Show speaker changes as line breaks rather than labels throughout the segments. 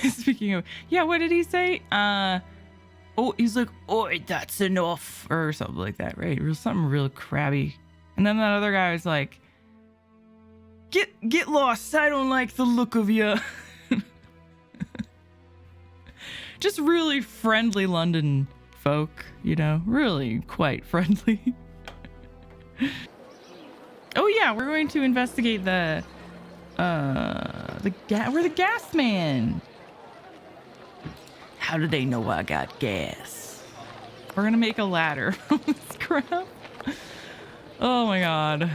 Speaking of, yeah, what did he say? Oh, he's like, oh, that's enough, or something like that, right? Or something real crabby. And then that other guy was like, get lost. I don't like the look of you. Just really friendly London folk, you know, really quite friendly. Oh yeah, we're going to investigate we're the gas man. How do they know I got gas? We're gonna make a ladder from this crap. Oh my god.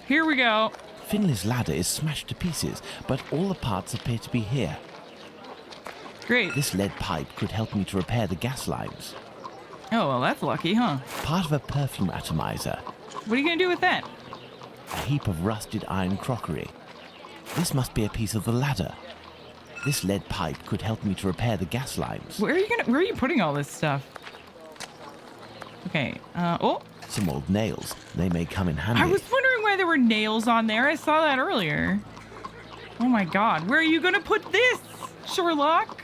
Here we go.
Finley's ladder is smashed to pieces, but all the parts appear to be here.
Great.
This lead pipe could help me to repair the gas lines.
Oh, well, that's lucky, huh?
Part of a perfume atomizer.
What are you gonna do with that?
A heap of rusted iron crockery. This must be a piece of the ladder. This lead pipe could help me to repair the gas lines.
Where are you putting all this stuff? Okay, oh.
Some old nails. They may come in handy.
I was wondering why there were nails on there. I saw that earlier. Oh my god, where are you gonna put this, Sherlock?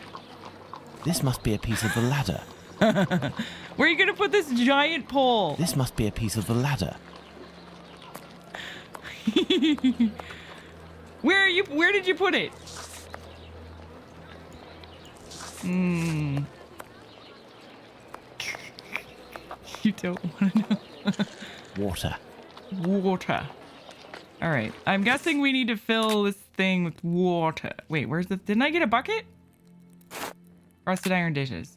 This must be a piece of the ladder.
Where are you gonna put this giant pole?
This must be a piece of the ladder.
Where did you put it? You don't want to know.
Water.
Water. All right. I'm guessing we need to fill this thing with water. Wait, where's the... Didn't I get a bucket? Rusted iron dishes.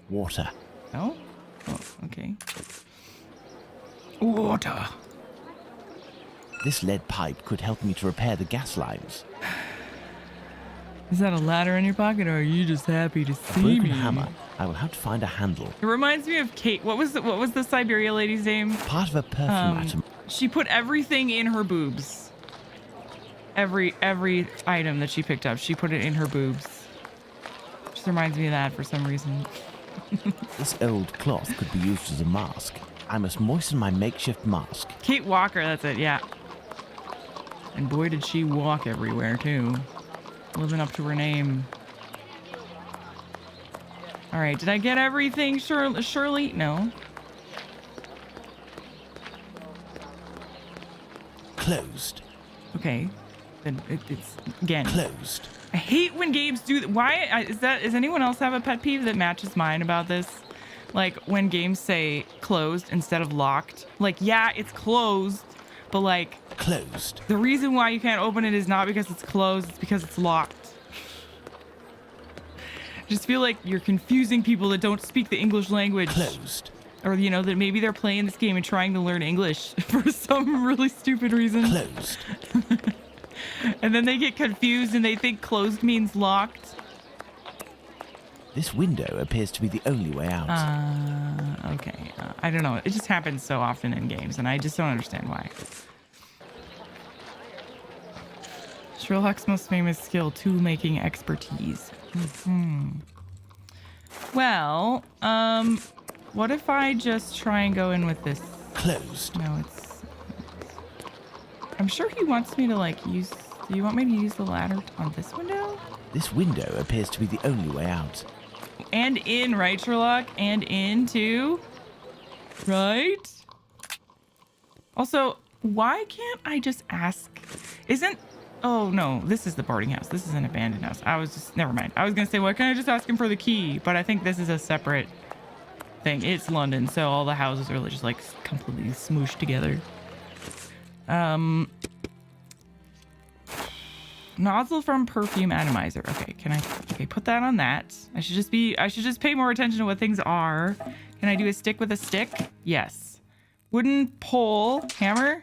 Water.
No? Oh, okay. Water.
This lead pipe could help me to repair the gas lines.
Is that a ladder in your pocket, or are you just happy to see
Broken
me?
hammer. I will have to find a handle.
It reminds me of Kate. What was the Siberia lady's name?
Part of a perfume atom.
She put everything in her boobs. Every item that she picked up, she put it in her boobs. Just reminds me of that for some reason.
This old cloth could be used as a mask. I must moisten my makeshift mask.
Kate Walker, that's it, yeah. And boy, did she walk everywhere, too. Living up to her name. All right, did I get everything, Shirley? No.
Closed.
Okay. Then it's, again.
Closed.
I hate when games do that. Why does anyone else have a pet peeve that matches mine about this? Like when games say closed instead of locked. Like, yeah, it's closed, but like
Closed.
the reason why you can't open it is not because it's closed, it's because it's locked. I just feel like you're confusing people that don't speak the English language.
Closed.
Or, you know, that maybe they're playing this game and trying to learn English for some really stupid reason.
Closed.
And then they get confused and they think closed means locked.
This window appears to be the only way out.
Okay. I don't know. It just happens so often in games, and I just don't understand why. Sherlock's most famous skill, tool-making expertise. Well, what if I just try and go in with this?
Closed.
No, it's... I'm sure he wants me to, like, use... Do you want me to use the ladder on this window?
This window appears to be the only way out.
And in, right, Sherlock? And in, too? Right? Also, why can't I just ask? Oh, no, this is the boarding house. This is an abandoned house. Never mind. I was going to say, why can't I just ask him for the key? But I think this is a separate thing. It's London, so all the houses are just, like, completely smooshed together. Nozzle from perfume atomizer. Okay, put that on that. I should just pay more attention to what things are. Can I do a stick with a stick? Yes. Wooden pole, hammer.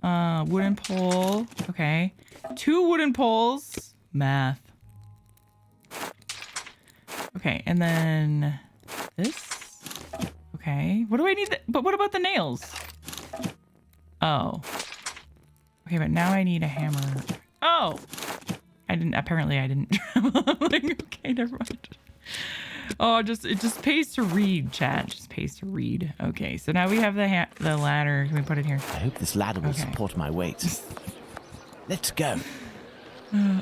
Wooden pole. Okay. 2 wooden poles. Math. Okay, and then this. Okay. What do I need? But what about the nails? Oh. Okay, but now I need a hammer. Oh! Apparently I didn't. I'm like, okay, never mind. Oh, it just pays to read, chat. Just pays to read. Okay, so now we have the ladder. Can we put it here?
I hope this ladder will support my weight. Let's go.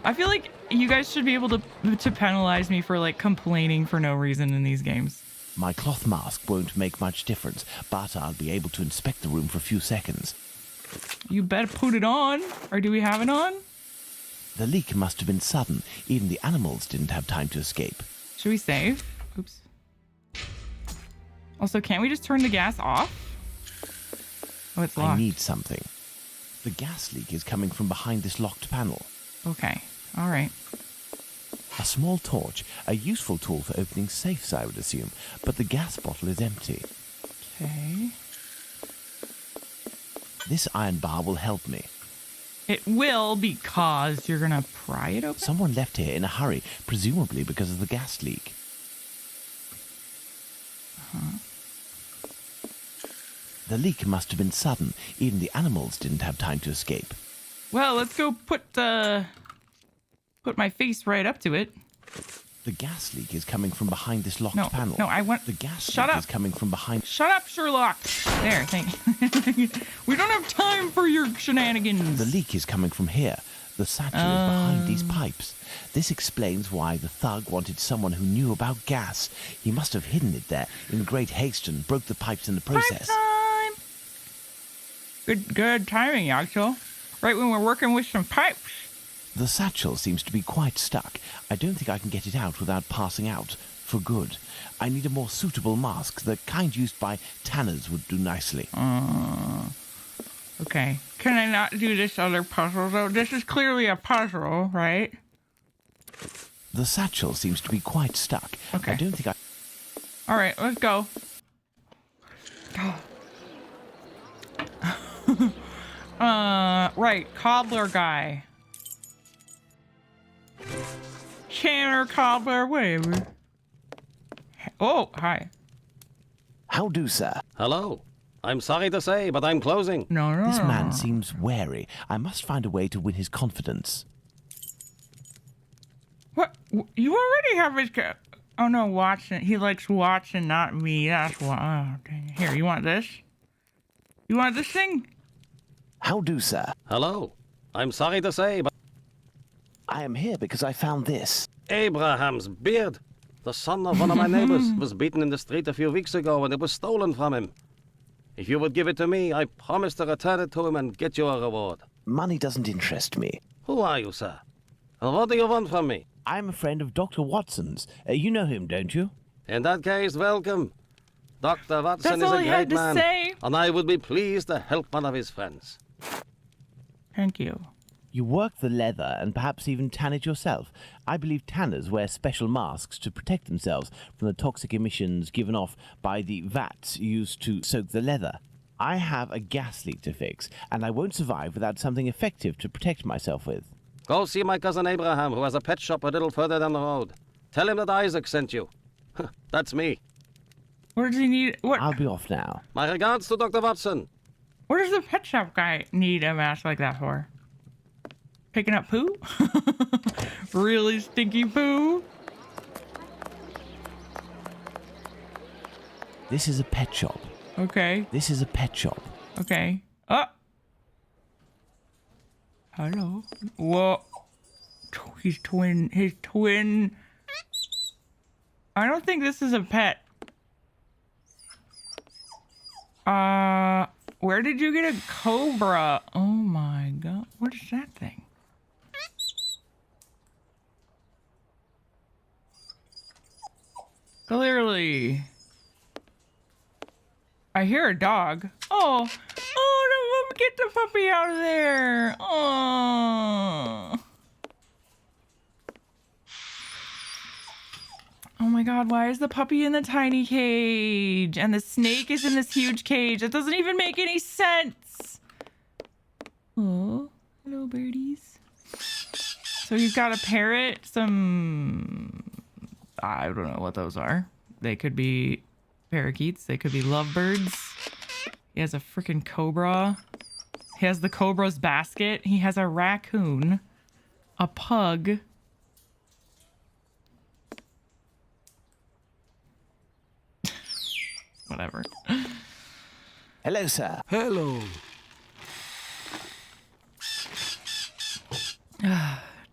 I feel like you guys should be able to penalize me for like complaining for no reason in these games.
My cloth mask won't make much difference, but I'll be able to inspect the room for a few seconds.
You better put it on. Or do we have it on?
The leak must have been sudden. Even the animals didn't have time to escape.
Should we save? Oops. Also, can't we just turn the gas off? Oh, it's locked.
I need something. The gas leak is coming from behind this locked panel.
Okay. All right.
A small torch, a useful tool for opening safes, I would assume, but the gas bottle is empty.
Okay.
This iron bar will help me.
It will because you're going to pry it open?
Someone left here in a hurry, presumably because of the gas leak. The leak must have been sudden. Even the animals didn't have time to escape.
Well, let's go put my face right up to it.
The gas leak is coming from behind this locked panel.
No, I want...
The gas
Shut
leak
up.
is coming from behind...
Shut up, Sherlock. There, thank you. We don't have time for your shenanigans.
The leak is coming from here. The satchel is behind these pipes. This explains why the thug wanted someone who knew about gas. He must have hidden it there in great haste and broke the pipes in the process.
Pipe time. Good timing, Axel. Right when we're working with some pipes.
The satchel seems to be quite stuck. I don't think I can get it out without passing out. For good. I need a more suitable mask. The kind used by tanners would do nicely.
Okay. Can I not do this other puzzle, though? This is clearly a puzzle, right?
The satchel seems to be quite stuck.
Okay.
I don't think I...
All right, let's go. Right. Cobbler guy. Tanner, cobbler, whatever. Oh, hi.
How do, sir?
Hello. I'm sorry to say, but I'm closing.
No.
This man seems wary. I must find a way to win his confidence.
What? You already have his... Oh, no, watching. He likes watching, not me. That's why. Oh, dang. Here, you want this? You want this thing?
How do, sir?
Hello. I'm sorry to say, but
I am here because I found this.
Abraham's beard. The son of one of my neighbors was beaten in the street a few weeks ago and it was stolen from him. If you would give it to me, I promise to return it to him and get you a reward.
Money doesn't interest me.
Who are you, sir? And what do you want from me?
I'm a friend of Dr. Watson's. You know him, don't you?
In that case, welcome. Dr. Watson
That's
is
all
a
he had
great
to
man,
say.
and I would be pleased to help one of his friends.
Thank you.
You work the leather and perhaps even tan it yourself. I believe tanners wear special masks to protect themselves from the toxic emissions given off by the vats used to soak the leather. I have a gas leak to fix, and I won't survive without something effective to protect myself with.
Go see my cousin Abraham, who has a pet shop a little further down the road. Tell him that Isaac sent you. That's me.
What does he need? What?
I'll be off now.
My regards to Dr. Watson.
What does the pet shop guy need a mask like that for? Picking up poo? Really stinky poo?
This is a pet shop.
Okay.
This is a pet shop.
Okay. Oh. Hello. Whoa. His twin. I don't think this is a pet. Where did you get a cobra? Oh my god. What is that thing? Clearly. I hear a dog. Oh, no, get the puppy out of there. Oh. Oh my god, why is the puppy in the tiny cage? And the snake is in this huge cage. It doesn't even make any sense. Oh, hello birdies. So you've got a parrot, I don't know what those are. They could be parakeets. They could be lovebirds. He has a freaking cobra. He has the cobra's basket. He has a raccoon. A pug. whatever.
Hello, sir.
Hello.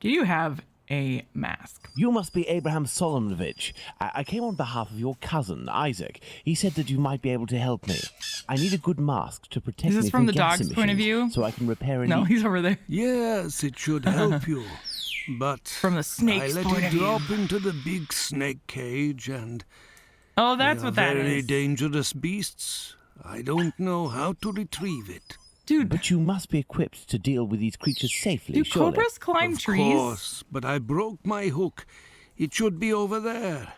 Do you have a mask?
You must be Abraham Solomonovich. I came on behalf of your cousin, Isaac. He said that you might be able to help me. I need a good mask to protect
Is
me
this from the
gas
dog's point of
emissions,
view?
so I can repair any...
No, he's over there.
Yes, it should help you. But
From the snake's
I let
point
it
of view.
drop into the big snake cage, and
Oh, that's
they are
what that
very
is.
dangerous beasts. I don't know how to retrieve it.
Dude,
But you must be equipped to deal with these creatures safely,
do
surely.
cobras climb
Of
trees?
course, but I broke my hook. It should be over there.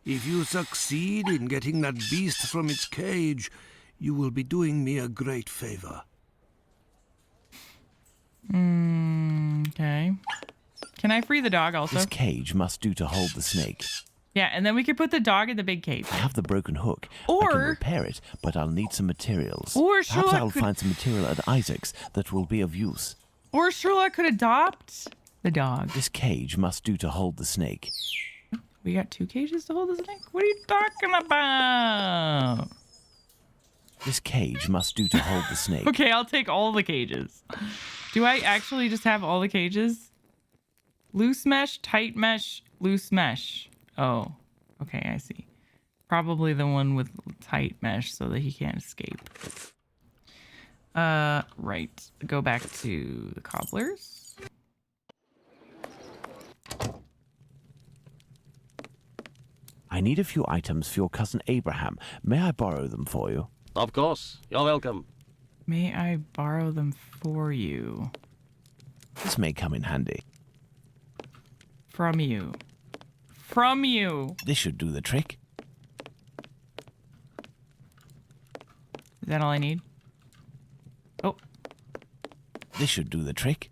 If you succeed in getting that beast from its cage, you will be doing me a great favor.
Okay. Can I free the dog also?
This cage must do to hold the snake.
Yeah, and then we could put the dog in the big cage.
I have the broken hook. I can
Or-
repair it, but I'll need some materials.
Or
Perhaps
Sherlock
I'll
could-
find some material at Isaac's that will be of use.
Or Sherlock could adopt the dog.
This cage must do to hold the snake.
We got 2 cages to hold the snake? What are you talking about?
This cage must do to hold the snake.
Okay, I'll take all the cages. Do I actually just have all the cages? Loose mesh, tight mesh, loose mesh. Oh, okay, I see. Probably the one with tight mesh so that he can't escape. Right. Go back to the cobblers.
I need a few items for your cousin Abraham. May I borrow them for you?
Of course. You're welcome.
May I borrow them for you?
This may come in handy.
From you. From you.
This should do the trick.
Is that all I need? Oh,
This should do the trick.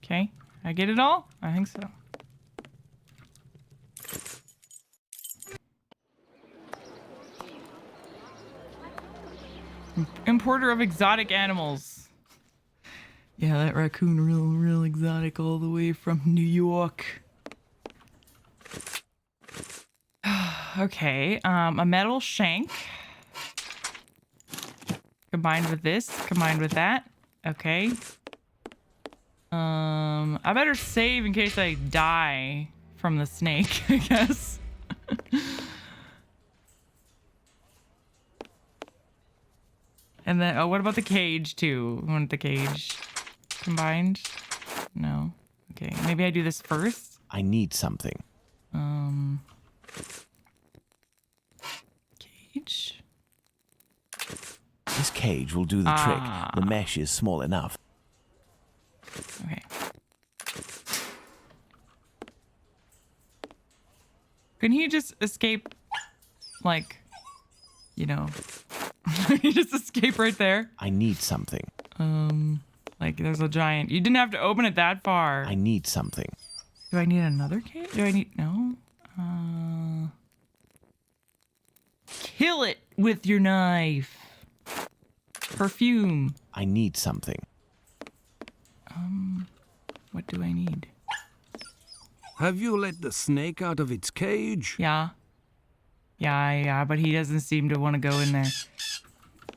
okay. I get it all? I think so. Importer of exotic animals. Yeah, that raccoon real exotic all the way from New York. Okay, a metal shank. Combined with this, combined with that. Okay. I better save in case I die from the snake, I guess. And then, oh, what about the cage too? Want the cage combined? No. Okay, maybe I do this first.
I need something.
Cage.
This cage will do the trick. The mesh is small enough.
Okay. Can he just escape, like, you know, he just escape right there?
I need something.
Like there's a giant. You didn't have to open it that far.
I need something.
Do I need another cage? Do I need no? Kill it with your knife. Perfume.
I need something.
What do I need?
Have you let the snake out of its cage?
Yeah. Yeah, but he doesn't seem to want to go in there.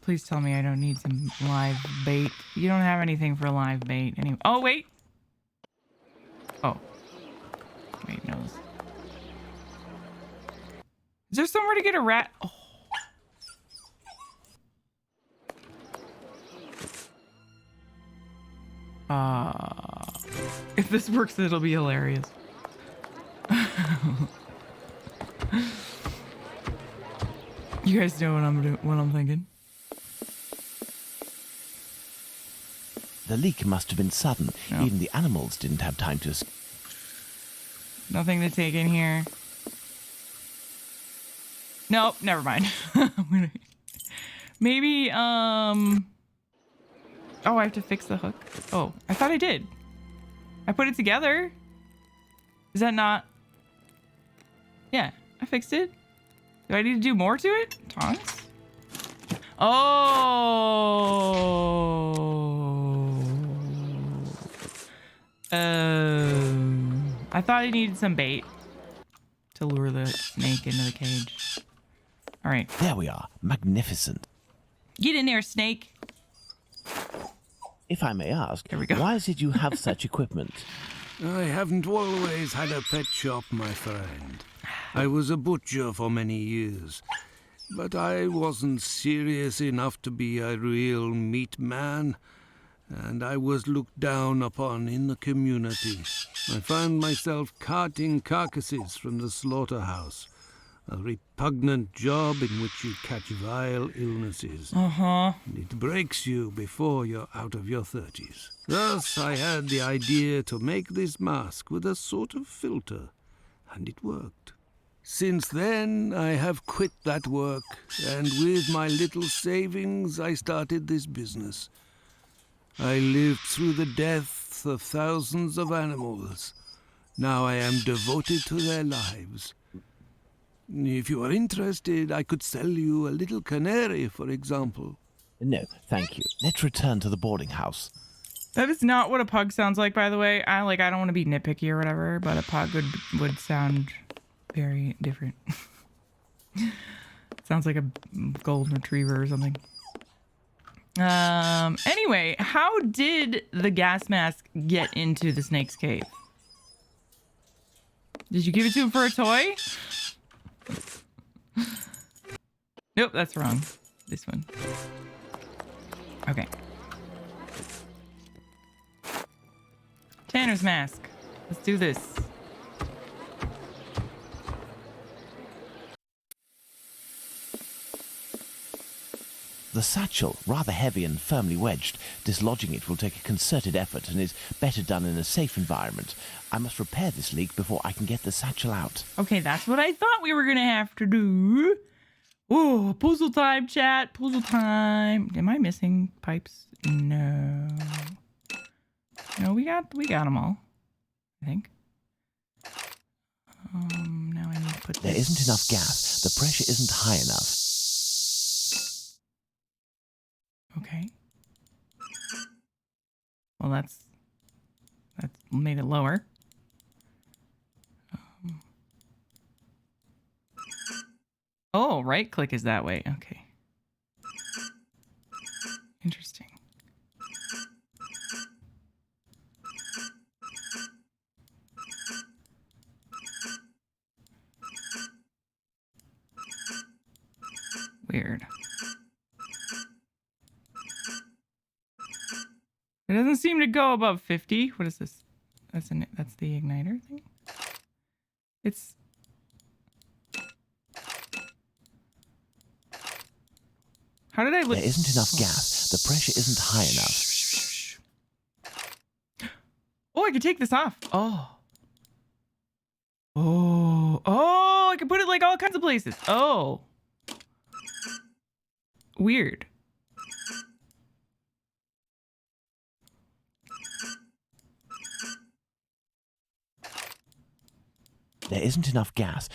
Please tell me I don't need some live bait. You don't have anything for live bait anyway. Oh, wait. Oh. Wait, no. Is there somewhere to get a rat? Oh. If this works, it'll be hilarious. You guys know what I'm thinking.
The leak must have been sudden.
No.
Even the animals didn't have time to...
Nothing to take in here. Nope, never mind. Maybe, oh, I have to fix the hook. Oh, I thought I did. I put it together. Is that not? Yeah, I fixed it. Do I need to do more to it? Tongs? Oh. I thought I needed some bait to lure the snake into the cage. All right.
There we are. Magnificent.
Get in there, snake.
If I may ask,
There we go.
why is it you have such equipment?
I haven't always had a pet shop, my friend. I was a butcher for many years, but I wasn't serious enough to be a real meat man, and I was looked down upon in the community. I found myself carting carcasses from the slaughterhouse, a repugnant job in which you catch vile illnesses. And it breaks you before you're out of your 30s. Thus, I had the idea to make this mask with a sort of filter, and it worked. Since then, I have quit that work, and with my little savings, I started this business. I lived through the deaths of thousands of animals. Now I am devoted to their lives. If you are interested, I could sell you a little canary, for example.
No, thank you. Let's return to the boarding house.
That is not what a pug sounds like, by the way. I don't want to be nitpicky or whatever, but a pug would sound very different. Sounds like a golden retriever or something. Anyway, how did the gas mask get into the snake's cave? Did you give it to him for a toy? Nope, that's wrong. This one. Okay. Tanner's mask. Let's do this.
The satchel, rather heavy and firmly wedged. Dislodging it will take a concerted effort and is better done in a safe environment. I must repair this leak before I can get the satchel out.
Okay, that's what I thought we were gonna have to do. Oh, puzzle time, chat. Puzzle time. Am I missing pipes? No. No, we got them all, I think. Now I need to put this.
There isn't enough gas. The pressure isn't high enough.
Okay. Well, that's made it lower. Oh, right click is that way. Okay. Interesting. Weird. It doesn't seem to go above 50. What is this? That's the igniter thing. It's how did I look?
There isn't enough gas. The pressure isn't high enough.
Oh, I can take this off. Oh, I can put it like all kinds of places. Oh. Weird.
There isn't enough gas.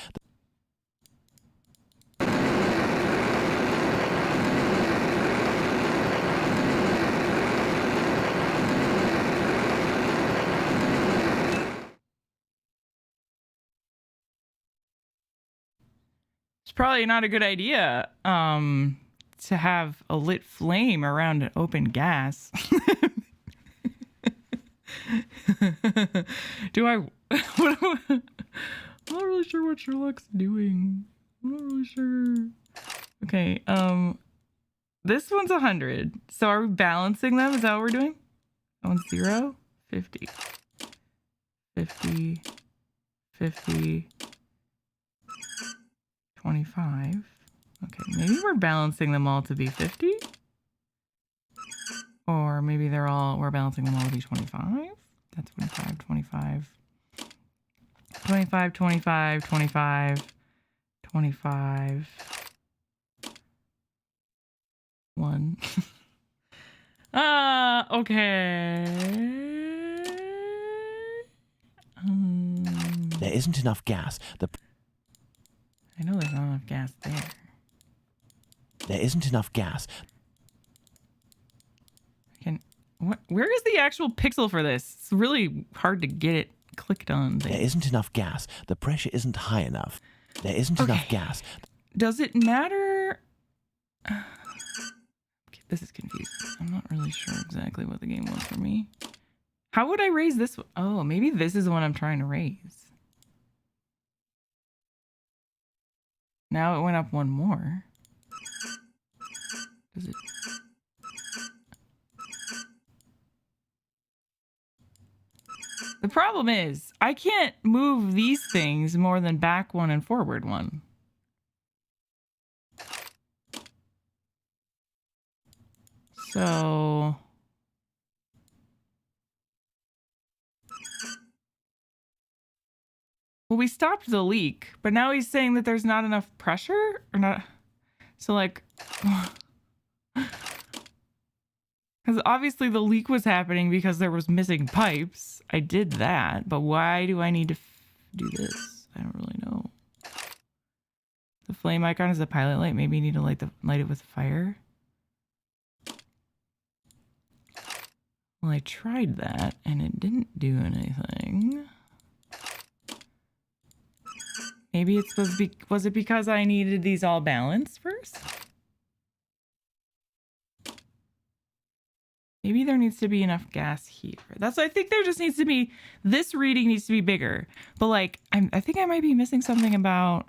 It's probably not a good idea to have a lit flame around an open gas. I'm not really sure what Sherlock's doing. I'm not really sure. Okay, this one's 100. So are we balancing them? Is that what we're doing? That one's 0, 50, 50, 50, 25. Okay, maybe we're balancing them all to be 50? Or maybe we're balancing them all to be 25? That's 25, 25. 25, 25, 25, 25, 1. Okay.
There isn't enough gas.
I know there's not enough gas there.
There isn't enough gas.
Where is the actual pixel for this? It's really hard to get it clicked on.
There isn't enough gas. The pressure isn't high enough. There isn't enough gas.
does it matter? Okay, this is confusing. I'm not really sure exactly what the game wants from me. How would I raise this one? Oh, maybe this is the one I'm trying to raise. Now it went up one more. Does it? The problem is, I can't move these things more than back one and forward one. So... Well, we stopped the leak, but now he's saying that there's not enough pressure? Or not... So, like... Because obviously the leak was happening because there was missing pipes. I did that, but why do I need to do this? I don't really know. The flame icon is a pilot light. Maybe you need to light it with fire. Well, I tried that and it didn't do anything. Maybe it's supposed to be... Was it because I needed these all balanced first? Maybe there needs to be enough gas here. That's I think there just needs to be, this reading needs to be bigger. But like, I think I might be missing something about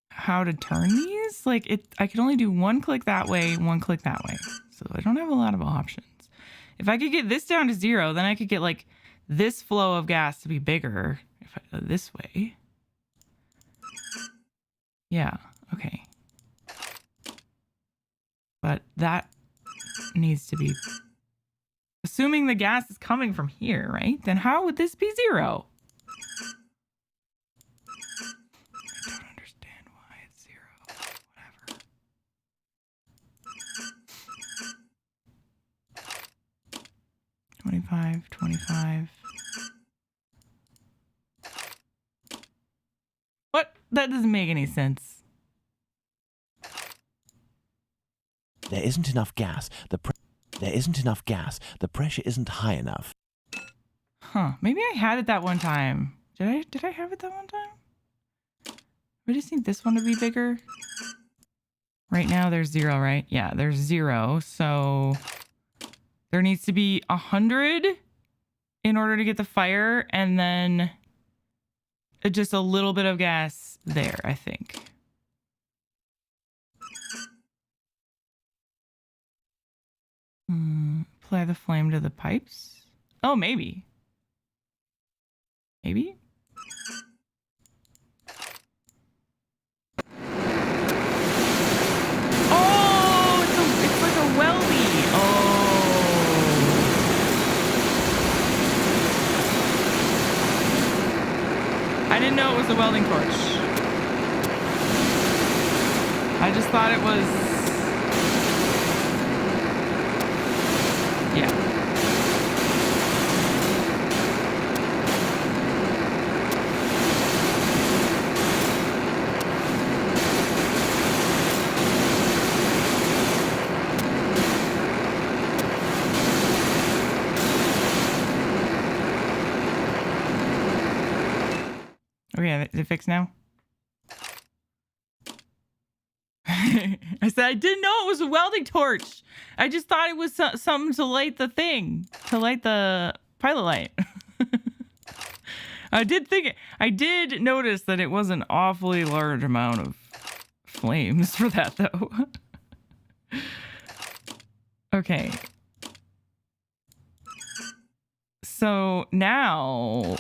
how to turn these. Like I can only do one click that way, one click that way. So I don't have a lot of options. If I could get this down to 0, then I could get like this flow of gas to be bigger if I go this way. Yeah, okay. But that needs to be... Assuming the gas is coming from here, right? Then how would this be 0? I don't understand why it's 0. Whatever. 25, 25... What? That doesn't make any sense.
There isn't enough gas. There isn't enough gas. The pressure isn't high enough.
Huh. Maybe I had it that one time. Did I have it that one time? We just need this one to be bigger. Right now there's 0, right? Yeah, there's 0. So there needs to be 100 in order to get the fire, and then just a little bit of gas there, I think. Apply the flame to the pipes? Oh, maybe. Maybe? Oh, it's like a weldy. Oh. I didn't know it was a welding torch. I just thought it was... Yeah. Okay, is it fixed now? I said I didn't know it was a welding torch. I just thought it was something to light the thing, to light the pilot light. I did notice that it was an awfully large amount of flames for that though. Okay. So now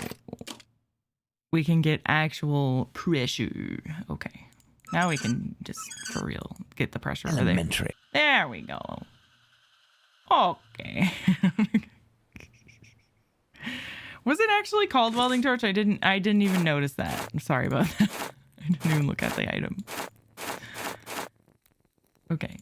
we can get actual pressure. Okay. Now we can just, for real, get the pressure over there.
Elementary.
There we go. Okay. Was it actually called welding torch? I didn't even notice that. I'm sorry about that. I didn't even look at the item. Okay.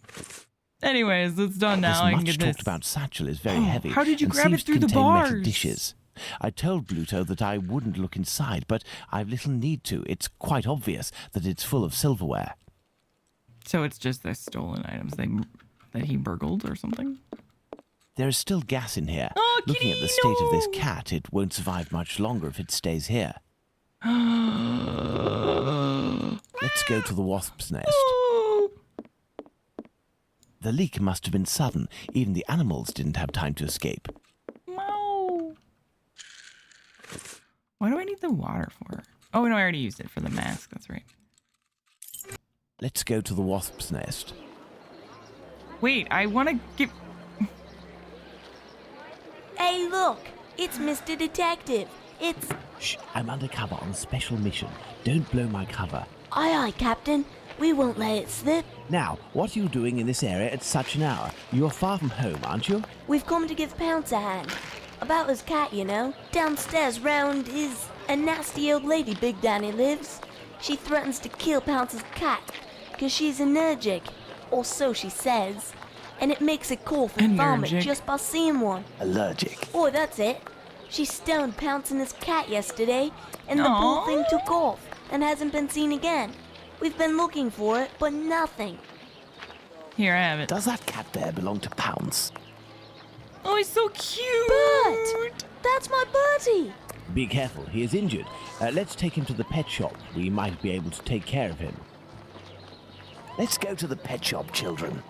Anyways, it's done now. I can get this.
This much talked about satchel is very heavy.
How did you
and
grab it
seems to
through the
contain metal
bars?
dishes. I told Bluto that I wouldn't look inside, but I've little need to. It's quite obvious that it's full of silverware.
So it's just the stolen items that he burgled or something?
There is still gas in here.
Oh,
Looking
kitty,
at the state of this
no!
cat, it won't survive much longer if it stays here. Let's go to the wasp's nest. The leak must have been sudden. Even the animals didn't have time to escape.
No. What do I need the water for? Oh, no, I already used it for the mask. That's right.
Let's go to the wasp's nest.
Wait, I want to give...
Hey, look! It's Mr. Detective. It's...
Shh, I'm undercover on a special mission. Don't blow my cover.
Aye, aye, Captain. We won't let it slip.
Now, what are you doing in this area at such an hour? You're far from home, aren't you?
We've come to give Pounce a hand. About his cat, you know. Downstairs round is a nasty old lady Big Danny lives. She threatens to kill Pounce's cat, 'cause she's allergic. Or so she says. And it makes it cough and vomit
Allergic.
just by seeing one.
Allergic.
Oh, that's it. She stoned Pounce and his cat yesterday, and the poor
Aw.
thing took off and hasn't been seen again. We've been looking for it, but nothing.
Here, I have it.
Does that cat there belong to Pounce?
Oh, he's so cute.
Bert! That's my Bertie!
Be careful, he is injured. Let's take him to the pet shop. We might be able to take care of him. Let's go to the pet shop, children.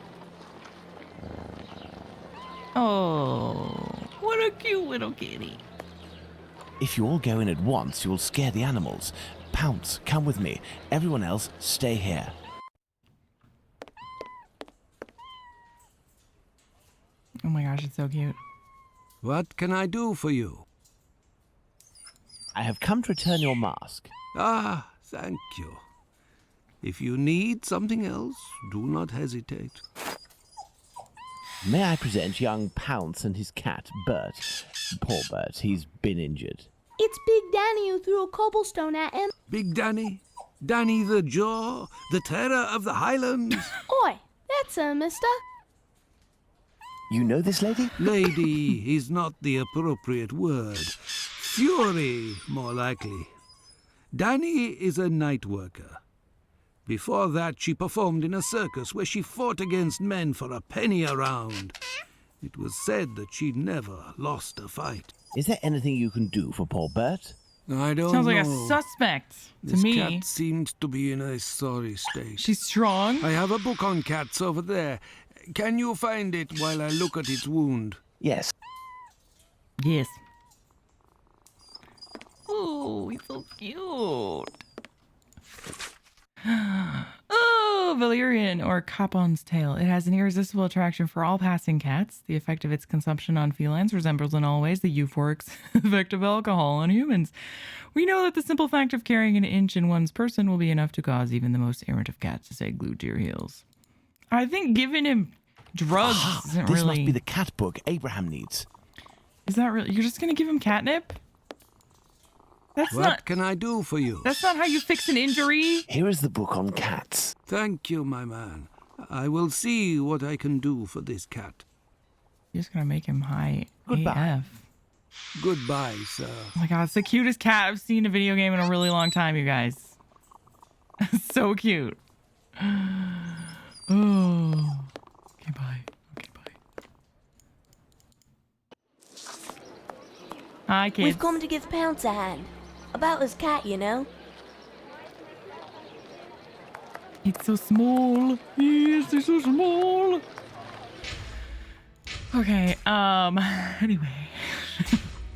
Oh, what a cute little kitty.
If you all go in at once, you'll scare the animals. Pounce, come with me. Everyone else, stay here.
Oh my gosh, it's so cute.
What can I do for you?
I have come to return your mask.
Ah, thank you. If you need something else, do not hesitate.
May I present young Pounce and his cat, Bert. Poor Bert, he's been injured.
It's Big Danny who threw a cobblestone at him.
Big Danny? Danny the Jaw? The terror of the Highlands?
Oi, that's her, mister.
You know this lady?
Lady is not the appropriate word. Fury, more likely. Danny is a night worker. Before that, she performed in a circus where she fought against men for a penny a round. It was said that she never lost a fight.
Is there anything you can do for poor Bert?
I don't
Sounds
know.
like a suspect to
This
me.
cat seems to be in a sorry state.
She's strong.
I have a book on cats over there. Can you find it while I look at its wound?
Yes.
Yes. Oh, he's so cute. Oh, Valyrian or Capon's tail. It has an irresistible attraction for all passing cats. The effect of its consumption on felines resembles in all ways the euphoric effect of alcohol on humans. We know that the simple fact of carrying an inch in one's person will be enough to cause even the most errant of cats to stay glued to your heels. I think giving him drugs isn't
This
really...
must be the cat book Abraham needs.
Is that really... You're just going to give him catnip? That's
What
not...
can I do for you?
That's not how you fix an injury.
Here is the book on cats.
Thank you, my man. I will see what I can do for this cat.
You're just going to make him high
Goodbye.
AF.
Goodbye, sir.
Oh my god, it's the cutest cat I've seen in a video game in a really long time, you guys. So cute. Oh. Okay, bye. Okay, bye. Hi, kids.
We've come to give Pounce a hand. About his cat, you know.
It's so small. Yes, it's so small. Okay, anyway.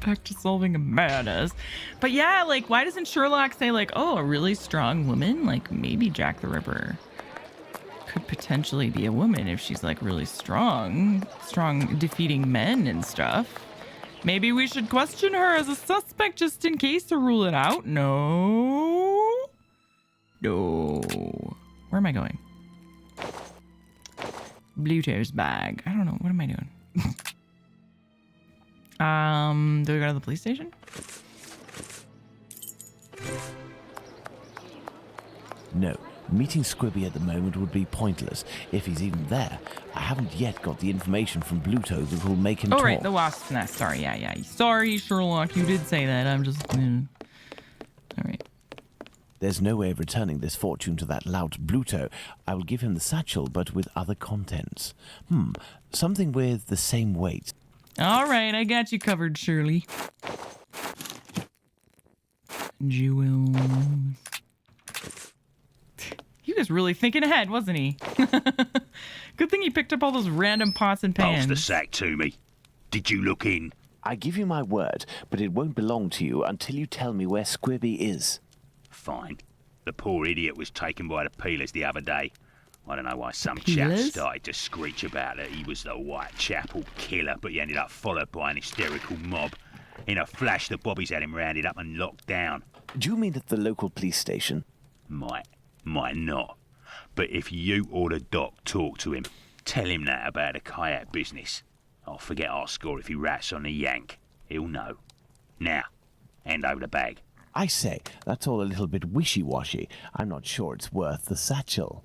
Back to solving a murders. But yeah, like, why doesn't Sherlock say, like, oh, a really strong woman? Like, maybe Jack the Ripper could potentially be a woman if she's, like, really strong. Strong defeating men and stuff. Maybe we should question her as a suspect just in case to rule it out. No. No. Where am I going? Bluto's bag. I don't know. What am I doing? Do we go to the police station?
No, meeting Squibby at the moment would be pointless, if he's even there. I haven't yet got the information from Bluto that will make him
Oh,
talk.
right, the wasp's nest. Sorry, yeah. Sorry, Sherlock, you did say that. I'm just... All right.
There's no way of returning this fortune to that lout Bluto. I will give him the satchel, but with other contents. Something with the same weight.
All right, I got you covered, Shirley. Jewels. He was really thinking ahead, wasn't he? Good thing he picked up all those random pots and pans.
Pass the sack to me. Did you look in?
I give you my word, but it won't belong to you until you tell me where Squibby is.
Fine. The poor idiot was taken by the peelers the other day. I don't know why some chap
Peelers?
started to screech about that he was the Whitechapel killer, but he ended up followed by an hysterical mob. In a flash, the bobbies had him rounded up and locked down.
Do you mean at the local police station?
Might not. But if you or the doc talk to him, tell him that about the kayak business. I'll forget our score if he rats on the yank. He'll know. Now, hand over the bag.
I say, that's all a little bit wishy-washy. I'm not sure it's worth the satchel.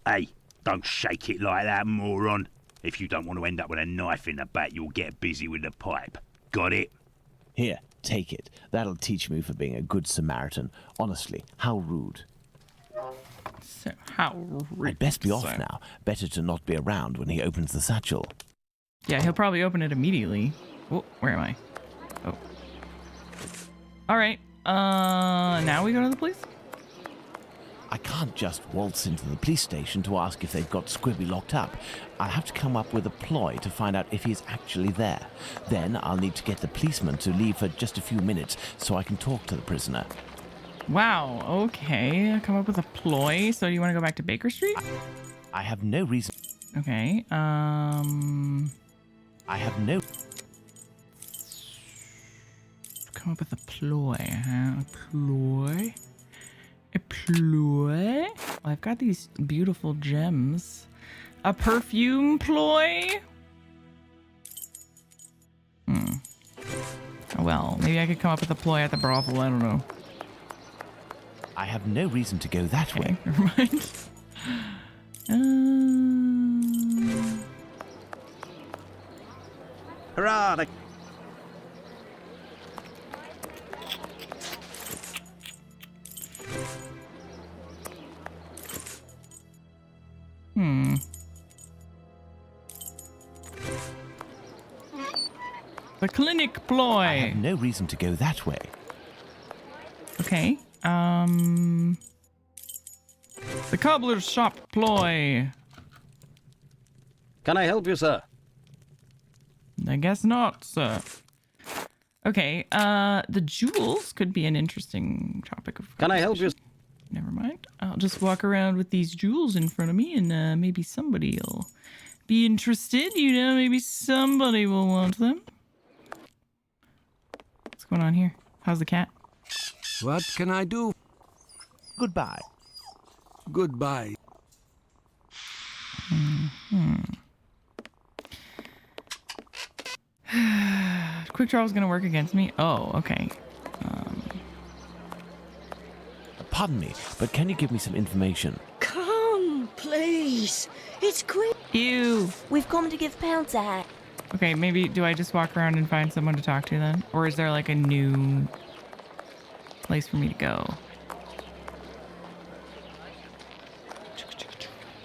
Hey, don't shake it like that, moron. If you don't want to end up with a knife in the back, you'll get busy with the pipe. Got it?
Here, take it. That'll teach me for being a good Samaritan. Honestly, how rude.
So, how rude.
I'd best be off
So-
now. Better to not be around when he opens the satchel.
Yeah, he'll probably open it immediately. Oh, where am I? Oh. All right. Now we go to the police?
I can't just waltz into the police station to ask if they've got Squibby locked up. I'll have to come up with a ploy to find out if he's actually there. Then I'll need to get the policeman to leave for just a few minutes so I can talk to the prisoner.
Wow, okay. Come up with a ploy. So you want to go back to Baker Street?
I have no reason.
Okay.
I have no.
Come up with a ploy, huh? A ploy? A ploy? Well, I've got these beautiful gems. A perfume ploy? Well, maybe I could come up with a ploy at the brothel. I don't know.
I have no reason to go that
Okay,
way.
never mind.
Hurrah! The
The clinic
I
ploy.
have no reason to go that way.
Okay. The cobbler's shop ploy.
Can I help you, sir?
I guess not, sir. Okay, the jewels could be an interesting topic of
Can I help you?
conversation. Never mind. I'll just walk around with these jewels in front of me and maybe somebody'll be interested. You know, maybe somebody will want them. What's going on here? How's the cat?
What can I do?
Goodbye.
Goodbye.
Quick draw is going to work against me? Oh, okay.
Pardon me, but can you give me some information?
Come, please. It's quick.
Ew.
We've come to give Pounce a hat.
Okay, maybe do I just walk around and find someone to talk to then? Or is there like a new place for me to go?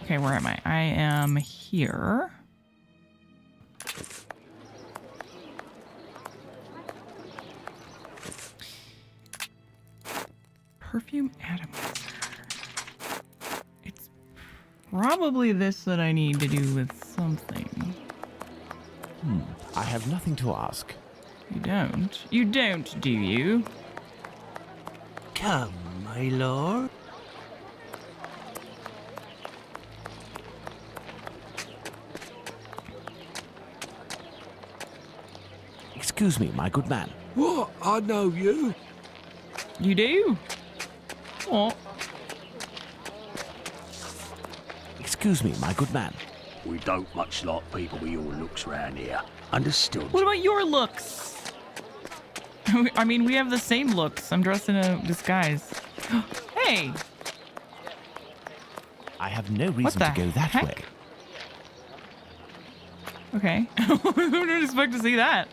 Okay, where am I? I am here. Perfume atomizer. It's probably this that I need to do with something.
I have nothing to ask.
You don't? You don't, do you?
Come, my lord.
Excuse me, my good man.
What? I know you.
You do? What?
Excuse me, my good man.
We don't much like people with your looks round here. Understood?
What about your looks? I mean, we have the same looks. I'm dressed in a disguise. Hey!
I have no
What
reason
the
to go that
heck?
way.
Okay. I didn't expect to see that.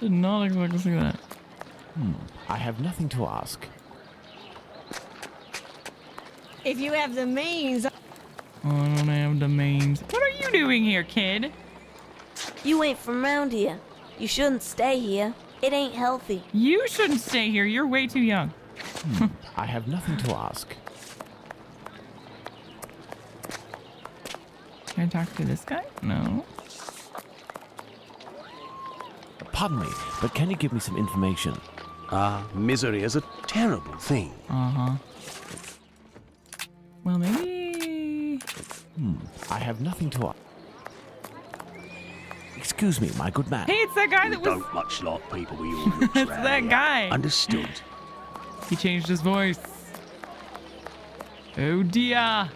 Did not expect to see that.
I have nothing to ask.
If you have the means.
I don't have the means. What are you doing here, kid?
You ain't from round here. You shouldn't stay here. It ain't healthy.
You shouldn't stay here. You're way too young.
I have nothing to ask.
Can I talk to this guy? No.
Pardon me, but can you give me some information?
Misery is a terrible thing.
Uh-huh. Well, maybe...
I have nothing to ask. Excuse me, my good man.
Hey, it's that guy that was...
Don't much like people with your looks
It's
round
that
here.
guy.
Understood.
He changed his voice. Oh dear.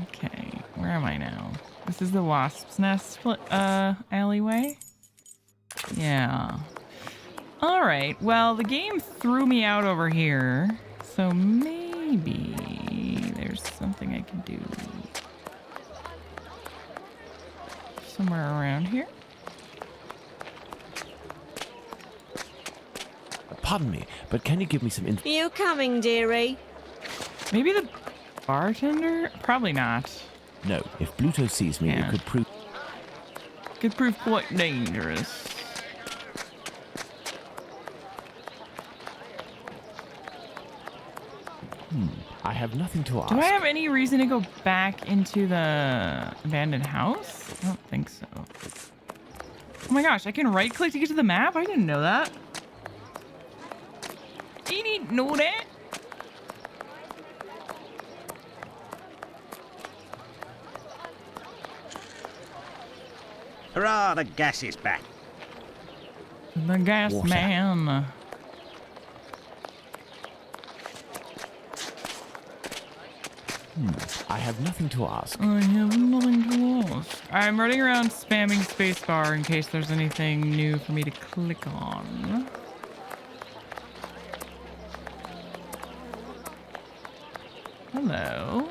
Okay, where am I now? This is the wasp's nest alleyway? Yeah. All right, well, the game threw me out over here, so maybe there's something I can do. Somewhere around here?
Pardon me, but can you give me some information?
You coming, dearie?
Maybe the bartender? Probably not.
No, if Bluto sees me,
Yeah.
it could prove...
Could prove quite dangerous.
I have nothing to ask.
Do I have any reason to go back into the abandoned house? I don't think so. Oh my gosh, I can right click to get to the map? I didn't know that. You didn't know that?
Hurrah, the gas is back.
The gas
Water.
man.
I have nothing to ask.
I have nothing to ask. I'm running around spamming spacebar in case there's anything new for me to click on. Hello.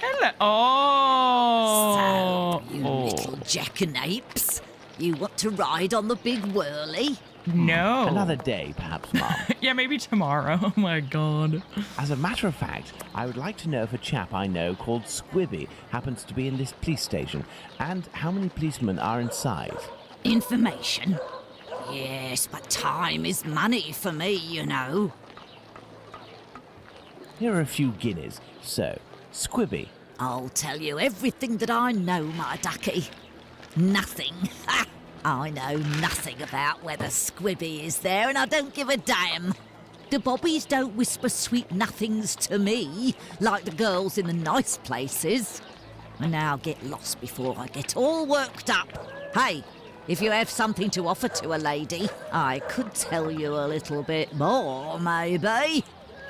Hello. Oh.
So, you little jackanapes, you want to ride on the big whirly?
No.
Another day, perhaps, Mom.
Yeah, maybe tomorrow. Oh my god.
As a matter of fact, I would like to know if a chap I know called Squibby happens to be in this police station, and how many policemen are inside.
Information? Yes, but time is money for me, you know.
Here are a few guineas. So, Squibby,
I'll tell you everything that I know, my ducky. Nothing. Ha! I know nothing about whether Squibby is there, and I don't give a damn. The bobbies don't whisper sweet nothings to me, like the girls in the nice places. And now get lost before I get all worked up. Hey, if you have something to offer to a lady, I could tell you a little bit more, maybe.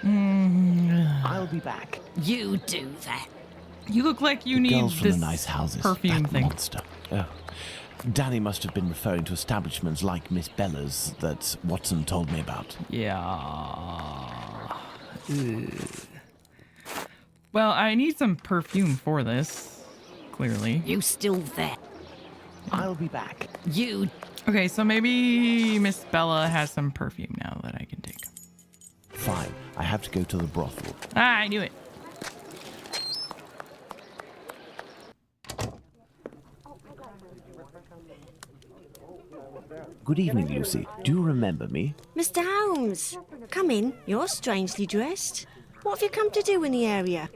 I'll be back.
You do that.
You look like you need
Girls from
this
the nice houses.
perfume
that
thing.
monster. Oh. Danny must have been referring to establishments like Miss Bella's that Watson told me about.
Yeah. Ugh. Well, I need some perfume for this, clearly.
You still there.
I'll be back.
You
Okay, so maybe Miss Bella has some perfume now that I can take.
Fine, I have to go to the brothel.
Ah, I knew it.
Good evening, Lucy. Do you remember me?
Mr. Holmes, come in. You're strangely dressed. What have you come to do in the area?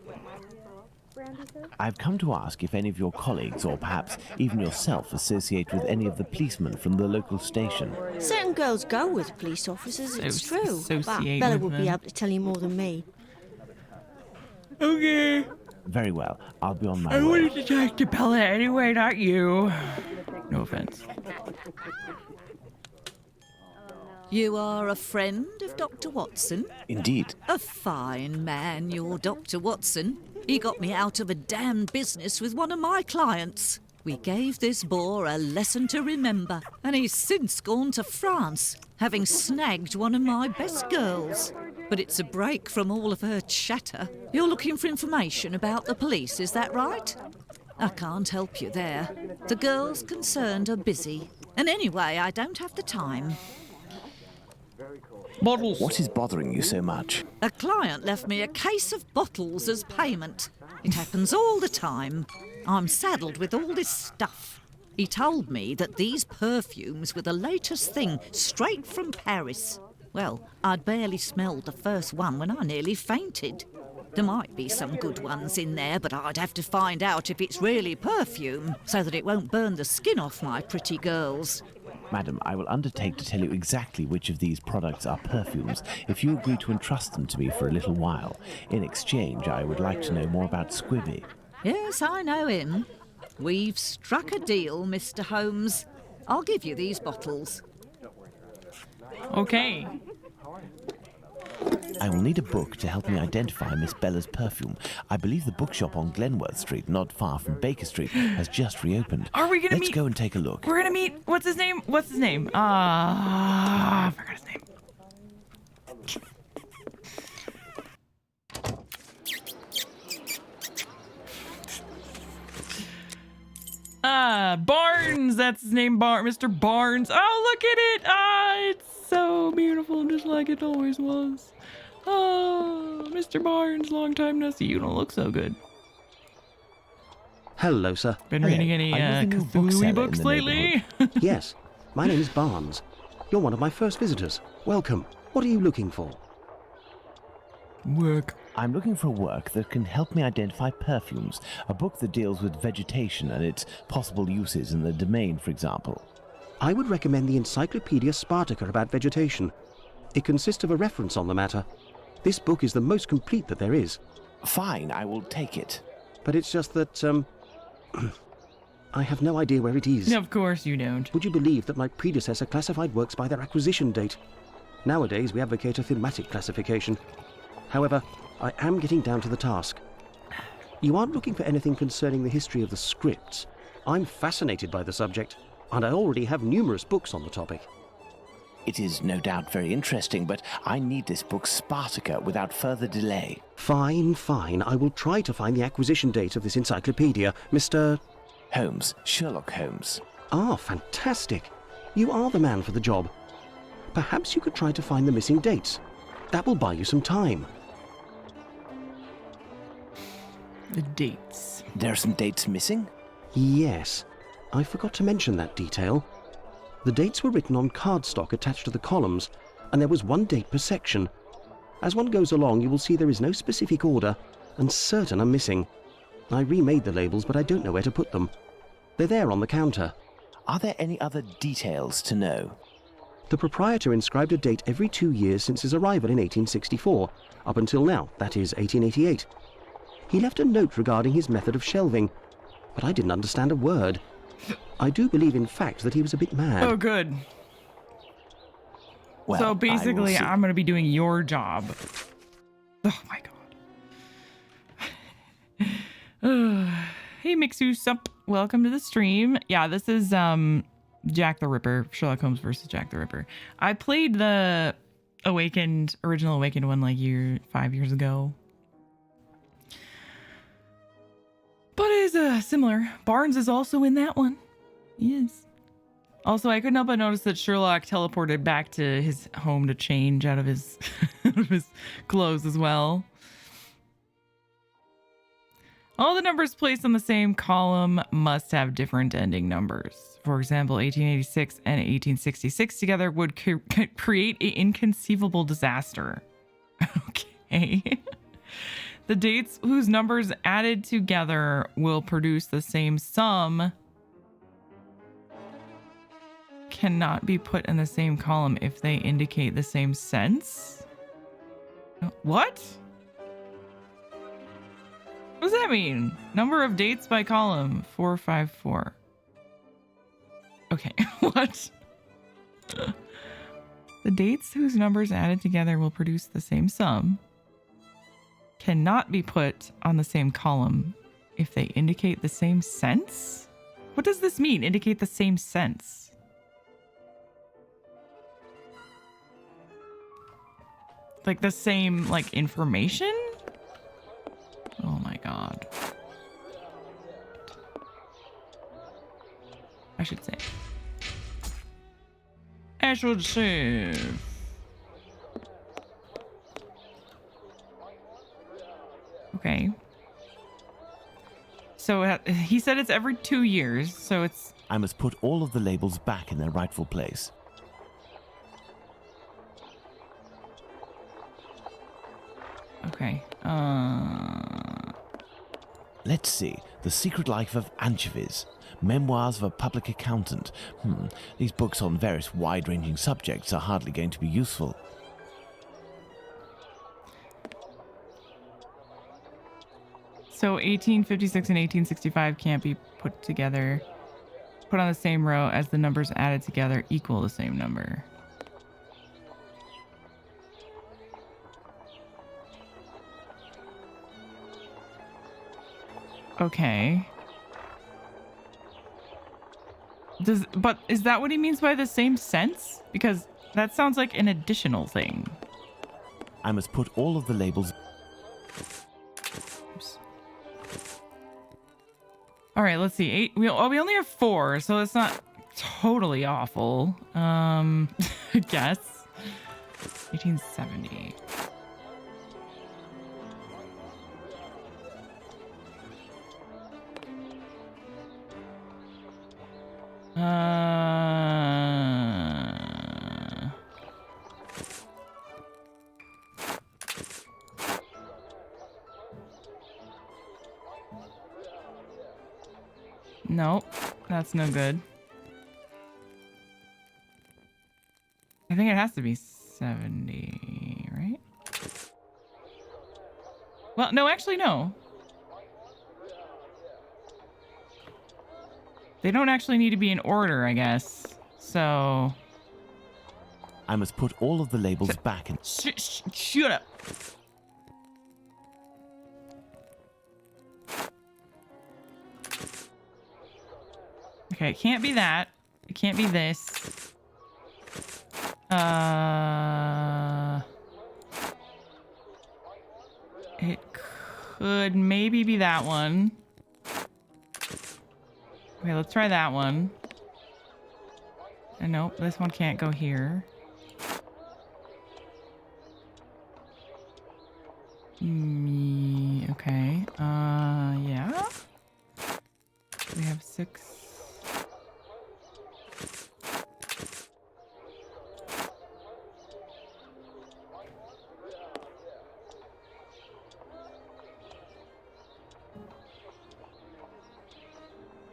I've come to ask if any of your colleagues, or perhaps even yourself, associate with any of the policemen from the local station.
Certain girls go with police officers, it's true. But
Associate
Bella
with
would be
them.
able to tell you more than me.
Okay.
Very well, I'll be on my way.
to talk to Bella anyway, not you. No offense.
You are a friend of Dr. Watson?
Indeed.
A fine man, your Dr. Watson. He got me out of a damn business with one of my clients. We gave this boar a lesson to remember, and he's since gone to France, having snagged one of my best girls. But it's a break from all of her chatter. You're looking for information about the police, is that right? I can't help you there. The girls concerned are busy. And anyway, I don't have the time.
Bottles.
What is bothering you so much?
A client left me a case of bottles as payment. It happens all the time. I'm saddled with all this stuff. He told me that these perfumes were the latest thing, straight from Paris. Well, I'd barely smelled the first one when I nearly fainted. There might be some good ones in there, but I'd have to find out if it's really perfume, so that it won't burn the skin off my pretty girls.
Madam, I will undertake to tell you exactly which of these products are perfumes if you agree to entrust them to me for a little while. In exchange, I would like to know more about Squibby.
Yes, I know him. We've struck a deal, Mr. Holmes. I'll give you these bottles.
Okay.
I will need a book to help me identify Miss Bella's perfume. I believe the bookshop on Glenworth Street, not far from Baker Street, has just reopened.
Are we gonna meet?
Let's go and take a look.
We're gonna meet. What's his name? I forgot his name. Barnes. That's his name. Mr. Barnes. Oh, look at it. It's so beautiful, just like it always was. Oh, Mr. Barnes, long time no see. You don't look so good.
Hello, sir.
Been reading any Cthulhu books lately?
Yes, my name is Barnes. You're one of my first visitors. Welcome. What are you looking for?
Work.
I'm looking for a work that can help me identify perfumes. A book that deals with vegetation and its possible uses in the domain, for example.
I would recommend the Encyclopedia Spartica about vegetation. It consists of a reference on the matter. This book is the most complete that there is.
Fine, I will take it.
But it's just that, I have no idea where it is.
Of course you don't.
Would you believe that my predecessor classified works by their acquisition date? Nowadays, we advocate a thematic classification. However, I am getting down to the task. You aren't looking for anything concerning the history of the scripts. I'm fascinated by the subject, and I already have numerous books on the topic.
It is no doubt very interesting, but I need this book Spartica without further delay.
Fine, fine. I will try to find the acquisition date of this encyclopedia, Mr.
Holmes, Sherlock Holmes.
Ah, fantastic. You are the man for the job. Perhaps you could try to find the missing dates. That will buy you some time.
The dates.
There are some dates missing?
Yes. I forgot to mention that detail. The dates were written on cardstock attached to the columns, and there was one date per section. As one goes along, you will see there is no specific order, and certain are missing. I remade the labels, but I don't know where to put them. They're there on the counter.
Are there any other details to know?
The proprietor inscribed a date every 2 years since his arrival in 1864, up until now, that is 1888. He left a note regarding his method of shelving, but I didn't understand a word. I do believe, in fact, that he was a bit mad.
Oh, good.
Well,
so basically, I'm going to be doing your job. Oh my god. Hey, Mixu Sup. Welcome to the stream. Yeah, this is Jack the Ripper. Sherlock Holmes versus Jack the Ripper. I played the original Awakened one like 5 years ago. But it is similar. Barnes is also in that one. He is. Also, I couldn't help but notice that Sherlock teleported back to his home to change out of his, of his clothes as well. All the numbers placed on the same column must have different ending numbers. For example, 1886 and 1866 together would create an inconceivable disaster. Okay. The dates whose numbers added together will produce the same sum cannot be put in the same column if they indicate the same sense. What? What does that mean? Number of dates by column 454. Okay, what? The dates whose numbers added together will produce the same sum cannot be put on the same column if they indicate the same sense? What does this mean? Indicate the same sense? Like the same, like, information? Oh my god. I should say. Okay. So he said it's every 2 years, so it's...
I must put all of the labels back in their rightful place.
Okay.
Let's see. The Secret Life of Anchovies. Memoirs of a Public Accountant. These books on various wide-ranging subjects are hardly going to be useful.
So 1856 and 1865 can't be put together. Put on the same row as the numbers added together equal the same number. Okay. But is that what he means by the same sense? Because that sounds like an additional thing.
I must put all of the labels...
Oops. All right, let's see. 8. We only have 4, so it's not totally awful. I guess. 1870. Nope, that's no good. I think it has to be 70, right? Well, no, actually, no. They don't actually need to be in order, I guess. So...
I must put all of the labels back in...
Shut up! Okay, it can't be that. It can't be this. It could maybe be that one. Okay, let's try that one. And nope, this one can't go here. Okay. Yeah. We have 6.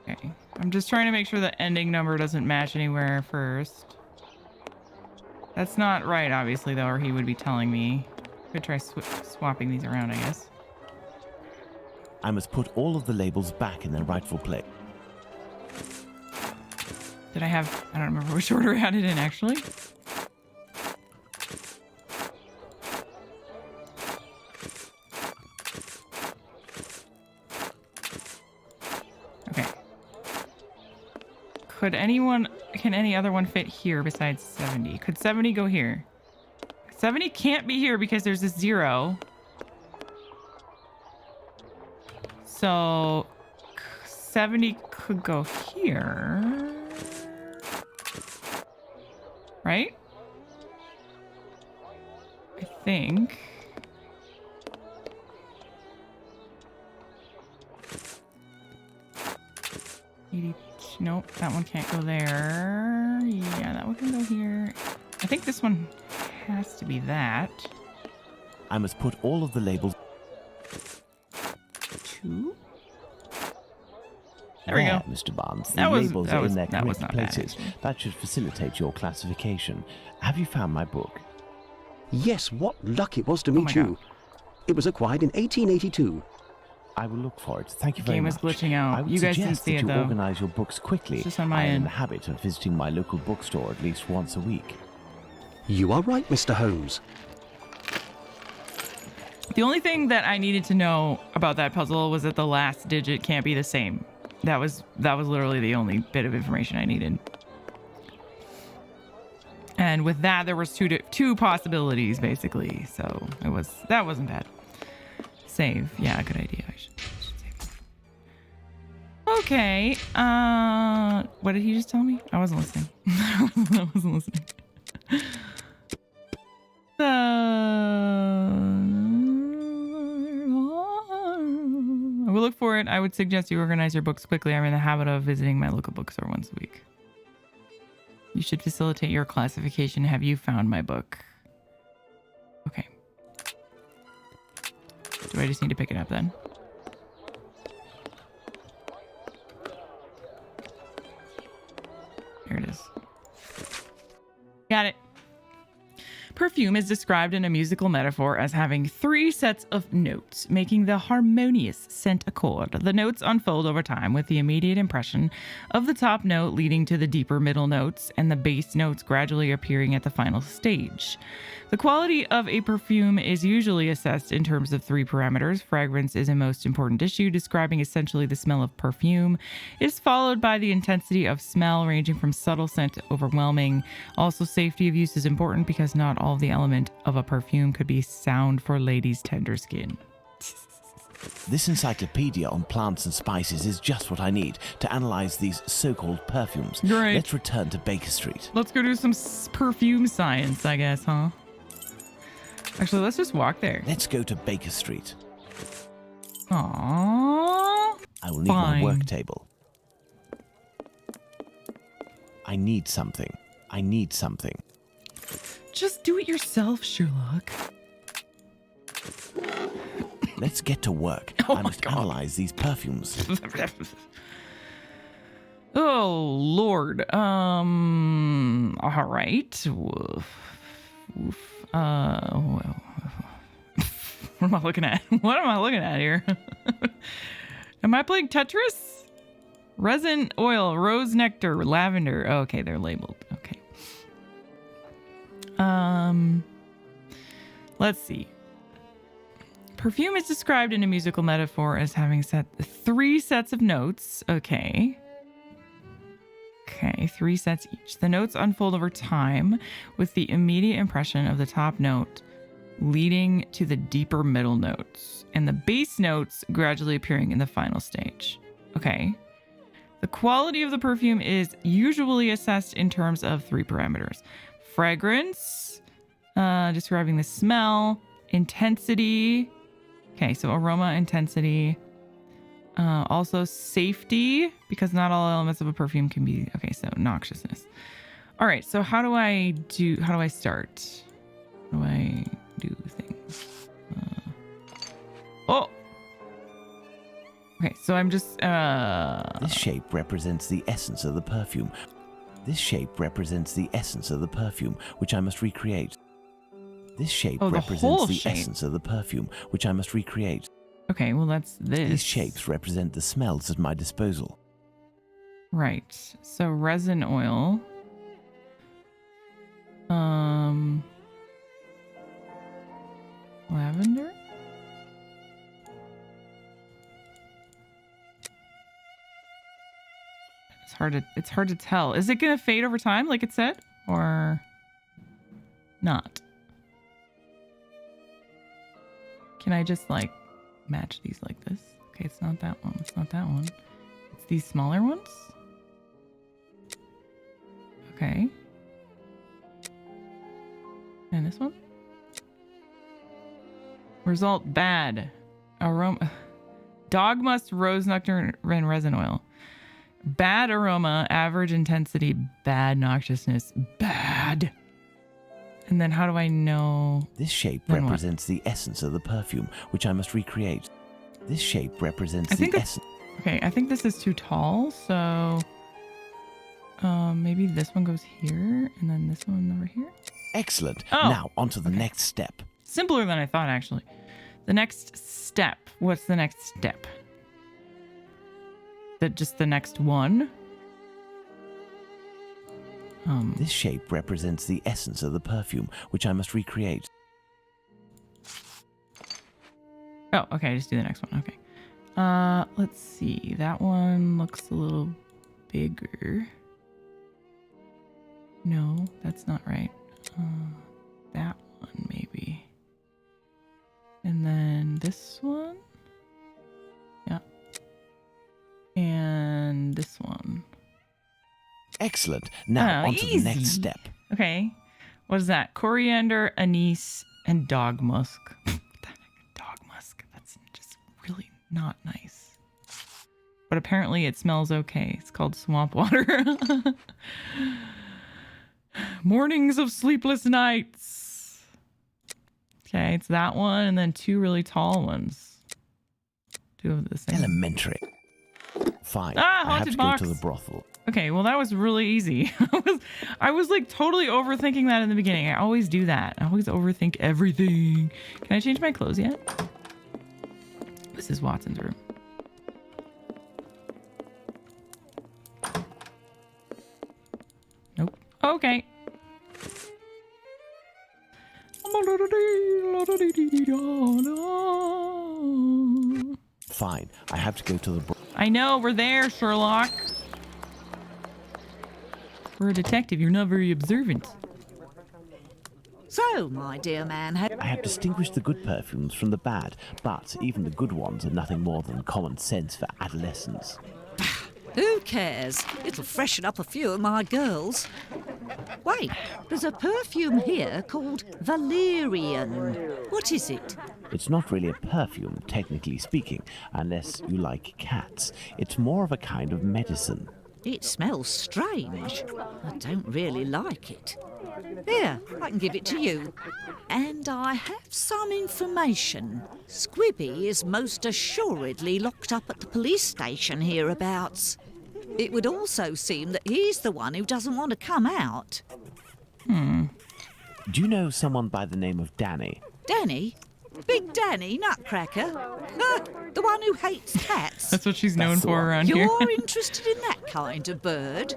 Okay. I'm just trying to make sure the ending number doesn't match anywhere first. That's not right, obviously, though, or he would be telling me. Could try swapping these around, I guess.
I must put all of the labels back in their rightful place.
Did I have... I don't remember which order I had it in, actually. Okay. Could anyone... Can any other one fit here besides 70? Could 70 go here? 70 can't be here because there's a 0. So 70 could go here. Right? I think. Nope, that one can't go there. Yeah, that one can go here. I think this one has to be that.
I must put all of the labels...
2? There we go.
Mr. Barnes. The
That was-
labels
that
are
was-
in their
that was
correct
not bad,
places.
actually.
That should facilitate your classification. Have you found my book?
Yes, what luck it was to
Oh my
meet you. It was acquired in 1882.
I will look for it. Thank you
The
very
game
much.
was glitching out.
I would
You guys didn't
suggest
see
that
it,
you
though.
organize your books quickly.
It's just on my
I am in
end.
the habit of visiting my local bookstore at least once a week.
You are right, Mr. Holmes.
The only thing that I needed to know about that puzzle was that the last digit can't be the same. That was literally the only bit of information I needed. And with that, there was two possibilities basically. So that wasn't bad. Save, yeah, good idea. I should save. Okay. What did he just tell me? I wasn't listening. I wasn't listening. I will look for it. I would suggest you organize your books quickly. I'm in the habit of visiting my local bookstore once a week. You should facilitate your classification. Have you found my book? Okay. Do I just need to pick it up then? Here it is. Got it. Perfume is described in a musical metaphor as having 3 sets of notes, making the harmonious scent accord. The notes unfold over time with the immediate impression of the top note leading to the deeper middle notes and the bass notes gradually appearing at the final stage. The quality of a perfume is usually assessed in terms of 3 parameters. Fragrance is a most important issue, describing essentially the smell of perfume. It is followed by the intensity of smell, ranging from subtle scent to overwhelming. Also, safety of use is important because not all the element of a perfume could be sound for ladies' tender skin.
This encyclopedia on plants and spices is just what I need to analyze these so-called perfumes.
Great.
Let's return to Baker Street.
Let's go do some perfume science, I guess, huh? Actually, let's just walk there.
Let's go to Baker Street.
Aww.
I will need my work table. I need something. I need something.
Just do it yourself, Sherlock.
Let's get to work. I must analyze these perfumes.
Oh, Lord. All right. Woof. Woof. What am I looking at? What am I looking at here? Am I playing Tetris? Resin, oil, rose nectar, lavender. Oh, okay, they're labeled. Okay. Let's see. Perfume is described in a musical metaphor as having 3 sets of notes. Okay. Okay, 3 sets each. The notes unfold over time with the immediate impression of the top note leading to the deeper middle notes and the bass notes gradually appearing in the final stage. Okay. The quality of the perfume is usually assessed in terms of 3 parameters. Fragrance, describing the smell, intensity. Okay, so aroma, intensity. Also safety, because not all elements of a perfume can be... Okay, so noxiousness. All right, so how do I start? How do I do things? Okay, so I'm just...
This shape represents the essence of the perfume. This shape represents the essence of the perfume, which I must recreate. This shape represents the essence of the perfume, which I must recreate.
Okay, well, that's this.
These shapes represent the smells at my disposal.
Right. So resin oil. Lavender? It's hard to tell. Is it going to fade over time like it said, or not? Can I just like match these like this? Okay, it's not that one. It's not that one. It's these smaller ones. Okay. And this one? Result bad. Aroma. Dog musk, rose nectar, and resin oil. Bad aroma, average intensity, bad noxiousness, bad. And then how do I know?
This shape represents the essence of the perfume, which I must recreate. This shape represents the essence.
Okay, I think this is too tall, so maybe this one goes here, and then this one over here.
Excellent. Now, on to the next step.
Simpler than I thought, actually. The next step. What's the next step? Just the next one?
This shape represents the essence of the perfume, which I must recreate.
Oh, okay, just do the next one. Okay. Let's see. That one looks a little bigger. No, that's not right. That one, maybe. And then this one. Yeah. And this one.
Excellent. Now, on to the next step.
Okay. What is that? Coriander, anise, and dog musk. Dog musk. That's just really not nice. but apparently it smells okay. It's called swamp water. Mornings of sleepless nights. Okay, it's that one, and then 2 really tall ones. 2 of the same.
Elementary. Fine.
Ah,
I have
haunted
to
box.
go to the brothel.
Okay, well that was really easy. I was like totally overthinking that in the beginning. I always do that. I always overthink everything. Can I change my clothes yet? This is Watson's room. Nope. Okay.
Fine. I have to go to the brothel.
I know, we're there, Sherlock. We're a detective. You're not very observant.
So, my dear man,
I have distinguished the good perfumes from the bad, but even the good ones are nothing more than common sense for adolescents.
who cares? It'll freshen up a few of my girls. Wait, there's a perfume here called Valerian. What is it?
It's not really a perfume, technically speaking, unless you like cats. It's more of a kind of medicine.
It smells strange. I don't really like it. Here, I can give it to you. And I have some information. Squibby is most assuredly locked up at the police station hereabouts. It would also seem that he's the one who doesn't want to come out.
Do you know someone by the name of Danny?
Danny? Big Danny Nutcracker? The one who hates cats?
That's what she's known
That's the
for
one.
around here.
You're interested in that kind of bird?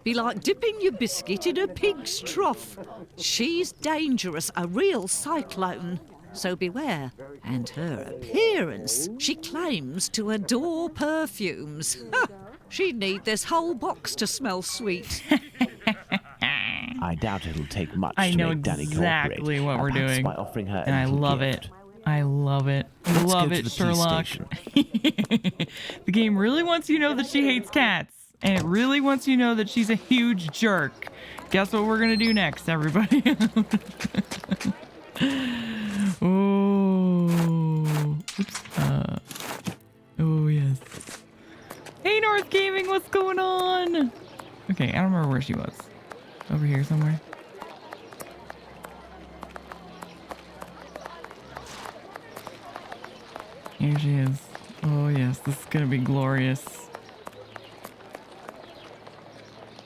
Be like dipping your biscuit in a pig's trough. She's dangerous, a real cyclone. So beware. And her appearance, she claims to adore perfumes. She'd need this whole box to smell sweet.
I doubt it'll take much
I
to
know
make Danny
exactly
cooperate.
what we're
Perhaps
doing.
by offering her
And
a
I
little
love
gift.
it. I love it.
Let's
Love
go to
it,
the
Sherlock.
police station.
The game really wants you to know that she hates cats. And it really wants you to know that she's a huge jerk. Guess what we're going to do next, everybody? Oh. Oops. Oh, yes. Hey, North Gaming, what's going on? Okay, I don't remember where she was. Over here somewhere. Here she is. Oh, yes, this is going to be glorious.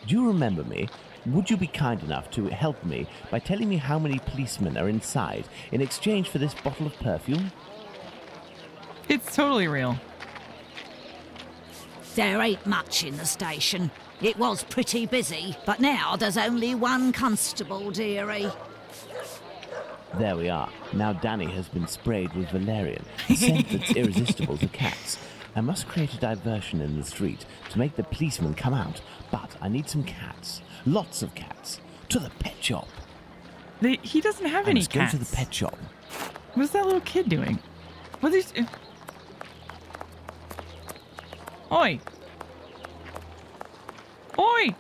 Do you remember me? Would you be kind enough to help me by telling me how many policemen are inside in exchange for this bottle of perfume?
It's totally real.
There ain't much in the station. It was pretty busy, but now there's only one constable, dearie.
There we are. Now Danny has been sprayed with valerian, a scent that's irresistible to cats. I must create a diversion in the street to make the policemen come out, but I need some cats. Lots of cats. To the pet shop.
He doesn't have
I
any
must
cats.
go to the pet shop.
What's that little kid doing? What is... Oi! Oi!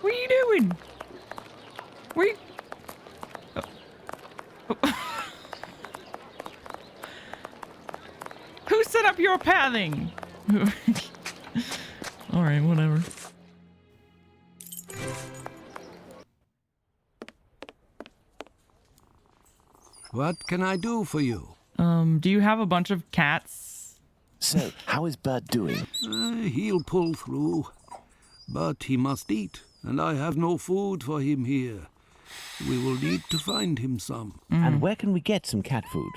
What are you doing? Where you... Who set up your pathing? Alright, whatever.
What can I do for you?
Do you have a bunch of cats?
So, how is Bert doing?
He'll pull through. But he must eat, and I have no food for him here. We will need to find him some.
And where can we get some cat food?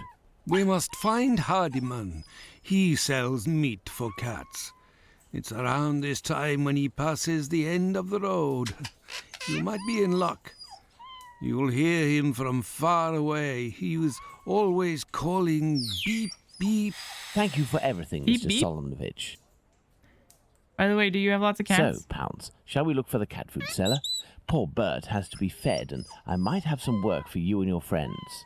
We must find Hardiman. He sells meat for cats. It's around this time when he passes the end of the road. You might be in luck. You'll hear him from far away. He was always calling beep, beep.
Thank you for everything,
Beep,
Mr.
beep.
Solomonovich.
By the way, do you have lots of cats?
So, Pounds, shall we look for the cat food seller? Poor Bert has to be fed, and I might have some work for you and your friends.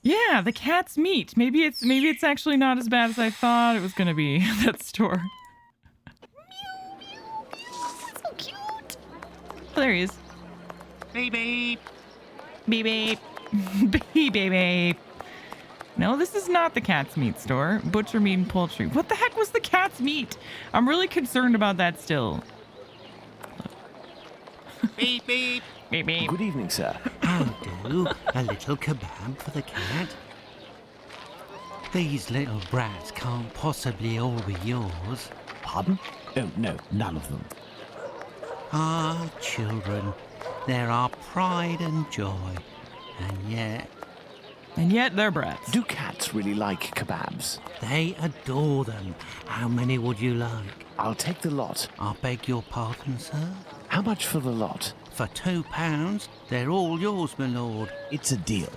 Yeah, the cat's meat. Maybe it's actually not as bad as I thought it was gonna be at that store. So cute. Oh, there he is.
Beep beep.
Beep beep. Beep beep beep. No, this is not the cat's meat store. Butcher meat and poultry. What the heck was the cat's meat? I'm really concerned about that still.
Beep, beep.
Beep, beep.
Good evening, sir.
I'll do a little kebab for the cat. These little brats can't possibly all be yours.
Pardon? Oh, no, none of them.
Ah, children, they're our pride and joy.
And yet they're brats.
Do cats really like kebabs?
They adore them. How many would you like?
I'll take the lot.
I beg your pardon, sir?
How much for the lot?
For £2, they're all yours, my lord.
It's a deal.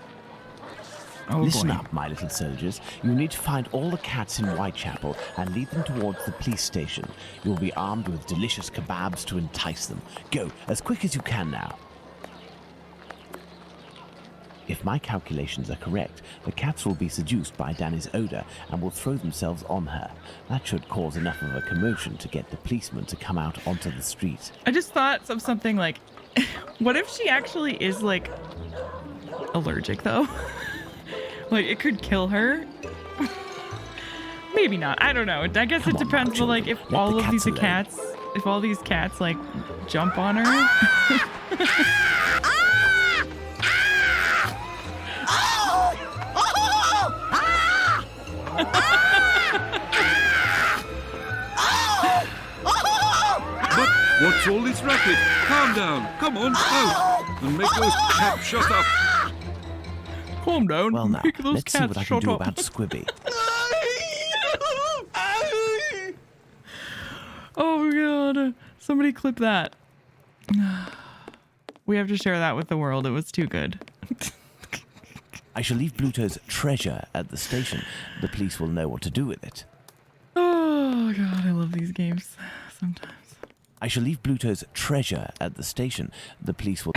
Oh,
Listen
boy.
up, my little soldiers. You need to find all the cats in Whitechapel and lead them towards the police station. You'll be armed with delicious kebabs to entice them. Go, as quick as you can now. If my calculations are correct, the cats will be seduced by Danny's odour and will throw themselves on her. That should cause enough of a commotion to get the policeman to come out onto the street.
I just thought of something like, what if she actually is like allergic though? Like it could kill her. Maybe not. I don't know. I guess it depends. But like if
Let
all
the
of these
cats alone.
cats, if all these cats like jump on her.
What's all this racket? Calm down. Come on, out. And make those cats shut up.
Calm down.
Well now,
Make those
let's see
cats
what I can
shut
do
up.
about Squibby.
Oh god. Somebody clip that. We have to share that with the world. It was too good.
I shall leave Bluto's treasure at the station. The police will know what to do with it.
Oh god, I love these games sometimes.
I shall leave Bluto's treasure at the station. The police will...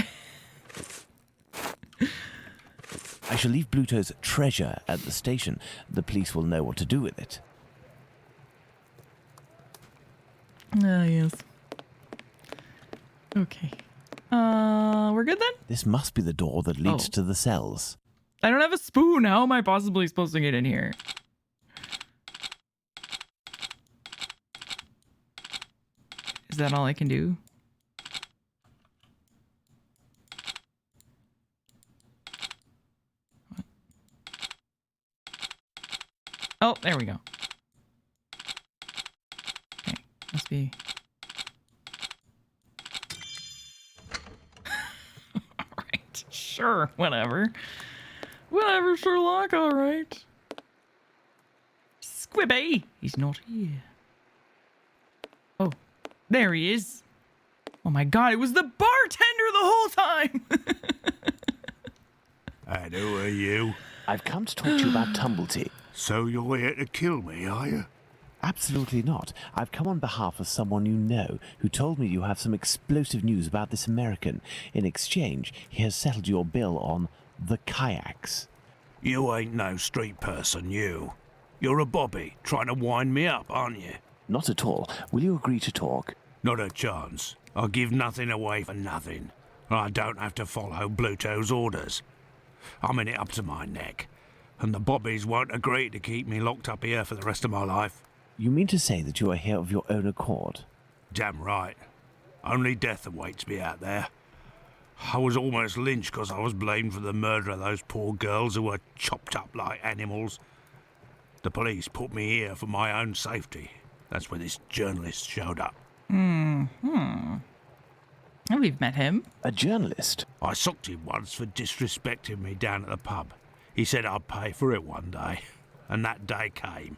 I shall leave Bluto's treasure at the station. The police will know what to do with it.
Ah, yes. Okay. We're good then?
This must be the door that leads to the cells.
I don't have a spoon. How am I possibly supposed to get in here? Is that all I can do? What? Oh, there we go. Okay, must be... Alright, sure, whatever. Whatever, Sherlock, alright. Squibby! He's not here. Oh, there he is. Oh my god, it was the bartender the whole time!
And who are you?
I've come to talk to you about Tumblety.
So you're here to kill me, are you?
Absolutely not. I've come on behalf of someone you know who told me you have some explosive news about this American. In exchange, he has settled your bill on the kayaks.
You ain't no street person, you. You're a bobby, trying to wind me up, aren't you?
Not at all. Will you agree to talk?
Not a chance. I give nothing away for nothing. I don't have to follow Bluto's orders. I'm in it up to my neck, and the bobbies won't agree to keep me locked up here for the rest of my life.
You mean to say that you are here of your own accord?
Damn right. Only death awaits me out there. I was almost lynched because I was blamed for the murder of those poor girls who were chopped up like animals. The police put me here for my own safety. That's when this journalist showed up.
Oh, we've met him.
A journalist?
I socked him once for disrespecting me down at the pub. He said I'd pay for it one day, and that day came.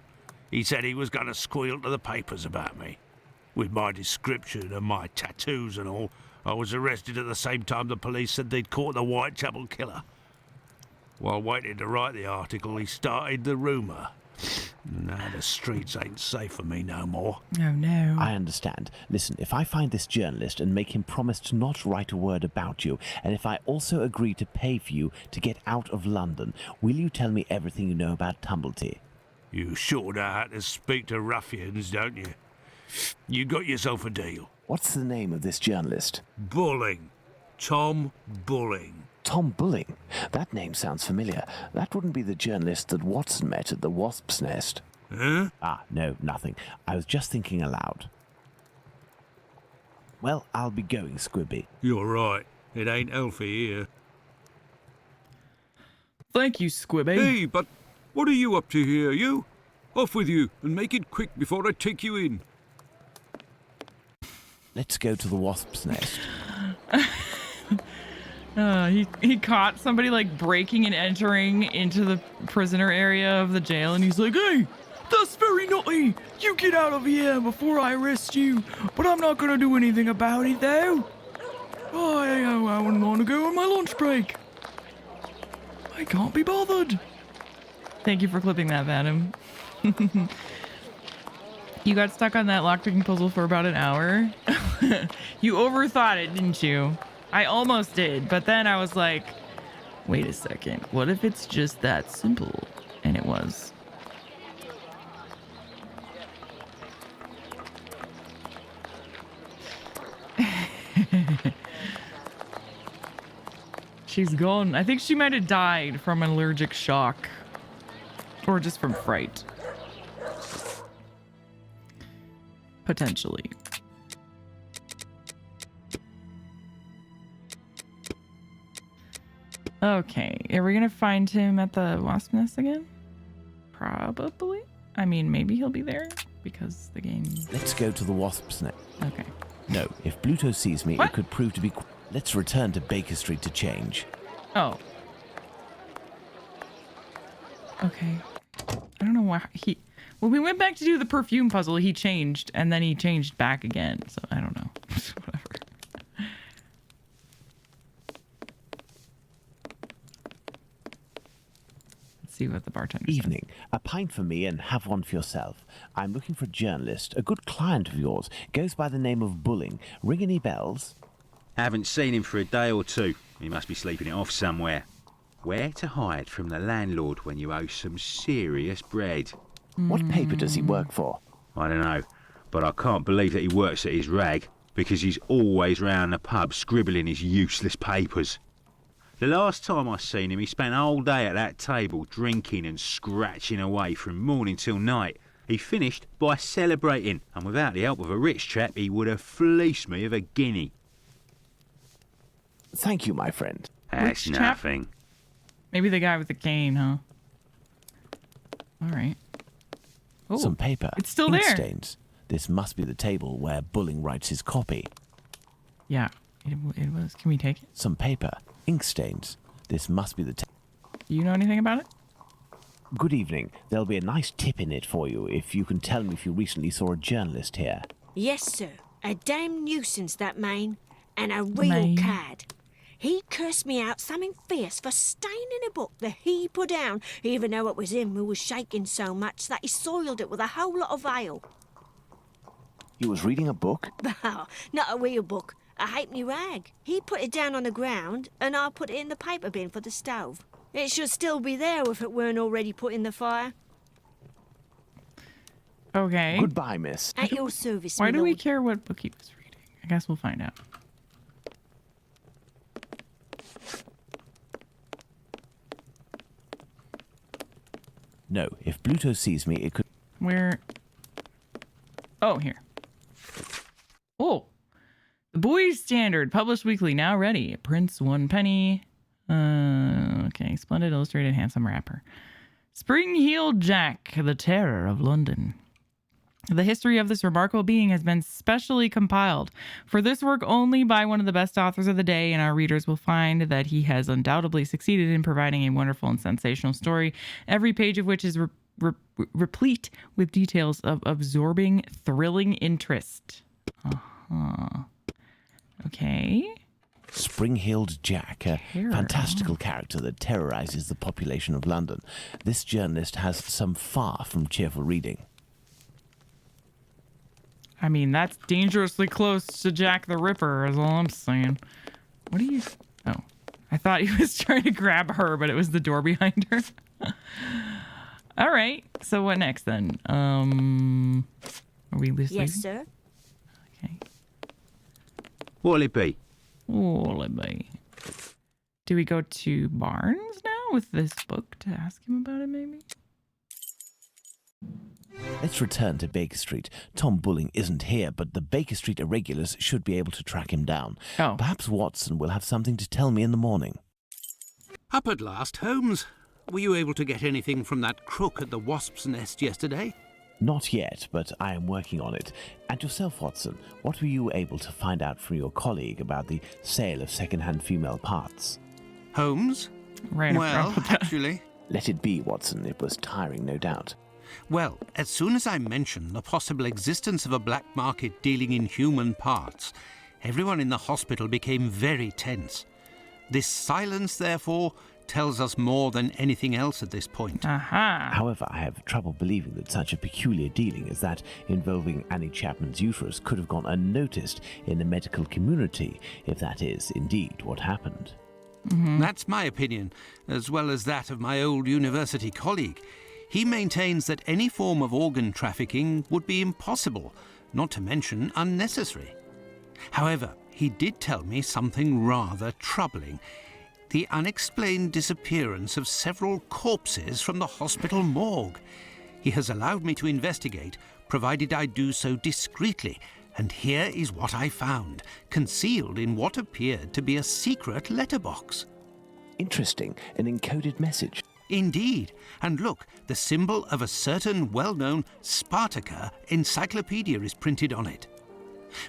He said he was going to squeal to the papers about me. With my description and my tattoos and all, I was arrested at the same time the police said they'd caught the Whitechapel killer. While waiting to write the article, he started the rumour. Now the streets ain't safe for me no more.
Oh no.
I understand. Listen, if I find this journalist and make him promise to not write a word about you, and if I also agree to pay for you to get out of London, will you tell me everything you know about Tumblety?
You sure know how to speak to ruffians, don't you? You got yourself a deal.
What's the name of this journalist?
Bulling. Tom Bulling.
Tom Bulling. That name sounds familiar. That wouldn't be the journalist that Watson met at the Wasp's Nest.
Huh?
Ah, no, nothing. I was just thinking aloud. Well, I'll be going, Squibby.
You're right. It ain't healthy here.
Thank you, Squibby.
Hey, but what are you up to here, you? Off with you, and make it quick before I take you in.
Let's go to the Wasp's Nest.
He caught somebody like breaking and entering into the prisoner area of the jail, and he's like, "Hey, that's very naughty. You get out of here before I arrest you. But I'm not gonna do anything about it, though. I wouldn't want to go on my lunch break. I can't be bothered." Thank you for clipping that, Madam. You got stuck on that lockpicking puzzle for about an hour. You overthought it, didn't you? I almost did, but then I was like, wait a second. What if it's just that simple? And it was. She's gone. I think she might have died from an allergic shock. Or just from fright. Potentially. Okay, are we gonna find him at the Wasp Nest again? Probably. I mean, maybe he'll be there because the game...
Let's go to the Wasp's Nest.
Okay.
No, if Bluto sees me,
What?
it could prove to be... Let's return to Baker Street to change.
Oh. Okay. I don't know why he... When we went back to do the perfume puzzle, he changed, and then he changed back again. So, I don't know. Whatever. Let's see what the bartender
Evening. A pint for me and have one for yourself. I'm looking for a journalist, a good client of yours. Goes by the name of Bulling. Ring any bells?
Haven't seen him for a day or two. He must be sleeping it off somewhere. Where to hide from the landlord when you owe some serious bread?
What paper does he work for?
I don't know, but I can't believe that he works at his rag, because he's always round the pub scribbling his useless papers. The last time I seen him, he spent a whole day at that table drinking and scratching away from morning till night. He finished by celebrating, and without the help of a rich chap, he would have fleeced me of a guinea.
Thank you, my friend.
That's
Rich chap?
nothing.
Maybe the guy with the cane, huh? All right. Oh,
Some paper.
it's still
ink
there.
Stains. This must be the table where Bulling writes his copy.
Yeah, it was. Can we take it?
Some paper. Ink stains. This must be the
Do you know anything about it?
Good evening. There'll be a nice tip in it for you if you can tell me if you recently saw a journalist here.
Yes, sir. A damn nuisance, that man. And a real
Man.
cad. He cursed me out something fierce for staining a book that he put down, even though it was him who was shaking so much that he soiled it with a whole lot of ale.
He was reading a book?
Oh, not a real book. A halfpenny rag. He put it down on the ground, and I put it in the paper bin for the stove. It should still be there if it weren't already put in the fire.
Okay.
Goodbye, miss.
At your service,
Why
my
do we
lord.
care what book he was reading? I guess we'll find out.
No, if Bluto sees me, it could...
Where? Oh, here. Oh. The Boys Standard, published weekly, now ready. Prince, 1 penny. Okay, splendid, illustrated, handsome wrapper. Spring-heeled Jack, the terror of London. The history of this remarkable being has been specially compiled for this work only by one of the best authors of the day, and our readers will find that he has undoubtedly succeeded in providing a wonderful and sensational story, every page of which is replete with details of absorbing, thrilling interest. Okay.
Spring-heeled Jack, a
Terror.
fantastical character that terrorizes the population of London. This journalist has some far from cheerful reading.
I mean, that's dangerously close to Jack the Ripper, is all I'm saying. What do you... Oh. I thought he was trying to grab her, but it was the door behind her. All right. So what next, then? Are we listening?
Yes, sir.
Okay.
What'll it be?
What'll it be? Do we go to Barnes now with this book to ask him about it, maybe?
Let's return to Baker Street. Tom Bulling isn't here, but the Baker Street irregulars should be able to track him down.
Oh.
Perhaps Watson will have something to tell me in the morning.
Up at last, Holmes. Were you able to get anything from that crook at the Wasp's Nest yesterday?
Not yet, but I am working on it. And yourself, Watson, what were you able to find out from your colleague about the sale of second-hand female parts?
Holmes?
Right.
Well, actually...
Let it be, Watson. It was tiring, no doubt.
Well, as soon as I mentioned the possible existence of a black market dealing in human parts, everyone in the hospital became very tense. This silence, therefore, tells us more than anything else at this point.
Aha.
However, I have trouble believing that such a peculiar dealing as that involving Annie Chapman's uterus could have gone unnoticed in the medical community, if that is indeed what happened.
That's my opinion, as well as that of my old university colleague. He maintains that any form of organ trafficking would be impossible, not to mention unnecessary. However, he did tell me something rather troubling. The unexplained disappearance of several corpses from the hospital morgue. He has allowed me to investigate, provided I do so discreetly, and here is what I found, concealed in what appeared to be a secret letterbox.
Interesting, an encoded message.
Indeed, and look, the symbol of a certain well-known Spartaca encyclopedia is printed on it.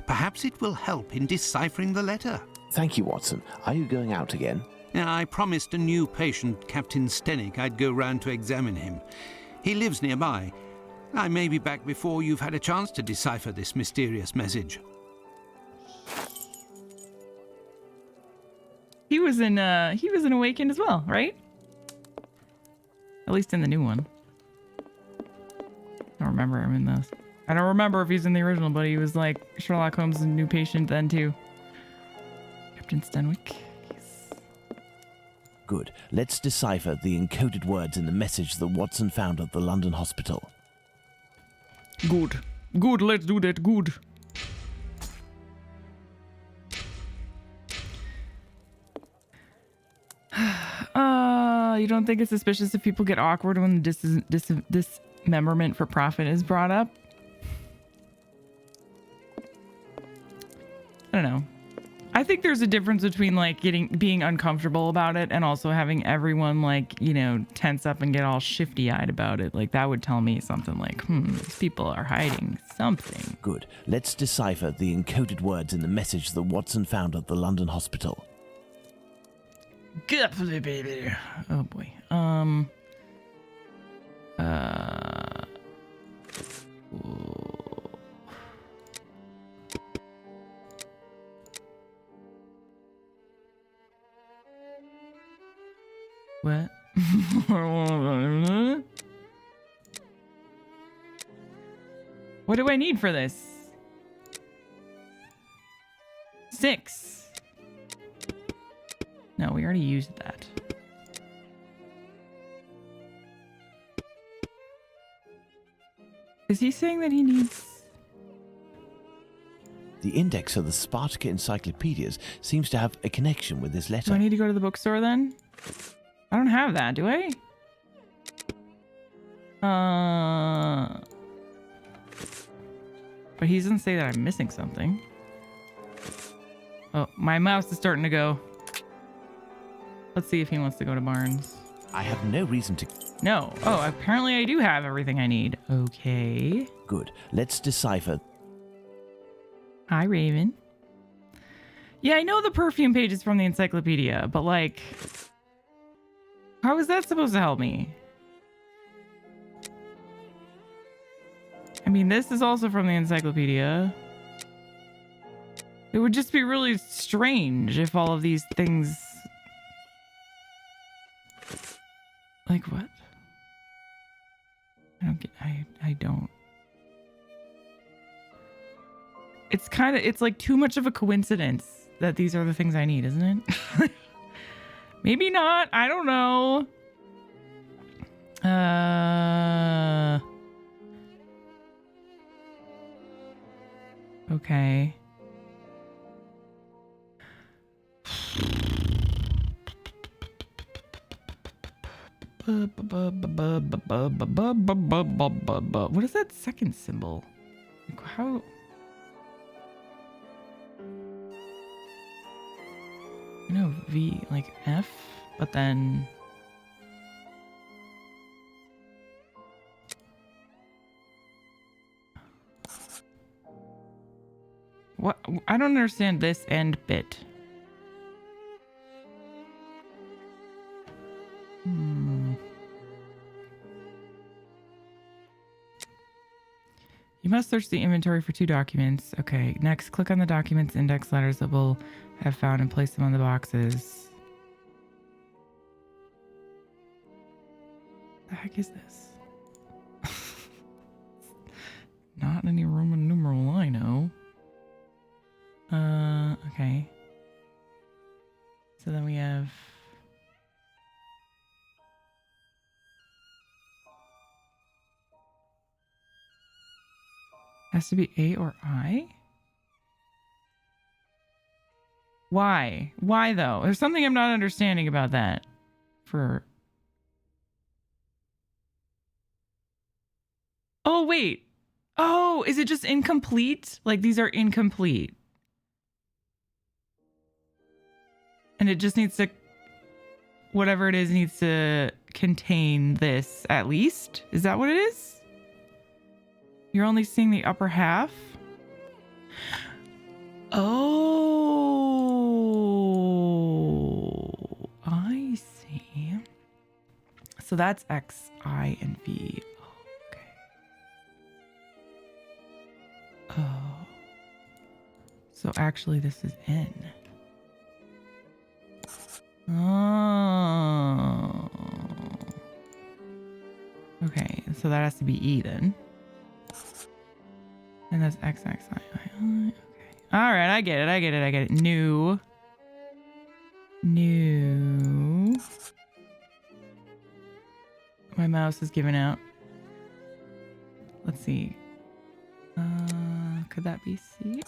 Perhaps it will help in deciphering the letter.
Thank you, Watson. Are you going out again?
I promised a new patient, Captain Stenick, I'd go round to examine him. He lives nearby. I may be back before you've had a chance to decipher this mysterious message.
He was in Awakened as well, right? At least in the new one. I don't remember him in this. I don't remember if he's in the original, but he was like Sherlock Holmes' new patient then too. Captain Stenwick. Yes.
Good. Let's decipher the encoded words in the message that Watson found at the London hospital.
Good. Good, let's do that. Good. You don't think it's suspicious if people get awkward when dismemberment for profit is brought up? I don't know. I think there's a difference between like being uncomfortable about it and also having everyone like, you know, tense up and get all shifty-eyed about it. Like that would tell me something like, these people are hiding something.
Good. Let's decipher the encoded words in the message that Watson found at the London hospital.
Oh boy. What? What do I need for this? 6. No, we already used that. Is he saying that he needs...
The index of the Spartaca encyclopedias seems to have a connection with this letter.
Do I need to go to the bookstore then? I don't have that, do I? But he doesn't say that I'm missing something. Oh, my mouse is starting to go. Let's see if he wants to go to Barnes.
I have no reason to...
No. Oh, apparently I do have everything I need. Okay.
Good. Let's decipher...
Hi, Raven. Yeah, I know the perfume page is from the encyclopedia, but like... How is that supposed to help me? I mean, this is also from the encyclopedia. It would just be really strange if all of these things... Like what? I don't get... I don't... It's like too much of a coincidence that these are the things I need, isn't it? Maybe not. I don't know. Okay. What is that second symbol? Like, how? I know V, like F, but then... What? I don't understand this end bit. You must search the inventory for 2 documents. Okay, next, click on the documents index letters that we'll have found and place them on the boxes. The heck is this? Not any Roman numeral I know. Okay. So then we have... Has to be A or I? Why? Why though? There's something I'm not understanding about that. For... Oh, wait. Oh, is it just incomplete? Like these are incomplete. And it just needs to... Whatever it is needs to contain this at least? Is that what it is? You're only seeing the upper half? Oh, I see. So that's X, I, and V. Okay. Oh. So actually this is N. Oh. Okay, so that has to be E then. And that's X, X, I, I. Okay. All right, I get it. New. My mouse is giving out. Let's see. Could that be C?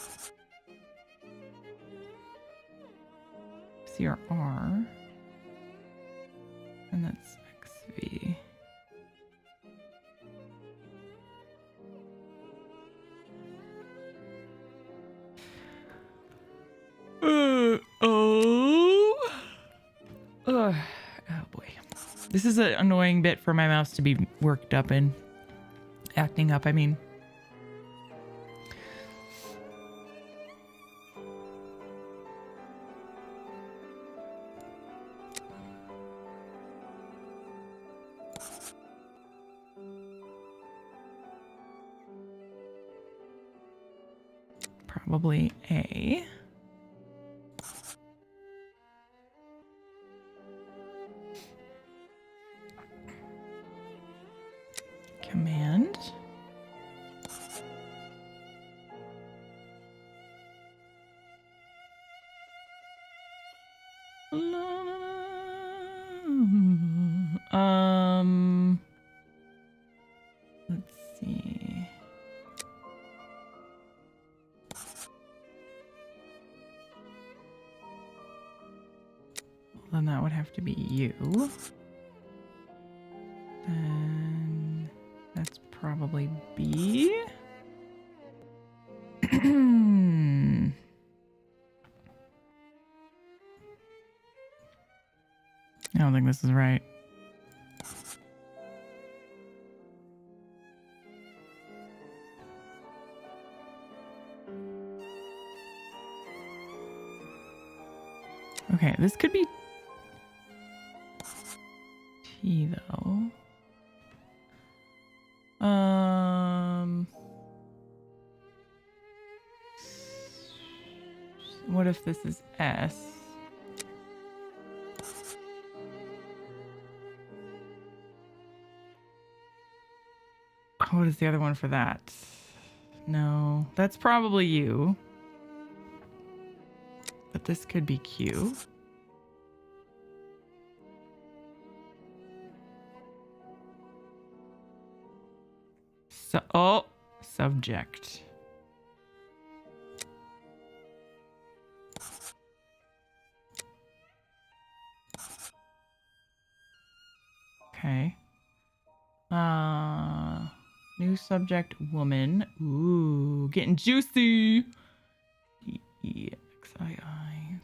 C or R? And that's XV. Oh boy. This is an annoying bit for my mouse to be worked up in. Acting up, I mean. Probably A. Command. Let's see. Well, then that would have to be U. Then that's probably B. I don't think this is right. Okay, this could be T though. What if this is S? What is the other one for that? No, that's probably U. But this could be Q. So, oh, subject. Okay. New subject, woman. Ooh, getting juicy. E-E-X-I-I.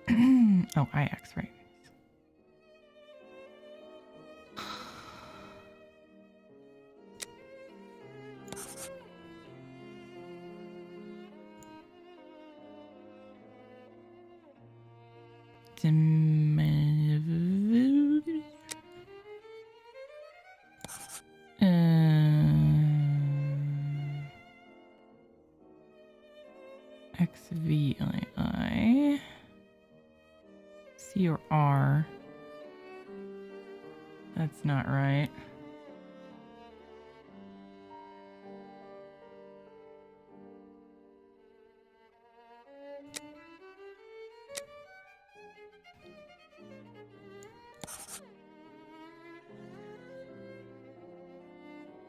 Okay. Oh, IX, right. XVI. C or R. That's not right.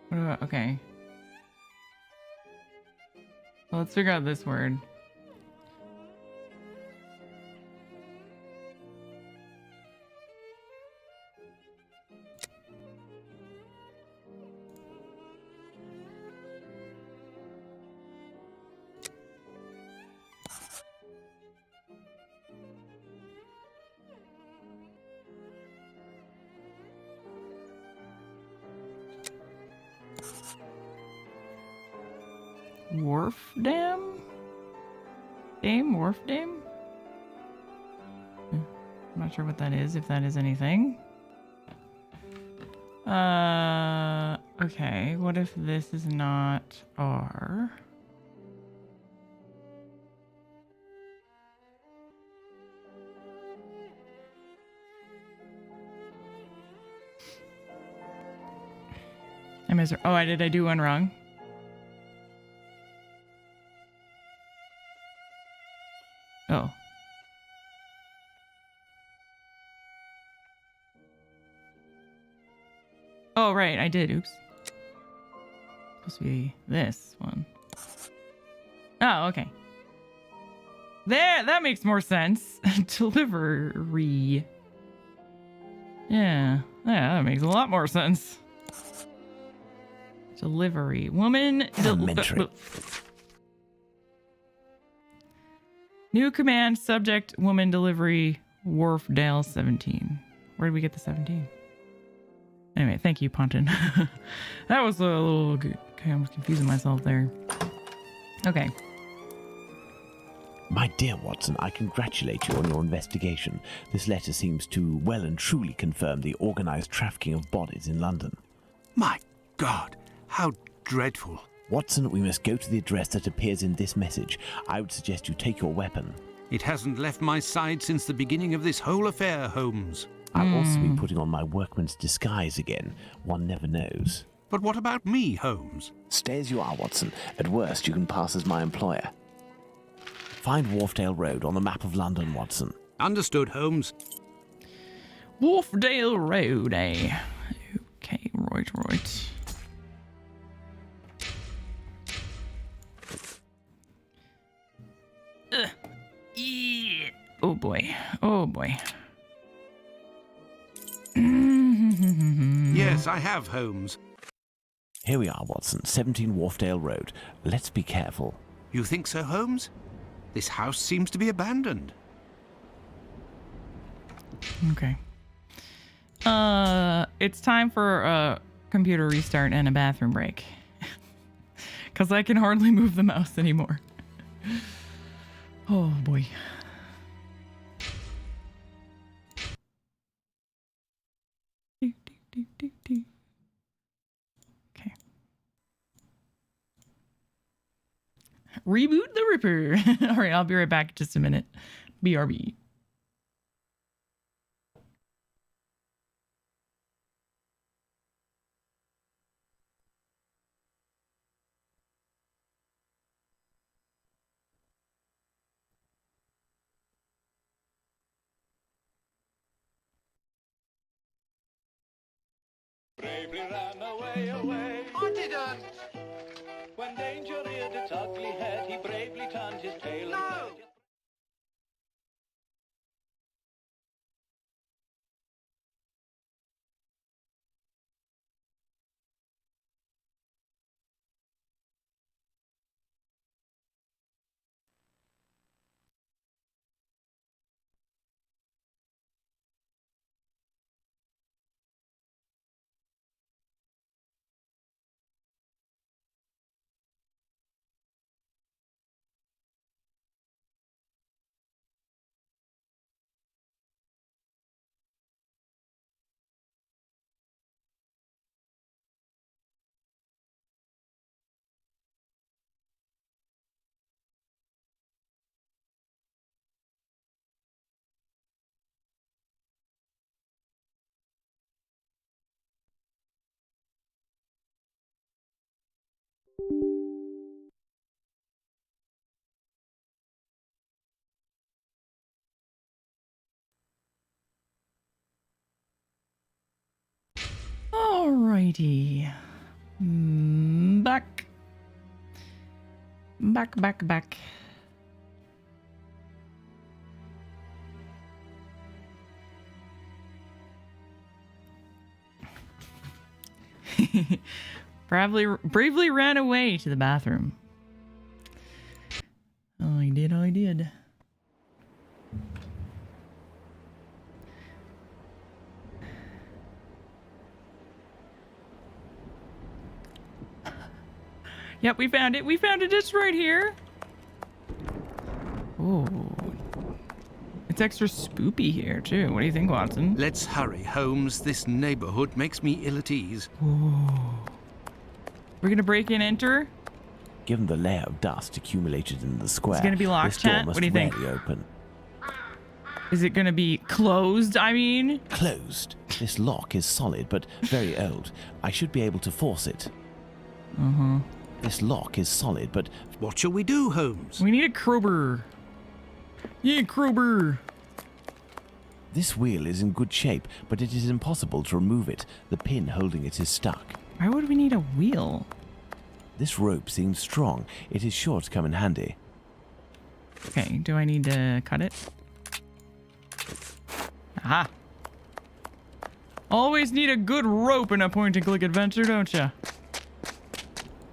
What about, okay. Well, let's figure out this word. Wharf dam? Wharf dam? I'm not sure what that is, if that is anything. Okay, what if this is not R? Oh, did I do one wrong? Oh. Oh, right, I did. Oops. Supposed to be this one. Oh, okay. There, that makes more sense. Delivery. Yeah, that makes a lot more sense. Delivery. Woman. New command, subject, woman, delivery, Wharfdale 17. Where did we get the 17? Anyway, thank you, Ponton. That was a little... Okay, I'm confusing myself there. Okay.
My dear Watson, I congratulate you on your investigation. This letter seems to well and truly confirm the organised trafficking of bodies in London.
My God, how dreadful.
Watson, we must go to the address that appears in this message. I would suggest you take your weapon.
It hasn't left my side since the beginning of this whole affair, Holmes.
I'll also be putting on my workman's disguise again. One never knows.
But what about me, Holmes?
Stay as you are, Watson. At worst, you can pass as my employer. Find Wharfdale Road on the map of London, Watson.
Understood, Holmes.
Wharfdale Road, eh? Okay, right. Yeah. Oh boy.
Yes, I have, Holmes.
Here we are, Watson. 17 Wharfdale Road. Let's be careful.
You think so, Holmes? This house seems to be abandoned.
Okay. It's time for a computer restart and a bathroom break. Because I can hardly move the mouse anymore. Oh boy. Okay. Reboot the Ripper. All right, I'll be right back in just a minute. BRB.
bravely ran away, away.
I didn't.
When danger reared its ugly head, he bravely turned his tail and fled.
Alrighty. Back. Back. Bravely ran away to the bathroom. I did. Yep, we found it. We found it just right here. Oh. It's extra spoopy here, too. What do you think, Watson?
Let's hurry, Holmes. This neighborhood makes me ill at ease.
Ooh. We're gonna break and enter?
Given the layer of dust accumulated in the square,
It's gonna be locked,
this door
chat?
must
What do you think?
rarely open.
Is it gonna be closed, I mean?
Closed. This lock is solid, but very old. I should be able to force it.
Uh-huh.
This lock is solid, but...
What shall we do, Holmes?
We need a crowbar. Yeah, crowbar.
This wheel is in good shape, but it is impossible to remove it. The pin holding it is stuck.
Why would we need a wheel?
This rope seems strong. It is sure to come in handy.
Okay, do I need to cut it? Aha. Always need a good rope in a point-and-click adventure, don't ya?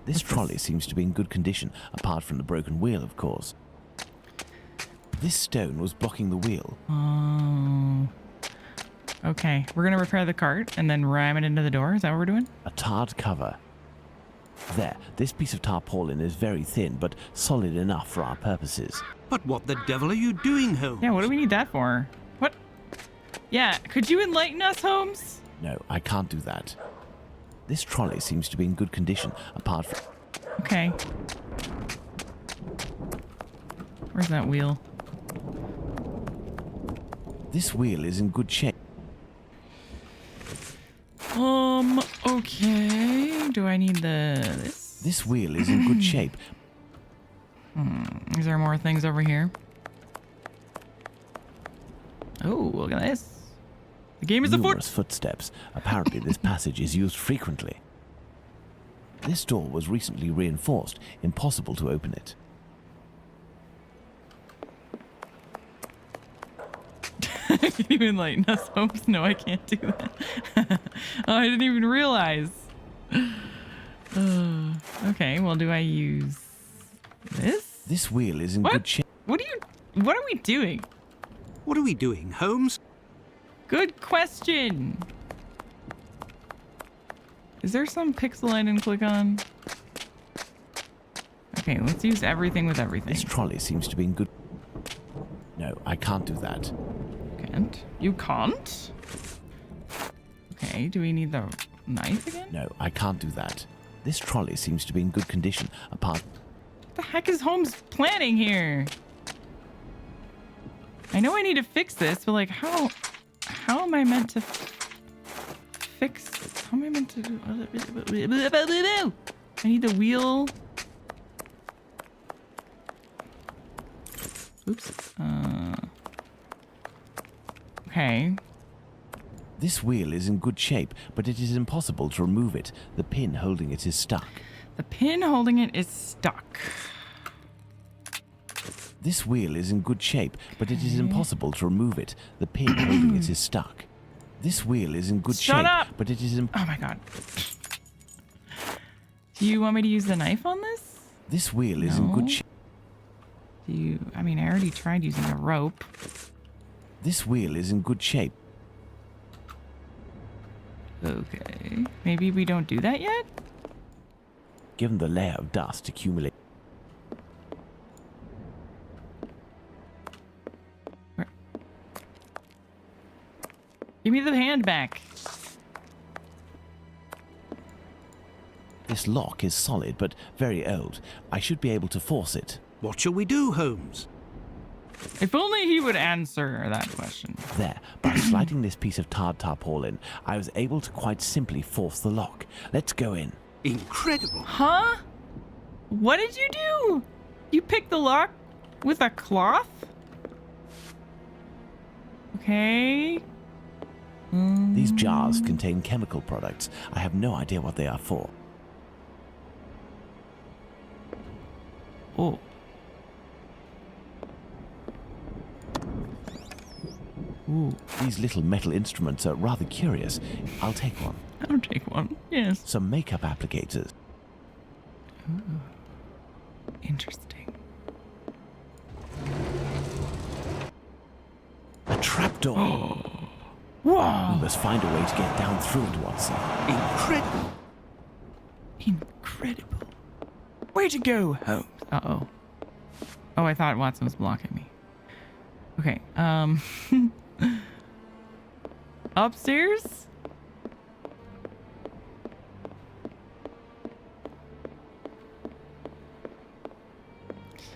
This trolley seems to be in good condition, apart from the broken wheel, of course. This stone was blocking the wheel.
Oh. Okay, we're gonna repair the cart and then ram it into the door. Is that what we're doing?
A tarred cover. There, this piece of tarpaulin is very thin, but solid enough for our purposes.
But what the devil are you doing, Holmes?
Yeah, what do we need that for? What? Yeah, could you enlighten us, Holmes?
No, I can't do that. This trolley seems to be in good condition, apart from...
Okay. Where's that wheel?
This wheel is in good shape.
Okay. Do I need this?
This wheel is in good shape.
Is there more things over here? Oh, look at this. The game is afoot.
Numerous footsteps. Apparently this passage is used frequently. This door was recently reinforced. Impossible to open it.
Can you enlighten us, Holmes? No, I can't do that. Oh, I didn't even realize. Okay, well, do I use this?
This wheel is in good shape.
What are we doing?
What are we doing, Holmes?
Good question. Is there some pixel I didn't click on? Okay, let's use everything with everything.
This trolley seems to be in good... No, I can't do that.
Can't? You can't? Okay, do we need the knife again?
No, I can't do that. This trolley seems to be in good condition, apart...
What the heck is Holmes planning here? I know I need to fix this, but like, how am I meant to fix? How am I meant to? I need the wheel. Oops. Okay.
This wheel is in good shape, but it is impossible to remove it. The pin holding it is stuck.
The pin holding it is stuck.
This wheel is in good shape, but it is impossible to remove it. The pin holding it is stuck. This wheel is in good shape, but it is
Oh my god. Do you want me to use the knife on this?
This wheel is in good shape.
I mean, I already tried using a rope.
This wheel is in good shape.
Okay. Maybe we don't do that yet?
Given the layer of dust accumulate.
Give me the hand back.
This lock is solid, but very old. I should be able to force it.
What shall we do, Holmes?
If only he would answer that question.
There, by sliding this piece of tarred tarpaulin, I was able to quite simply force the lock. Let's go in.
Incredible.
Huh? What did you do? You picked the lock with a cloth? Okay.
These jars contain chemical products. I have no idea what they are for.
Oh. Ooh.
These little metal instruments are rather curious. I'll take one.
I'll take one. Yes.
Some makeup applicators.
Ooh. Interesting.
A trapdoor.
Wow.
We must find a way to get down through it, Watson.
Incredible.
Incredible. Where'd you go, Holmes? Uh-oh. Oh, I thought Watson was blocking me. Okay, upstairs?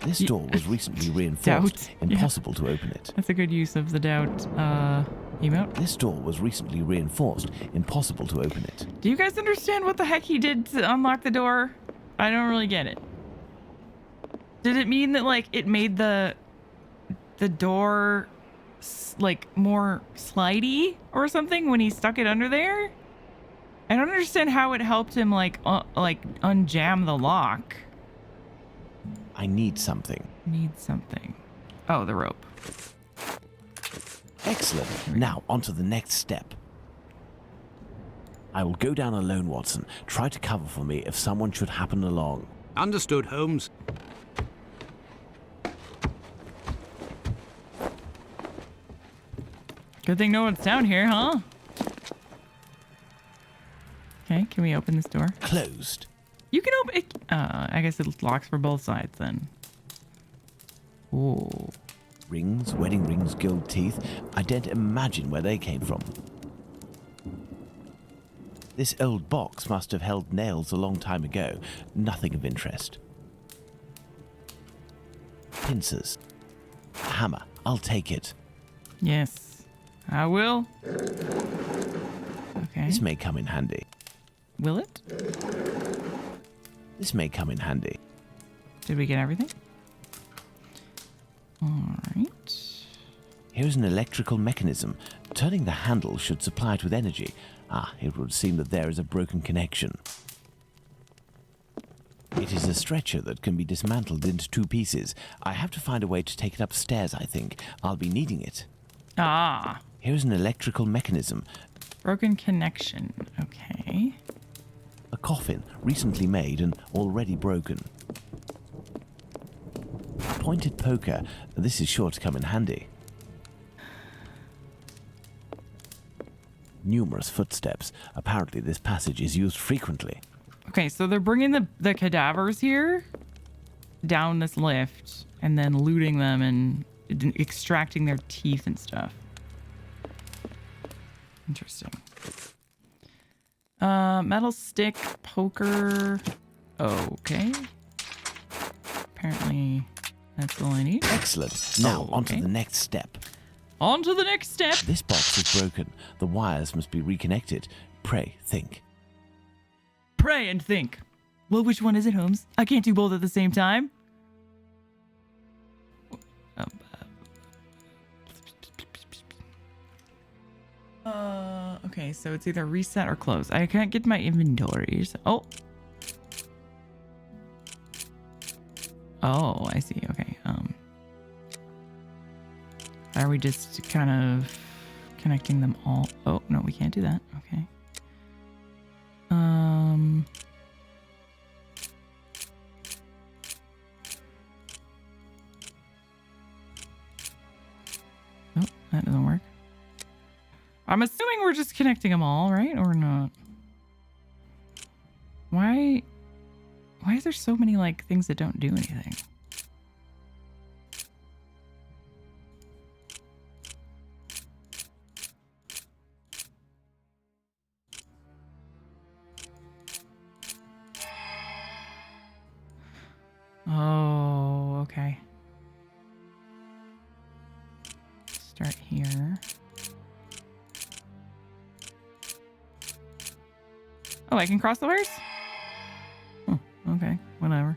This door was recently reinforced. Impossible to open it.
That's a good use of the doubt emote.
This door was recently reinforced. Impossible to open it.
Do you guys understand what the heck he did to unlock the door? I don't really get it. Did it mean that, like, it made the door, like, more slidey or something when he stuck it under there? I don't understand how it helped him, like unjam the lock.
I need something.
Need something. Oh, the rope.
Excellent. Now, on to the next step. I will go down alone, Watson. Try to cover for me if someone should happen along.
Understood, Holmes.
Good thing no one's down here, huh? Okay, can we open this door?
Closed.
You can open it. I guess it locks for both sides then. Ooh.
Rings, wedding rings, gold teeth. I daren't imagine where they came from. This old box must have held nails a long time ago. Nothing of interest. Pincers. A hammer. I'll take it.
Yes, I will. Okay.
This may come in handy.
Will it?
This may come in handy.
Did we get everything? All right.
Here's an electrical mechanism. Turning the handle should supply it with energy. Ah, it would seem that there is a broken connection. It is a stretcher that can be dismantled into 2 pieces. I have to find a way to take it upstairs, I think. I'll be needing it.
Ah.
Here's an electrical mechanism.
Broken connection. Okay.
A coffin, recently made and already broken. Pointed poker. This is sure to come in handy. Numerous footsteps. Apparently this passage is used frequently.
Okay, so they're bringing the cadavers here down this lift and then looting them and extracting their teeth and stuff. Interesting. Metal stick, poker. Okay. Apparently that's all I need.
Excellent. Now on to the next step.
On to the next step.
This box is broken. The wires must be reconnected. Pray, think.
Pray and think. Well, which one is it, Holmes? I can't do both at the same time. Okay, so it's either reset or close. I can't get my inventories. Oh. Oh, I see. Okay. Are we just kind of connecting them all? Oh, no, we can't do that. Okay. Oh, that doesn't work. I'm assuming we're just connecting them all, right? Or not? Why is there so many, like, things that don't do anything? Oh, okay. Start here. Oh, I can cross the wires? Oh, okay. Whatever.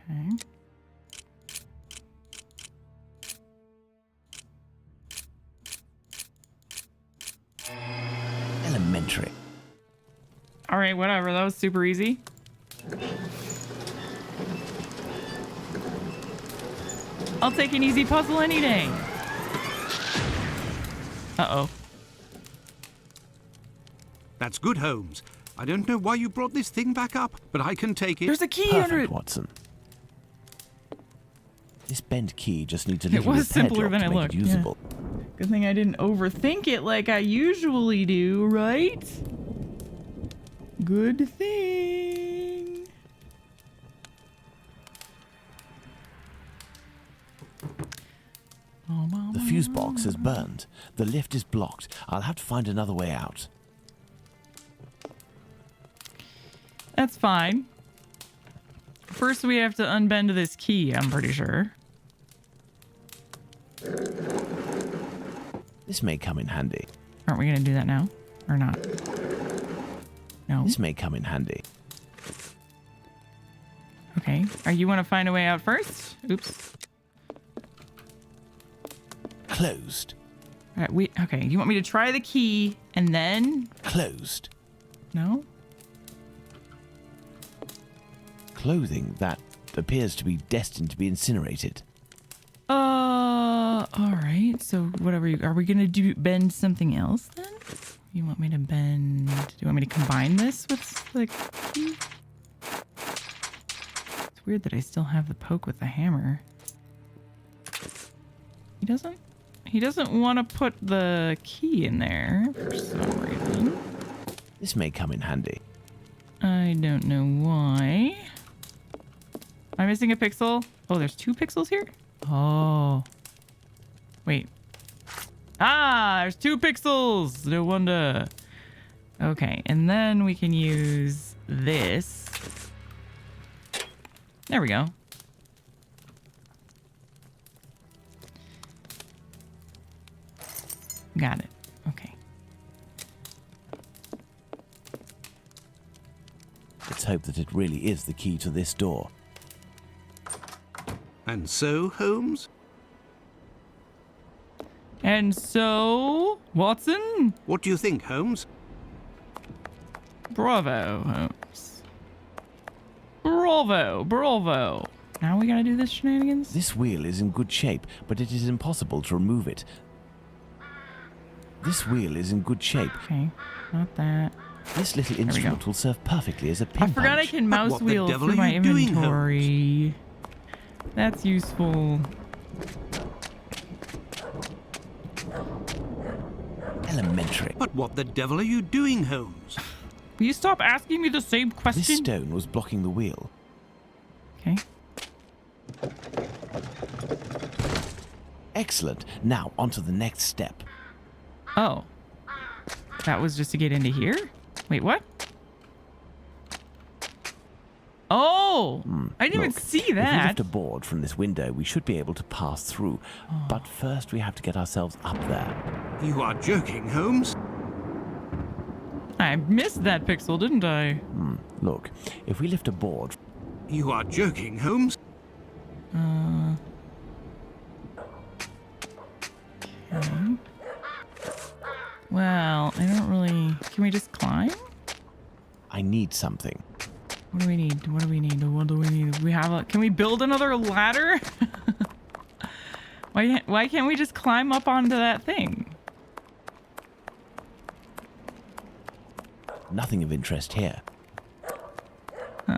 Okay.
Elementary.
All right, whatever. That was super easy. I'll take an easy puzzle any day. Uh-oh.
That's good, Holmes. I don't know why you brought this thing back up, but I can take it.
There's a key under
Perfect,
it.
Watson. This bent key just needs a
It
little
was
repair
simpler
job
than
to
it
make
looked.
it usable.
Yeah. Good thing I didn't overthink it like I usually do, right? Good thing.
The fuse box is burned. The lift is blocked. I'll have to find another way out.
That's fine. First, we have to unbend this key, I'm pretty sure.
This may come in handy.
Aren't we going to do that now? Or not? No.
This may come in handy.
Okay. You want to find a way out first? Oops.
Closed.
All right, okay. You want me to try the key and then?
Closed.
No?
Clothing that appears to be destined to be incinerated.
All right. So whatever are we gonna bend something else then? You want me to bend? Do you want me to combine this with the key? It's weird that I still have the poke with the hammer. He doesn't want to put the key in there for some reason.
This may come in handy.
I don't know why. Am I missing a pixel? Oh, there's 2 pixels here? Oh. Wait. Ah, there's 2 pixels. No wonder. Okay, and then we can use this. There we go. Got it. Okay.
Let's hope that it really is the key to this door.
And so, Holmes?
And so, Watson?
What do you think, Holmes?
Bravo, Holmes. Bravo, bravo. Now we gotta do this shenanigans?
This wheel is in good shape, but it is impossible to remove it. This wheel is in good shape.
Okay, not that.
This little instrument will serve perfectly as a pin
I forgot
punch.
I can mouse wheel through my inventory. That's useful.
Elementary.
But what the devil are you doing, Holmes?
Will you stop asking me the same question?
This stone was blocking the wheel.
Okay.
Excellent. Now, on to the next step.
Oh. That was just to get into here? Wait, what? Oh! I didn't even see
If we
that.
lift a board from this window, we should be able to pass through.
Oh.
But first, we have to get ourselves up there.
You are joking, Holmes.
I missed that pixel, didn't I?
Look, if we lift a board...
You are joking, Holmes.
Well, I don't really... Can we just climb?
I need something.
What do we need? What do we need? What do we need? We have a... Can we build another ladder? Why can't we just climb up onto that thing?
Nothing of interest here.
Huh.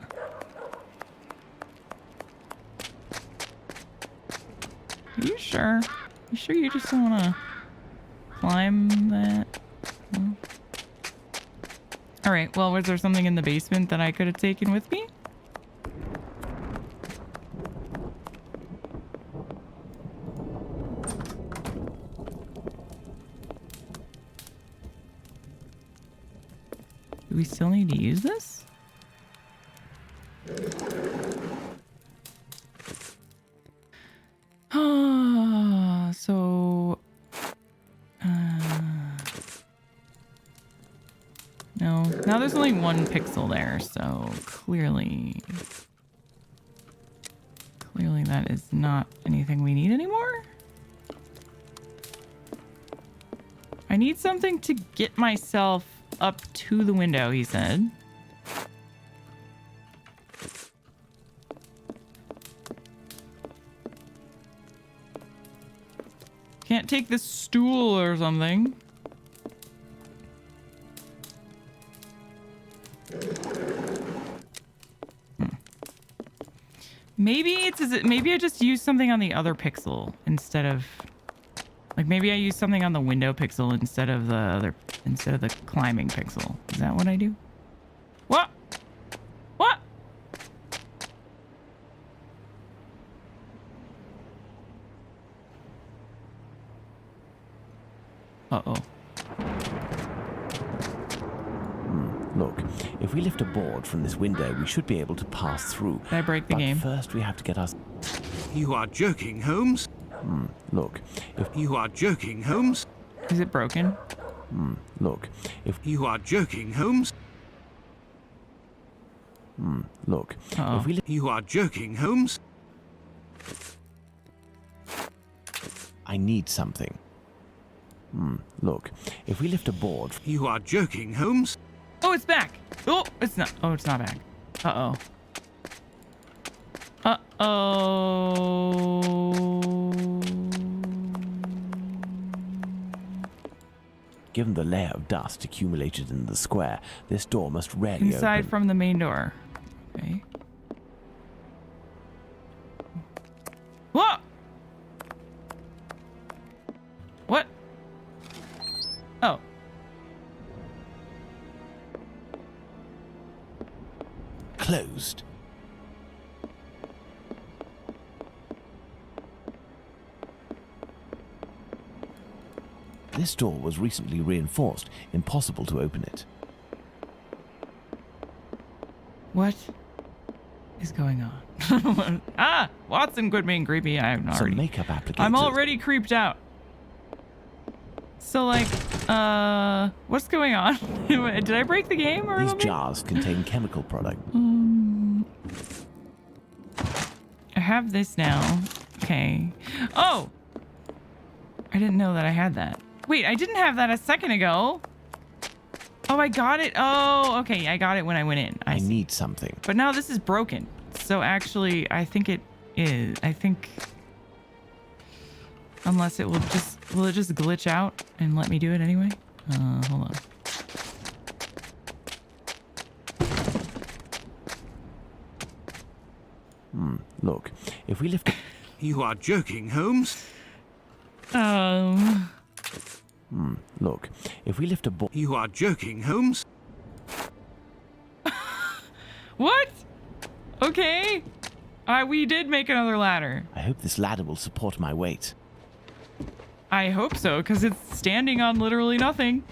Are you sure? You sure you just don't want to climb that? No? All right. Well, was there something in the basement that I could have taken with me? Do we still need to use this? So... no. Now there's only one pixel there, so clearly... Clearly that is not anything we need anymore. I need something to get myself up to the window, he said. Can't take this stool or something. Maybe I just use something on the other pixel instead of, like, maybe I use something on the window pixel instead of the climbing pixel. Is that what I do? What? What? Uh-oh.
Look, if we lift a board from this window, we should be able to pass through.
Did I break the game?
First, we have to get us...
You are joking, Holmes?
Look, if...
You are joking, Holmes?
Is it broken?
Look, if...
You are joking, Holmes?
Look,
Uh-oh.
if we...
You are joking, Holmes?
I need something. Look, if we lift a board...
You are joking, Holmes?
Oh, it's back. Oh, it's not. Oh, it's not back. Uh-oh. Uh-oh.
Given the layer of dust accumulated in the square, this door must rarely
Inside
open.
from the main door. Okay. What? What? Oh.
Closed. This door was recently reinforced. Impossible to open it.
What is going on? Ah! Watson quit being creepy. I'm
Some
already...
makeup applicators.
I'm already creeped out. So, like, what's going on? Did I break the game or
These
something?
jars contain chemical product.
I have this now. Okay. Oh! I didn't know that I had that. Wait, I didn't have that a second ago. Oh, I got it. Oh, okay. I got it when I went in.
I need something.
But now this is broken. So actually, I think it is. I think... Unless it will just... Will it just glitch out and let me do it anyway? Hold on.
Look, if we lift...
You are joking, Holmes?
Look, if we lift a board...
You are joking, Holmes?
What? Okay. We did make another ladder.
I hope this ladder will support my weight.
I hope so, because it's standing on literally nothing.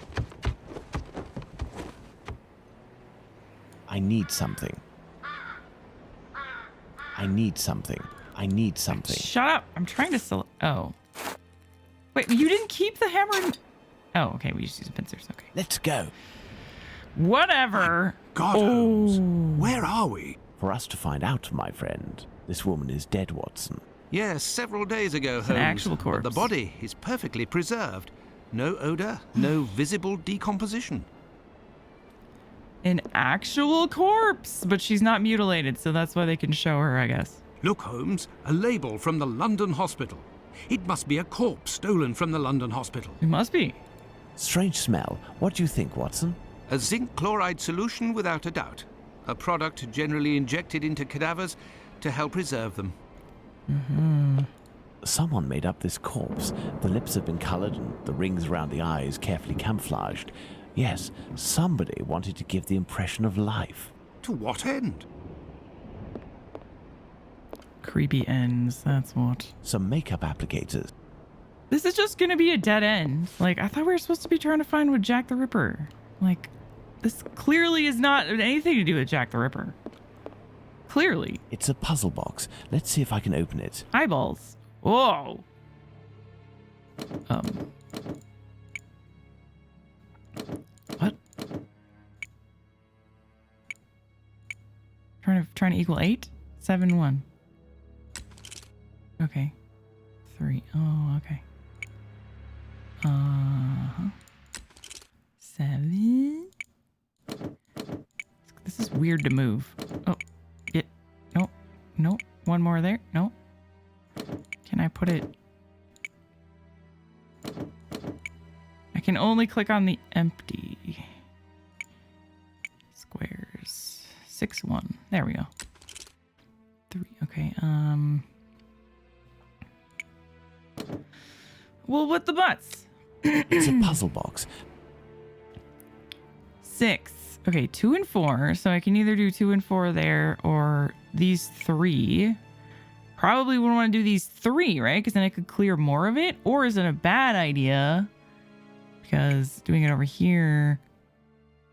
I need something. I need something. I need something.
Shut up. I'm trying to Oh. Wait, you didn't keep the hammer and... Oh, okay. We just use pincers. Okay.
Let's go.
Whatever.
God, Holmes. Where are we?
For us to find out, my friend. This woman is dead, Watson.
Yes, several days ago,
an
Holmes.
actual corpse.
But the body is perfectly preserved. No odor, no visible decomposition.
An actual corpse, but she's not mutilated, so that's why they can show her, I guess.
Look, Holmes, a label from the London hospital. It must be a corpse stolen from the London hospital.
It must be.
Strange smell. What do you think, Watson?
A zinc chloride solution without a doubt. A product generally injected into cadavers to help preserve them.
Someone made up this corpse. The lips have been coloured and the rings around the eyes carefully camouflaged. Yes, somebody wanted to give the impression of life.
To what end?
Creepy ends, that's what.
Some makeup applicators.
This is just gonna be a dead end. Like, I thought we were supposed to be trying to find with Jack the Ripper. Like, this clearly is not anything to do with Jack the Ripper. Clearly.
It's a puzzle box. Let's see if I can open it.
Eyeballs. Whoa. What? Trying to equal 8? 7, 1. Okay. 3. Oh, okay. 7. This is weird to move. Oh, no, no. One more there. No. Can I put it? I can only click on the empty squares. 6, 1. There we go. 3. Okay. Well, what the butts?
It's a puzzle box.
6. Okay, 2 and 4. So I can either do 2 and 4 there or these 3. Probably wouldn't want to do these 3, right? Because then I could clear more of it. Or is it a bad idea? Because doing it over here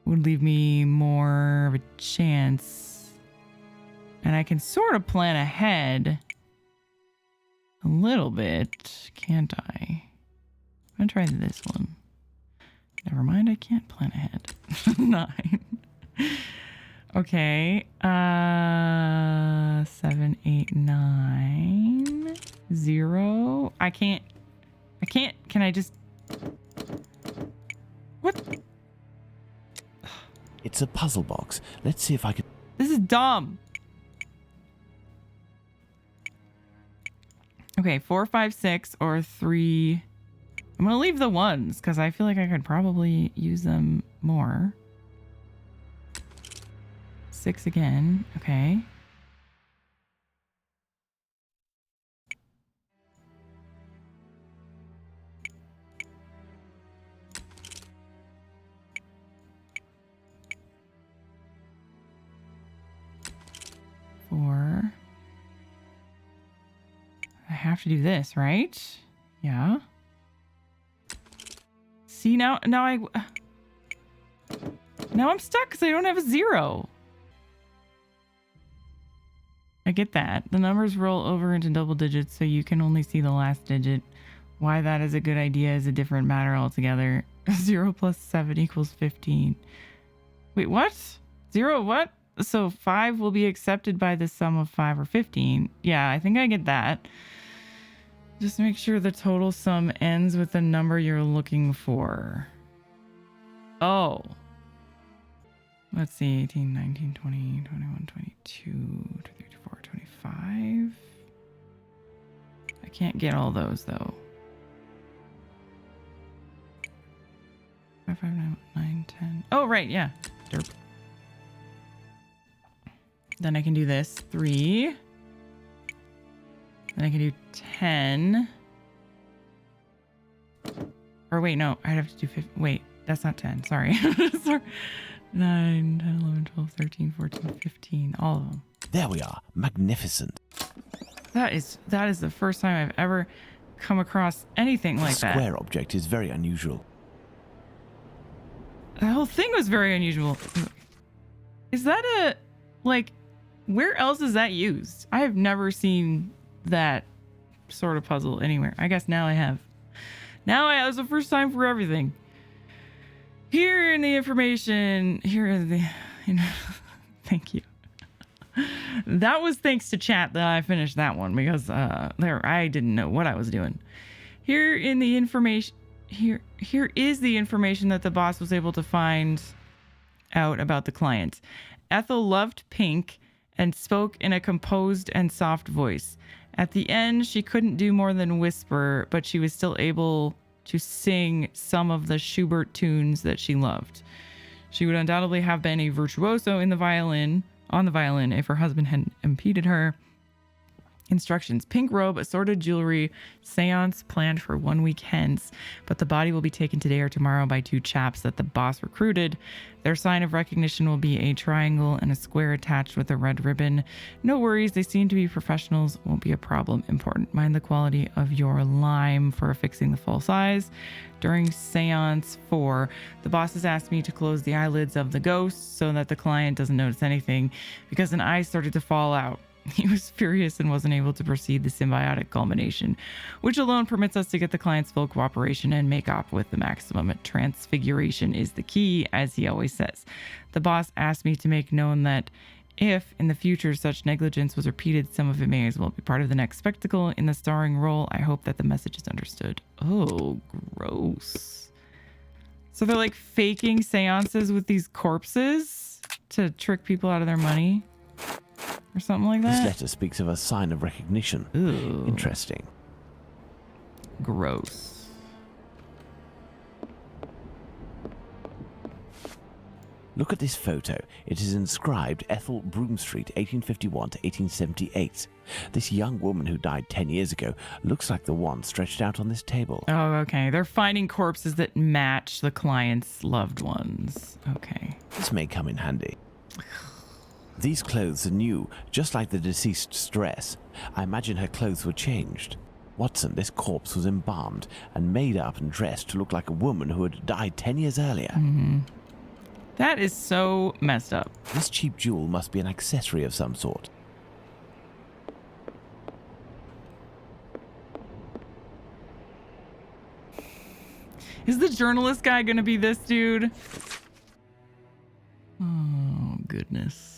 would leave me more of a chance. And I can sort of plan ahead a little bit, can't I? I'm gonna try this one. Never mind, I can't plan ahead. 9. Okay. 7, 8, 9. 0. I can't. Can I just... What?
It's a puzzle box. Let's see if I can...
This is dumb. Okay, 4, 5, 6, or 3. I'm gonna leave the 1s because I feel like I could probably use them more. 6 again. Okay. Four. I have to do this, right? Yeah. See, now I'm stuck because I don't have a 0. I get that. The numbers roll over into double digits, so you can only see the last digit. Why that is a good idea is a different matter altogether. 0 plus 7 equals 15. Wait, what? 0 what? So 5 will be accepted by the sum of 5 or 15. Yeah, I think I get that. Just make sure the total sum ends with the number you're looking for. Oh. Let's see. 18, 19, 20, 21, 22, 23, 24, 25. I can't get all those, though. 5, 5, 9, 10. Oh, right. Yeah. Derp. Then I can do this. 3. Then I can do 10. Or wait, no. I'd have to do 50. Wait, that's not 10. Sorry. Sorry. 9, 10, 11, 12, 13, 14, 15. All of them.
There we are. Magnificent.
That is the first time I've ever come across anything like that.
The square object is very unusual.
The whole thing was very unusual. Is that a... Like, where else is that used? I have never seen that sort of puzzle anywhere. I guess now I have. Now it was the first time for everything. Here in the information, here is the... Thank you. That was thanks to chat that I finished that one because I didn't know what I was doing. Here in the information... Here is the information that the boss was able to find out about the client. Ethel loved pink and spoke in a composed and soft voice. At the end, she couldn't do more than whisper, but she was still able to sing some of the Schubert tunes that she loved. She would undoubtedly have been a virtuoso on the violin if her husband hadn't impeded her. Instructions: pink robe, assorted jewelry, seance planned for 1 week hence, but the body will be taken today or tomorrow by 2 chaps that the boss recruited. Their sign of recognition will be a triangle and a square attached with a red ribbon. No worries, they seem to be professionals, won't be a problem. Important: mind the quality of your lime for affixing the full size. During seance 4, the boss has asked me to close the eyelids of the ghost so that the client doesn't notice anything because an eye started to fall out. He was furious and wasn't able to proceed the symbiotic culmination, which alone permits us to get the client's full cooperation and make off with the maximum. Transfiguration is the key, as he always says. The boss asked me to make known that if in the future such negligence was repeated, some of it may as well be part of the next spectacle in the starring role. I hope that the message is understood. Oh, gross. So they're like faking seances with these corpses to trick people out of their money? Or something like that?
This letter speaks of a sign of recognition.
Ooh.
Interesting.
Gross.
Look at this photo. It is inscribed Ethel Broom Street, 1851 to 1878. This young woman who died 10 years ago looks like the one stretched out on this table.
Oh, okay. They're finding corpses that match the client's loved ones. Okay.
This may come in handy. These clothes are new, just like the deceased's dress. I imagine her clothes were changed. Watson, this corpse was embalmed and made up and dressed to look like a woman who had died 10 years earlier.
Mm-hmm. That is so messed up.
This cheap jewel must be an accessory of some sort.
Is the journalist guy gonna be this dude? Oh, goodness.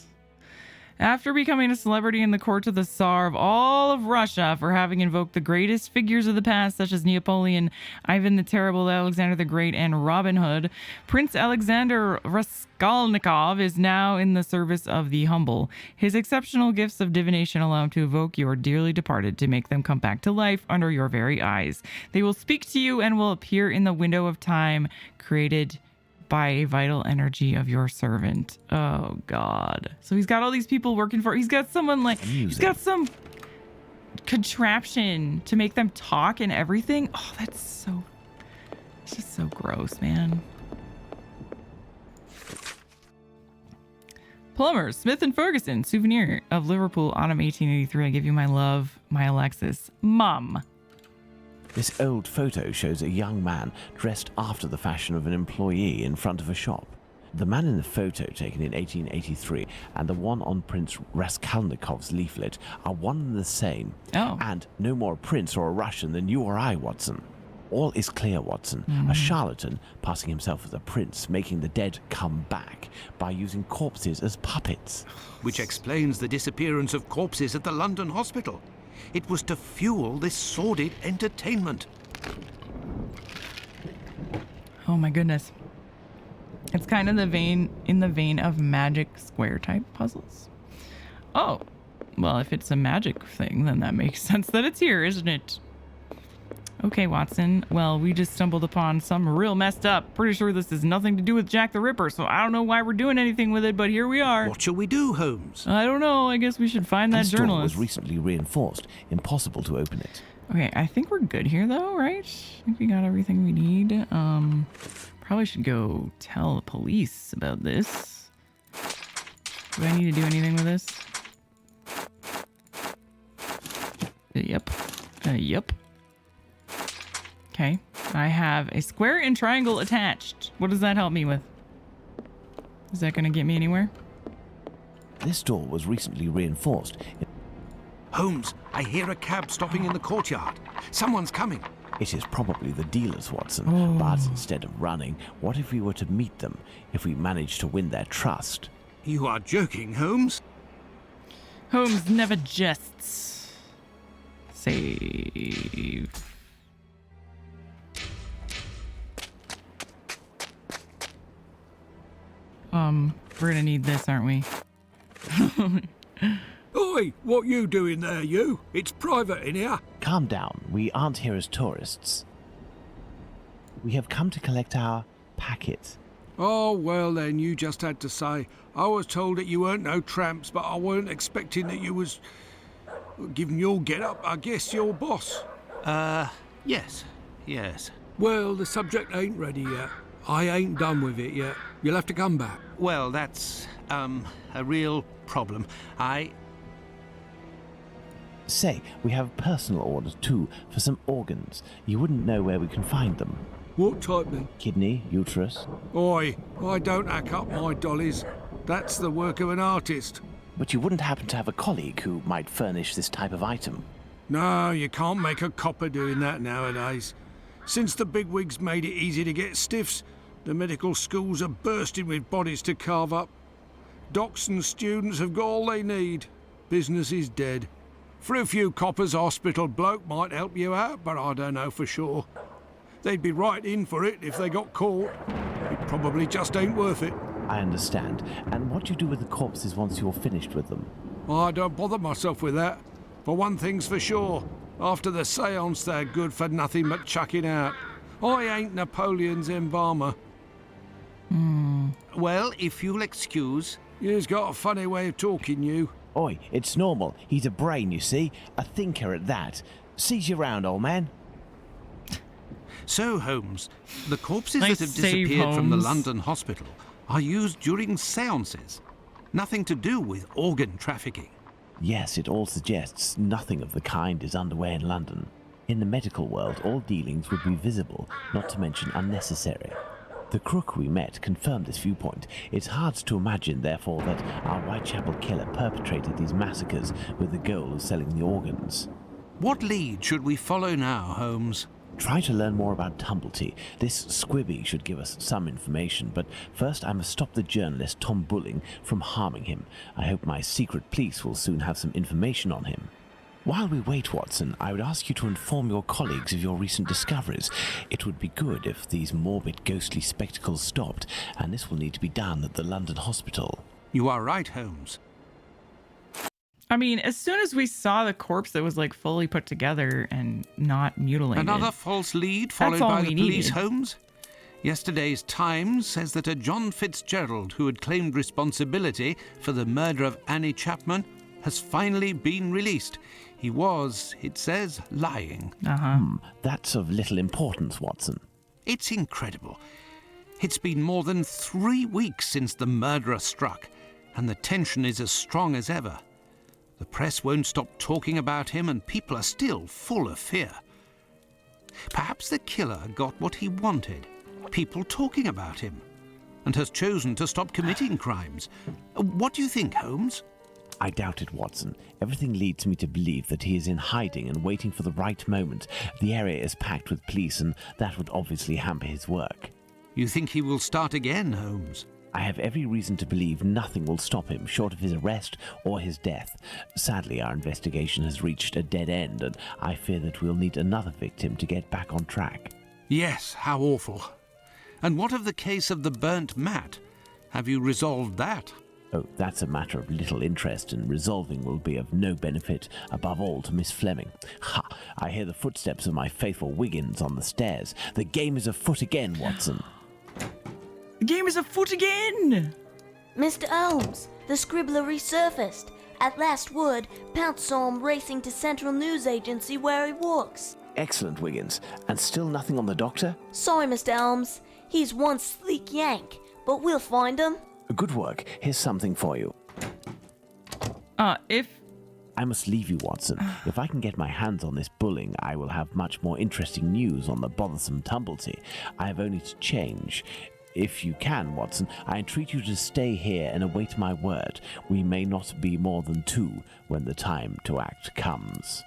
After becoming a celebrity in the court of the Tsar of all of Russia for having invoked the greatest figures of the past, such as Napoleon, Ivan the Terrible, Alexander the Great, and Robin Hood, Prince Alexander Raskolnikov is now in the service of the humble. His exceptional gifts of divination allow him to evoke your dearly departed to make them come back to life under your very eyes. They will speak to you and will appear in the window of time created by a vital energy of your servant. Oh, God. So he's got all these people working for... He's got someone like... He's got some contraption to make them talk and everything. Oh, that's so... It's just so gross, man. Plumbers, Smith & Ferguson, souvenir of Liverpool, autumn 1883. I give you my love, my Alexis. Mom.
This old photo shows a young man dressed after the fashion of an employee in front of a shop. The man in the photo taken in 1883 and the one on Prince Raskolnikov's leaflet are one and the same.
Oh.
And no more a prince or a Russian than you or I, Watson. All is clear, Watson. A charlatan passing himself as a prince, making the dead come back by using corpses as puppets.
Which explains the disappearance of corpses at the London hospital. It was to fuel this sordid entertainment.
Oh my goodness. It's kind of in the vein of magic square type puzzles. Oh, well, if it's a magic thing, then that makes sense that it's here, isn't it? Okay, Watson. Well, we just stumbled upon some real messed up. Pretty sure this has nothing to do with Jack the Ripper, so I don't know why we're doing anything with it, but here we are.
What shall we do, Holmes?
I don't know. I guess we should find that
This door
journalist.
was recently reinforced. Impossible to open it.
Okay, I think we're good here, though, right? I think we got everything we need. Probably should go tell the police about this. Do I need to do anything with this? Yep. Yep. Okay. I have a square and triangle attached. What does that help me with? Is that going to get me anywhere?
This door was recently reinforced.
Holmes, I hear a cab stopping in the courtyard. Someone's coming.
It is probably the dealers, Watson.
Oh.
But instead of running, what if we were to meet them? If we managed to win their trust?
You are joking, Holmes?
Holmes never jests. Save. We're gonna need this, aren't we?
Oi, what you doing there, you? It's private in here.
Calm down. We aren't here as tourists. We have come to collect our packet.
Oh, well then, you just had to say. I was told that you weren't no tramps, but I weren't expecting that you was... Given your get-up, I guess your boss.
Yes.
Well, the subject ain't ready yet. I ain't done with it yet. You'll have to come back.
Well, that's, a real problem.
Say, we have personal orders too for some organs. You wouldn't know where we can find them.
What type then?
Kidney, uterus.
Oi, I don't hack up my dollies. That's the work of an artist.
But you wouldn't happen to have a colleague who might furnish this type of item?
No, you can't make a copper doing that nowadays. Since the bigwigs made it easy to get stiffs, the medical schools are bursting with bodies to carve up. Docs and students have got all they need. Business is dead. For a few coppers, hospital bloke might help you out, but I don't know for sure. They'd be right in for it if they got caught. It probably just ain't worth it.
I understand. And what do you do with the corpses once you're finished with them?
I don't bother myself with that. For one thing's for sure, after the séance they're good for nothing but chucking out. I ain't Napoleon's embalmer.
Well, if you'll excuse...
You've got a funny way of talking, you.
Oi, it's normal. He's a brain, you see. A thinker at that. Seize you round, old man.
So, Holmes, the corpses
Nice
that have
save,
disappeared from the
Holmes.
London hospital are used during séances. Nothing to do with organ trafficking.
Yes, it all suggests nothing of the kind is underway in London. In the medical world, all dealings would be visible, not to mention unnecessary. The crook we met confirmed this viewpoint. It's hard to imagine, therefore, that our Whitechapel killer perpetrated these massacres with the goal of selling the organs.
What lead should we follow now, Holmes?
Try to learn more about Tumblety. This squibby should give us some information, but first I must stop the journalist Tom Bulling from harming him. I hope my secret police will soon have some information on him. While we wait, Watson, I would ask you to inform your colleagues of your recent discoveries. It would be good if these morbid, ghostly spectacles stopped, and this will need to be done at the London hospital.
You are right, Holmes.
I mean, as soon as we saw the corpse that was like fully put together and not mutilated.
Another false lead followed
all
by
we
the police,
needed.
Holmes? Yesterday's Times says that a John Fitzgerald, who had claimed responsibility for the murder of Annie Chapman, has finally been released. He was, it says, lying.
That's of little importance, Watson.
It's incredible. It's been more than 3 weeks since the murderer struck, and the tension is as strong as ever. The press won't stop talking about him, and people are still full of fear. Perhaps the killer got what he wanted, people talking about him, and has chosen to stop committing crimes. What do you think, Holmes?
I doubt it, Watson. Everything leads me to believe that he is in hiding and waiting for the right moment. The area is packed with police, and that would obviously hamper his work.
You think he will start again, Holmes?
I have every reason to believe nothing will stop him short of his arrest or his death. Sadly, our investigation has reached a dead end, and I fear that we'll need another victim to get back on track.
Yes, how awful. And what of the case of the burnt mat? Have you resolved that?
Oh, that's a matter of little interest, and resolving will be of no benefit, above all to Miss Fleming. Ha! I hear the footsteps of my faithful Wiggins on the stairs. The game is afoot again, Watson.
The game is afoot again!
Mr. Holmes, the scribbler resurfaced. At last word, Pounce saw him racing to Central News Agency where he works.
Excellent, Wiggins. And still nothing on the doctor?
Sorry, Mr. Holmes. He's one sleek yank, but we'll find him.
Good work. Here's something for you.
If...
I must leave you, Watson. If I can get my hands on this Bulling, I will have much more interesting news on the bothersome Tumblety. I have only to change. If you can, Watson, I entreat you to stay here and await my word. We may not be more than two when the time to act comes.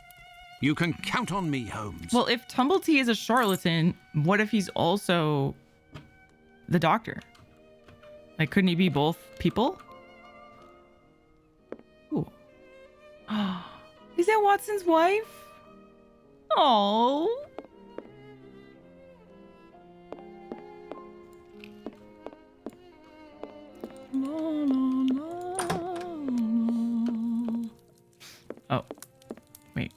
You can count on me, Holmes.
Well, if Tumblety is a charlatan, what if he's also the doctor? Like, couldn't he be both people? Ooh. Is that Watson's wife? Oh.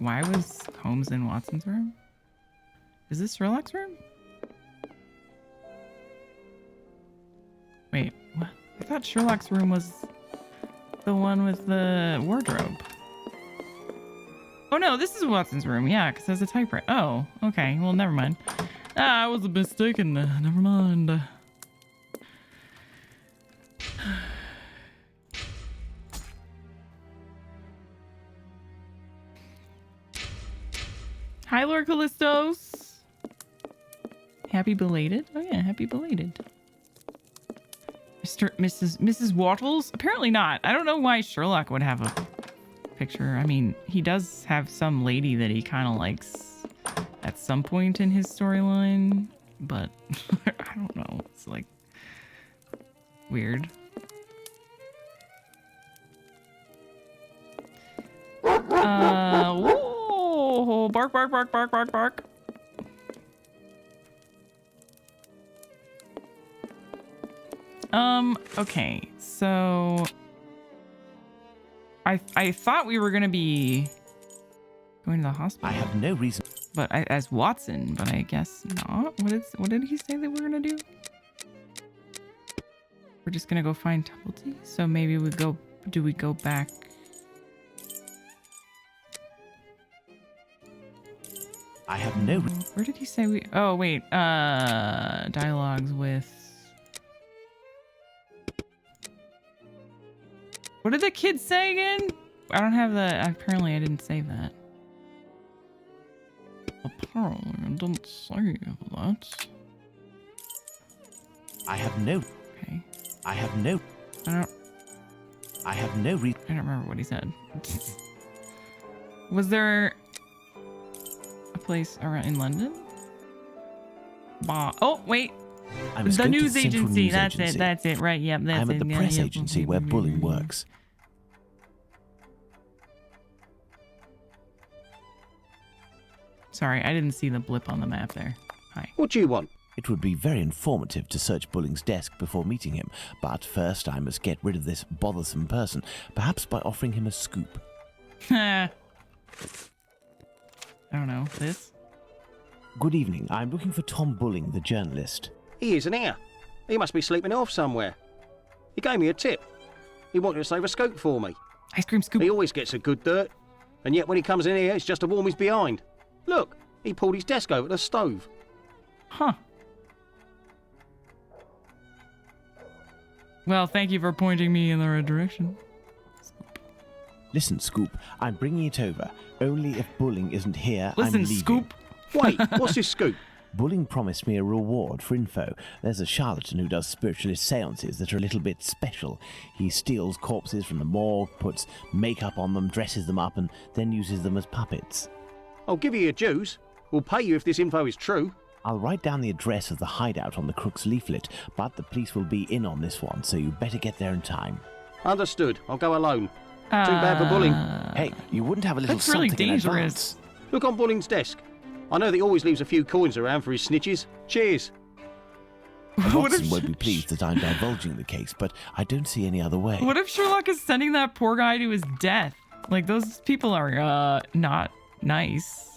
why was Holmes in Watson's room? Is this Sherlock's room? Wait, what? I thought Sherlock's room was the one with the wardrobe. Oh no, this is Watson's room. Yeah, because there's a typewriter. Oh, okay. Well, never mind. I was mistaken. Never mind. Hi, Lord Callistos. Happy belated. Oh yeah, happy belated. Mrs. Wattles? Apparently not. I don't know why Sherlock would have a picture. I mean, he does have some lady that he kind of likes at some point in his storyline, but I don't know. It's like weird. Whoa! Bark, bark, bark, bark, bark, bark. Okay, so I thought we were gonna be going to the hospital.
I have no reason.
But as Watson, but I guess not. What did he say that we're gonna do? We're just gonna go find Tumblety. So maybe we go. Do we go back?
I have no.
Where did he say we? Oh wait. Dialogues with. What did the kids say again? I don't have the. Apparently, I didn't save that. Apparently, I didn't save that.
I have no.
Okay.
I have no. I have no reason.
I don't remember what he said. Was there a place around in London? Oh wait. The news agency. That's it. That's it. Right. Yep. That's
I'm at
it.
the press agency where bullying works.
Sorry, I didn't see the blip on the map there. Hi.
What do you want?
It would be very informative to search Bulling's desk before meeting him, but first I must get rid of this bothersome person, perhaps by offering him a scoop.
I don't know. This?
Good evening. I'm looking for Tom Bulling, the journalist.
He isn't here. He must be sleeping off somewhere. He gave me a tip. He wanted to save a scoop for me.
Ice cream scoop.
He always gets a good dirt, and yet when he comes in here, it's just to warm his behind. Look, he pulled his desk over the stove.
Huh. Well, thank you for pointing me in the right direction.
Listen, Scoop, I'm bringing it over. Only if Bulling isn't here,
Listen,
I'm leaving.
Scoop.
Wait, what's this scoop?
Bulling promised me a reward for info. There's a charlatan who does spiritualist seances that are a little bit special. He steals corpses from the morgue, puts makeup on them, dresses them up, and then uses them as puppets.
I'll give you your dues. We'll pay you if this info is true.
I'll write down the address of the hideout on the crook's leaflet, but the police will be in on this one, so you better get there in time.
Understood. I'll go alone. Too bad for Bulling.
Hey, you wouldn't have a little
That's really
something
dangerous.
in advance?
Look on Bulling's desk. I know that he always leaves a few coins around for his snitches. Cheers.
Watson won't be pleased that I'm divulging the case, but I don't see any other way.
What if Sherlock is sending that poor guy to his death? Like, those people are, not nice.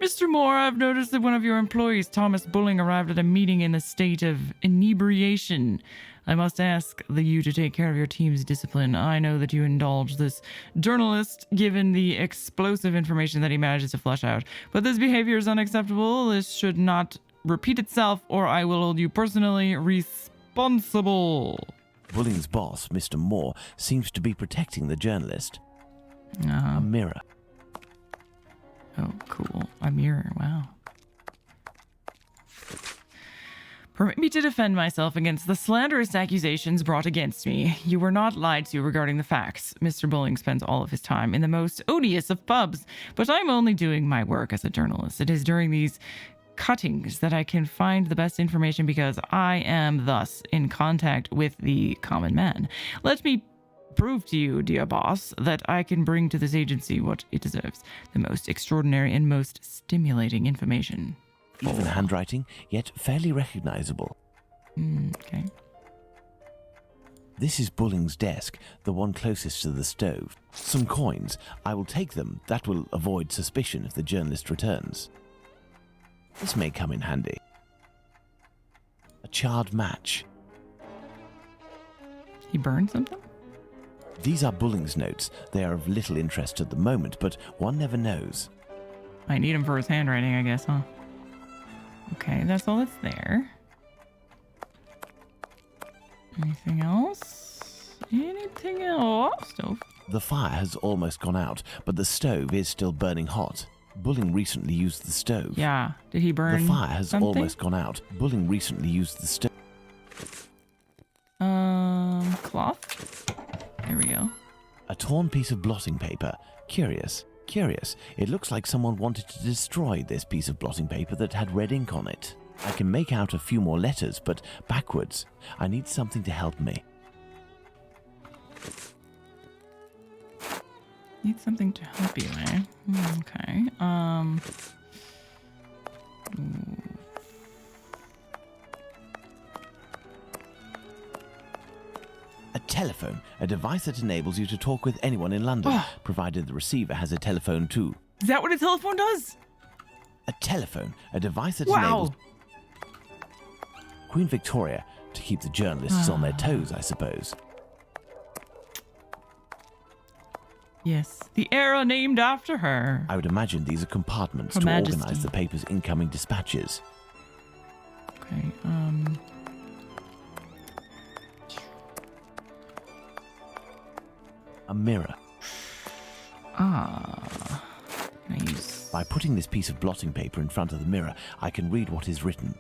Mr. Moore, I've noticed that one of your employees, Thomas Bulling, arrived at a meeting in a state of inebriation. I must ask you to take care of your team's discipline. I know that you indulge this journalist, given the explosive information that he manages to flush out. But this behavior is unacceptable. This should not repeat itself, or I will hold you personally responsible.
Bulling's boss, Mr. Moore, seems to be protecting the journalist. A mirror.
Oh, cool. A mirror. Wow. Permit me to defend myself against the slanderous accusations brought against me. You were not lied to regarding the facts. Mr. Bulling spends all of his time in the most odious of pubs, but I'm only doing my work as a journalist. It is during these cuttings that I can find the best information because I am thus in contact with the common man. Let me prove to you, dear boss, that I can bring to this agency what it deserves, the most extraordinary and most stimulating information.
Even handwriting, yet fairly recognizable.
Okay.
This is Bulling's desk, the one closest to the stove. Some coins. I will take them. That will avoid suspicion if the journalist returns. This may come in handy. A charred match.
He burned something?
These are Bulling's notes. They are of little interest at the moment, but one never knows.
I need him for his handwriting, I guess, huh? Okay, that's all that's there. Anything else? Anything else? Stove.
The fire has almost gone out, but the stove is still burning hot. Bulling recently used the stove.
Yeah. Did he burn
The fire has
something?
almost gone out. Bulling recently used the stove.
Cloth? There we go.
A torn piece of blotting paper. Curious. Curious. It looks like someone wanted to destroy this piece of blotting paper that had red ink on it. I can make out a few more letters, but backwards. I need something to help me.
Need something to help you, eh? Okay.
A telephone, a device that enables you to talk with anyone in London, provided the receiver has a telephone too.
Is that what a telephone does?
A telephone, a device that
Wow.
enables Queen Victoria to keep the journalists on their toes, I suppose.
Yes, the era named after her.
I would imagine these are compartments
Her
to
Majesty.
organize the paper's incoming dispatches.
Okay,
A mirror.
Can I use...
By putting this piece of blotting paper in front of the mirror, I can read what is written.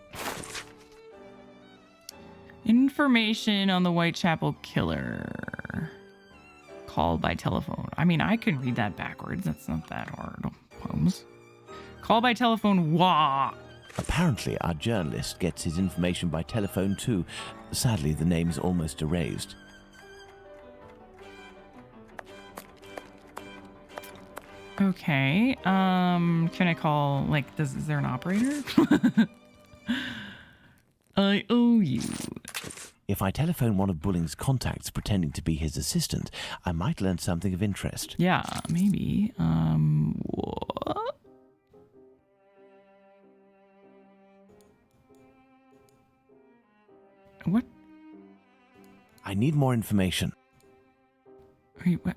Information on the Whitechapel killer. Call by telephone. I mean, I can read that backwards. That's not that hard. Holmes. Call by telephone. Wah.
Apparently, our journalist gets his information by telephone too. Sadly, the name is almost erased.
Okay. Can I call, like, is there an operator? I owe you.
If I telephone one of Bulling's contacts pretending to be his assistant, I might learn something of interest.
Yeah, maybe. What? What?
I need more information.
Wait, what?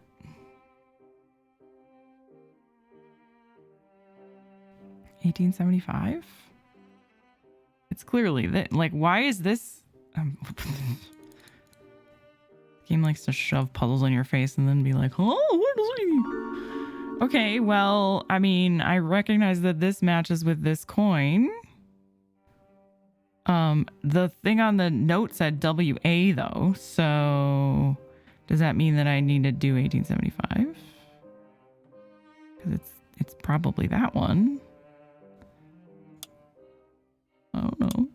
$1875? It's clearly that. Like, why is this? Game likes to shove puzzles in your face and then be like, oh, what does it mean? Okay, well, I mean, I recognize that this matches with this coin. The thing on the note said WA though, so does that mean that I need to do 1875? Because it's probably that one. I don't know.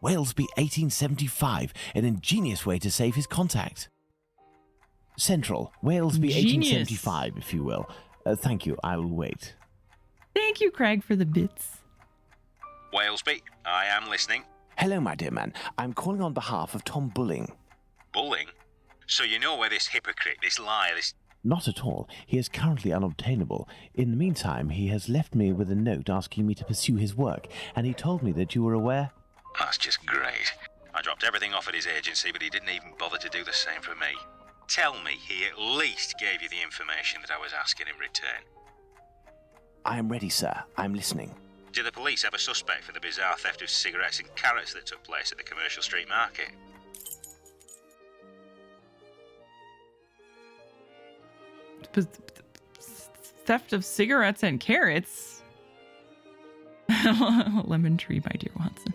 Walesby 1875, an ingenious way to save his contact. Central, Walesby
Genius.
1875, if you will. Thank you, I will wait.
Thank you, Craig, for the bits.
Walesby, I am listening.
Hello, my dear man. I'm calling on behalf of Tom Bulling.
Bulling? So you know where this hypocrite, this liar, this...
Not at all. He is currently unobtainable. In the meantime, he has left me with a note asking me to pursue his work, and he told me that you were aware...
That's just great. I dropped everything off at his agency, but he didn't even bother to do the same for me. Tell me he at least gave you the information that I was asking in return.
I am ready, sir. I'm listening.
Do the police have a suspect for the bizarre theft of cigarettes and carrots that took place at the Commercial Street Market?
Theft of cigarettes and carrots? Lemon tree, my dear Watson.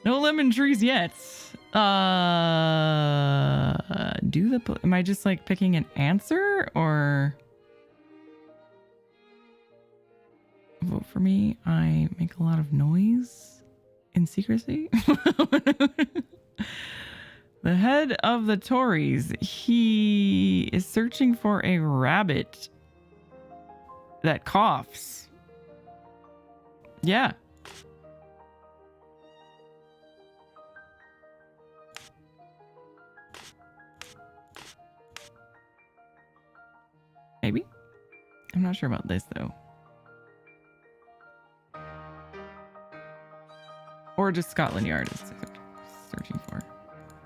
No lemon trees yet. Am I just like picking an answer or vote for me? I make a lot of noise in secrecy. The head of the Tories. He is searching for a rabbit that coughs. Yeah. Maybe? I'm not sure about this, though. Or just Scotland Yard is searching for.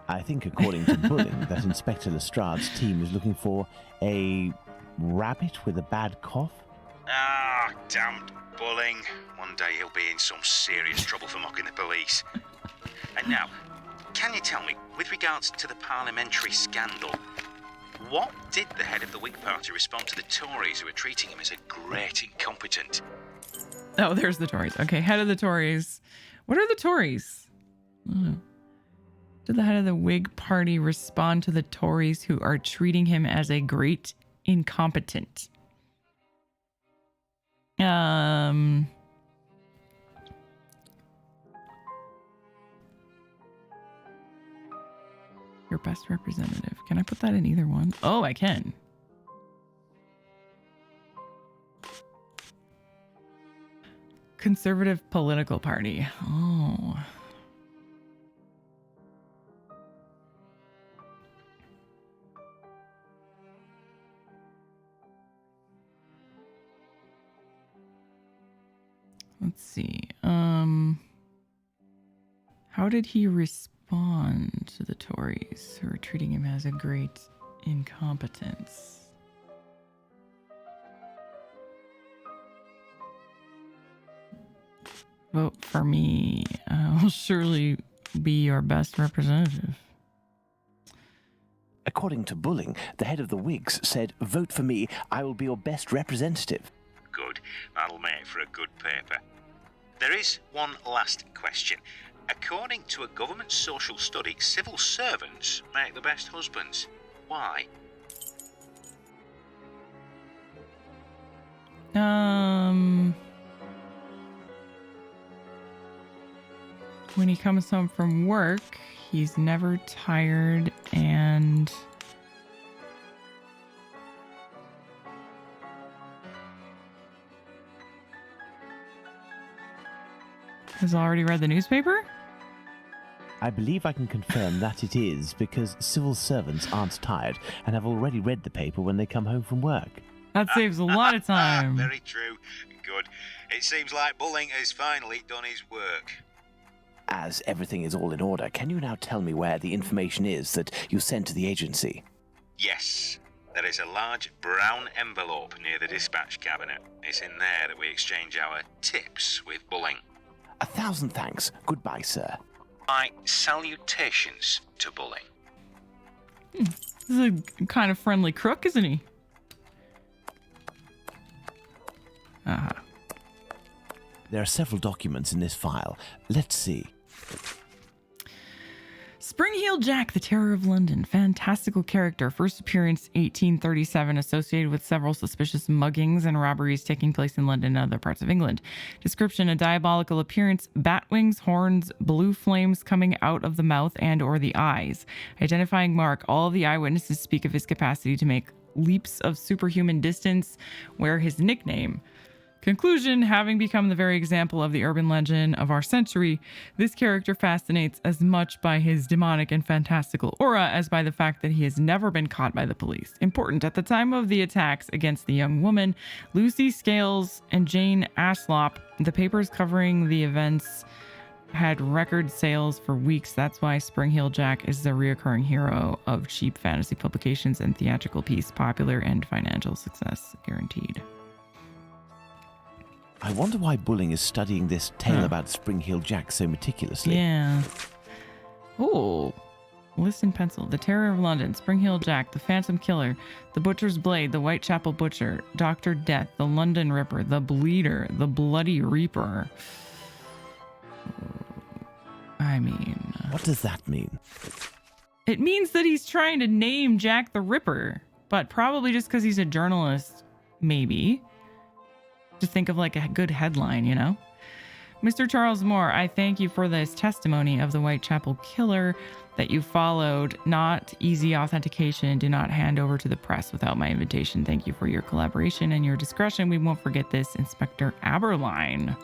I think, according to Bulling, that Inspector Lestrade's team is looking for a rabbit with a bad cough.
Ah, damned Bulling. One day he'll be in some serious trouble for mocking the police. And now, can you tell me, with regards to the parliamentary scandal, what did the head of the Whig Party respond to the Tories who were treating him as a great incompetent?
Oh, there's the Tories. Okay, head of the Tories. What are the Tories? Oh. Did the head of the Whig Party respond to the Tories who are treating him as a great incompetent? Your best representative. Can I put that in either one? Oh, I can. Conservative political party. Oh. Let's see. How did he respond to the Tories who are treating him as a great incompetence? Vote for me. I'll surely be your best representative.
According to Bulling, the head of the Whigs said, "Vote for me, I will be your best representative."
Good. That'll make for a good paper. There is one last question. According to a government social study, civil servants make the best husbands. Why?
When he comes home from work, he's never tired and has already read the newspaper?
I believe I can confirm that it is, because civil servants aren't tired and have already read the paper when they come home from work.
That saves a lot of time.
Very true. Good. It seems like Bulling has finally done his work.
As everything is all in order, can you now tell me where the information is that you sent to the agency?
Yes. There is a large brown envelope near the dispatch cabinet. It's in there that we exchange our tips with Bulling.
1,000 thanks. Goodbye, sir.
My salutations to Bulling.
This is a kind of friendly crook, isn't he? Uh-huh.
There are several documents in this file. Let's see.
Spring-Heeled Jack, the Terror of London. Fantastical character. First appearance 1837, associated with several suspicious muggings and robberies taking place in London and other parts of England. Description: a diabolical appearance, bat wings, horns, blue flames coming out of the mouth and or the eyes. Identifying mark: all of the eyewitnesses speak of his capacity to make leaps of superhuman distance. Wear his nickname. Conclusion: having become the very example of the urban legend of our century, this character fascinates as much by his demonic and fantastical aura as by the fact that he has never been caught by the police. Important: at the time of the attacks against the young woman, Lucy Scales and Jane Aslop, the papers covering the events had record sales for weeks. That's why Spring-Heeled Jack is the reoccurring hero of cheap fantasy publications and theatrical piece. Popular and financial success guaranteed.
I wonder why Bulling is studying this tale about Spring-Heeled Jack so meticulously.
Yeah. Oh. List in pencil. The Terror of London, Spring-Heeled Jack, the Phantom Killer, the Butcher's Blade, the Whitechapel Butcher, Dr. Death, the London Ripper, the Bleeder, the Bloody Reaper. I mean...
What does that mean?
It means that he's trying to name Jack the Ripper, but probably just because he's a journalist, maybe. To think of like a good headline, you know? Mr. Charles Moore, I thank you for this testimony of the Whitechapel killer that you followed. Not easy authentication. Do not hand over to the press without my invitation. Thank you for your collaboration and your discretion. We won't forget this, Inspector Aberline.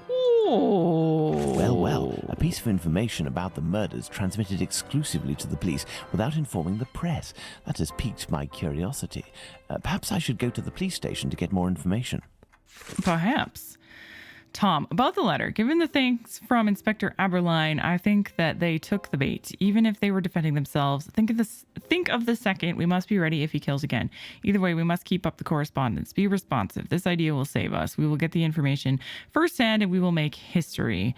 Oh.
Well, a piece of information about the murders transmitted exclusively to the police without informing the press. That has piqued my curiosity. Perhaps I should go to the police station to get more information.
Perhaps. Tom, about the letter, given the thanks from Inspector Aberline, I think that they took the bait. Even if they were defending themselves, think of the second. We must be ready if he kills again. Either way, we must keep up the correspondence. Be responsive. This idea will save us. We will get the information firsthand and we will make history.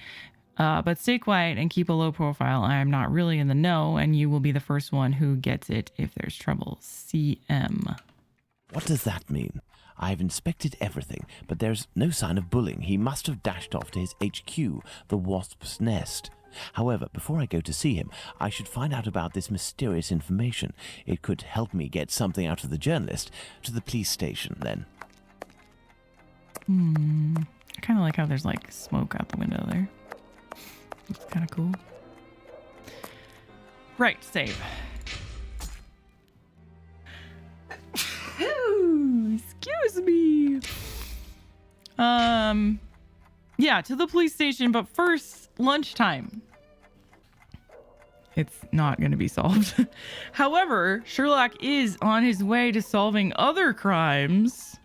But stay quiet and keep a low profile. I am not really in the know, and you will be the first one who gets it if there's trouble. CM.
What does that mean? I've inspected everything, but there's no sign of bullying. He must have dashed off to his HQ, the Wasp's Nest. However, before I go to see him, I should find out about this mysterious information. It could help me get something out of the journalist. To the police station, then.
I kind of like how there's like smoke out the window there. It's kind of cool. Right, save. Excuse me. Yeah, to the police station, but first, lunchtime. It's not going to be solved. However, Sherlock is on his way to solving other crimes.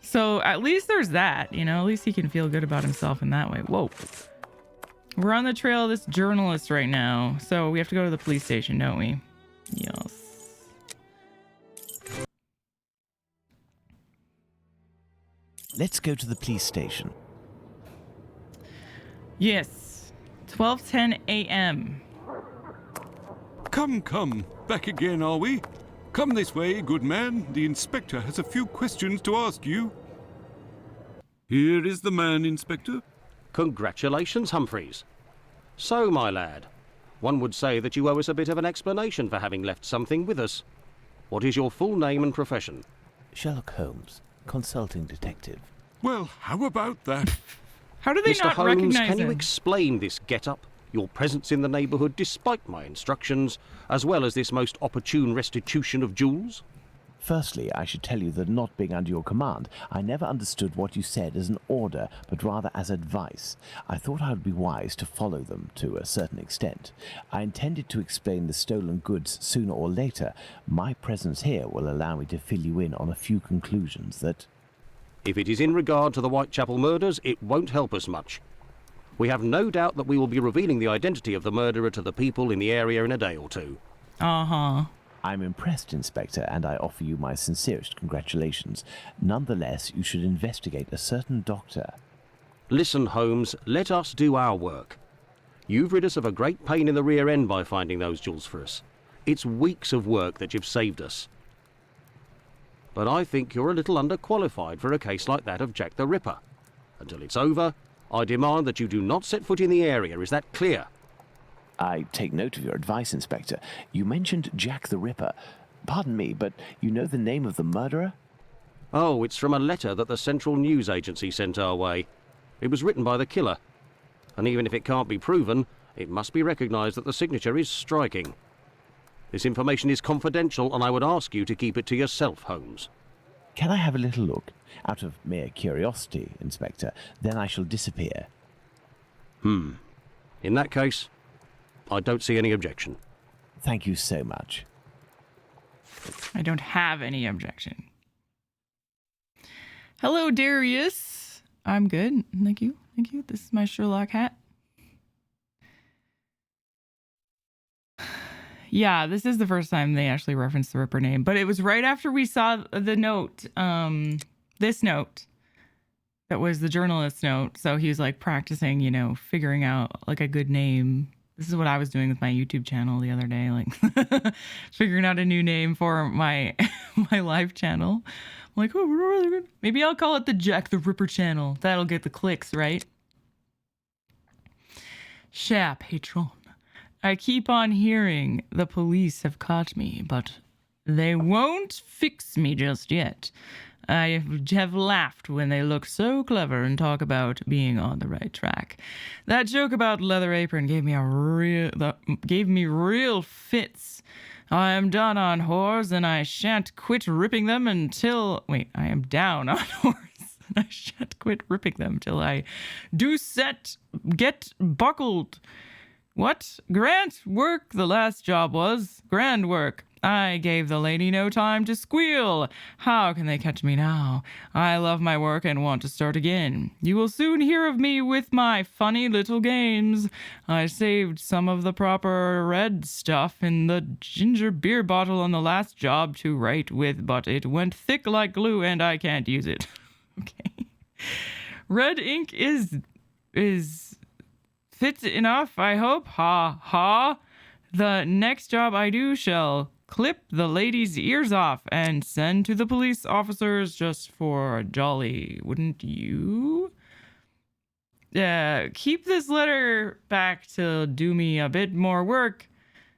So at least there's that, you know, at least he can feel good about himself in that way. Whoa. We're on the trail of this journalist right now. So we have to go to the police station, don't we? Yes.
Let's go to the police station.
Yes. 12:10 a.m.
Come. Back again, are we? Come this way, good man. The inspector has a few questions to ask you. Here is the man, Inspector.
Congratulations, Humphreys. So, my lad, one would say that you owe us a bit of an explanation for having left something with us. What is your full name and profession?
Sherlock Holmes, consulting detective.
Well, how about that?
How do they
Mr.
not
Holmes,
recognize
can you
him?
explain this get-up, your presence in the neighbourhood despite my instructions, as well as this most opportune restitution of jewels?
Firstly, I should tell you that not being under your command, I never understood what you said as an order, but rather as advice. I thought I would be wise to follow them to a certain extent. I intended to explain the stolen goods sooner or later. My presence here will allow me to fill you in on a few conclusions that...
If it is in regard to the Whitechapel murders, it won't help us much. We have no doubt that we will be revealing the identity of the murderer to the people in the area in a day or two.
Uh-huh.
I'm impressed, Inspector, and I offer you my sincerest congratulations. Nonetheless, you should investigate a certain doctor.
Listen, Holmes, let us do our work. You've rid us of a great pain in the rear end by finding those jewels for us. It's weeks of work that you've saved us. But I think you're a little underqualified for a case like that of Jack the Ripper. Until it's over, I demand that you do not set foot in the area. Is that clear?
I take note of your advice, Inspector. You mentioned Jack the Ripper. Pardon me, but you know the name of the murderer?
Oh, it's from a letter that the Central News Agency sent our way. It was written by the killer. And even if it can't be proven, it must be recognised that the signature is striking. This information is confidential, and I would ask you to keep it to yourself, Holmes.
Can I have a little look? Out of mere curiosity, Inspector. Then I shall disappear.
In that case, I don't see any objection.
Thank you so much.
I don't have any objection. Hello, Darius. I'm good. Thank you. Thank you. This is my Sherlock hat. Yeah, this is the first time they actually referenced the Ripper name, but it was right after we saw the note, this note, that was the journalist's note. So he was like practicing, you know, figuring out like a good name. This is what I was doing with my YouTube channel the other day, like figuring out a new name for my my live channel. I'm like, oh, really good. Maybe I'll call it the Jack the Ripper channel. That'll get the clicks, right? Cher patron. I keep on hearing the police have caught me, but they won't fix me just yet. I have laughed when they look so clever and talk about being on the right track. That joke about leather apron gave me real fits. I am done on whores, and I shan't quit ripping them until... Wait, I am down on whores, and I shan't quit ripping them till I get buckled. What? Grand work the last job was. Grand work. I gave the lady no time to squeal. How can they catch me now? I love my work and want to start again. You will soon hear of me with my funny little games. I saved some of the proper red stuff in the ginger beer bottle on the last job to write with, but it went thick like glue and I can't use it. Okay. Red ink is fit enough, I hope. Ha ha. The next job I do shall clip the lady's ears off and send to the police officers just for a jolly, wouldn't you? Keep this letter back to do me a bit more work,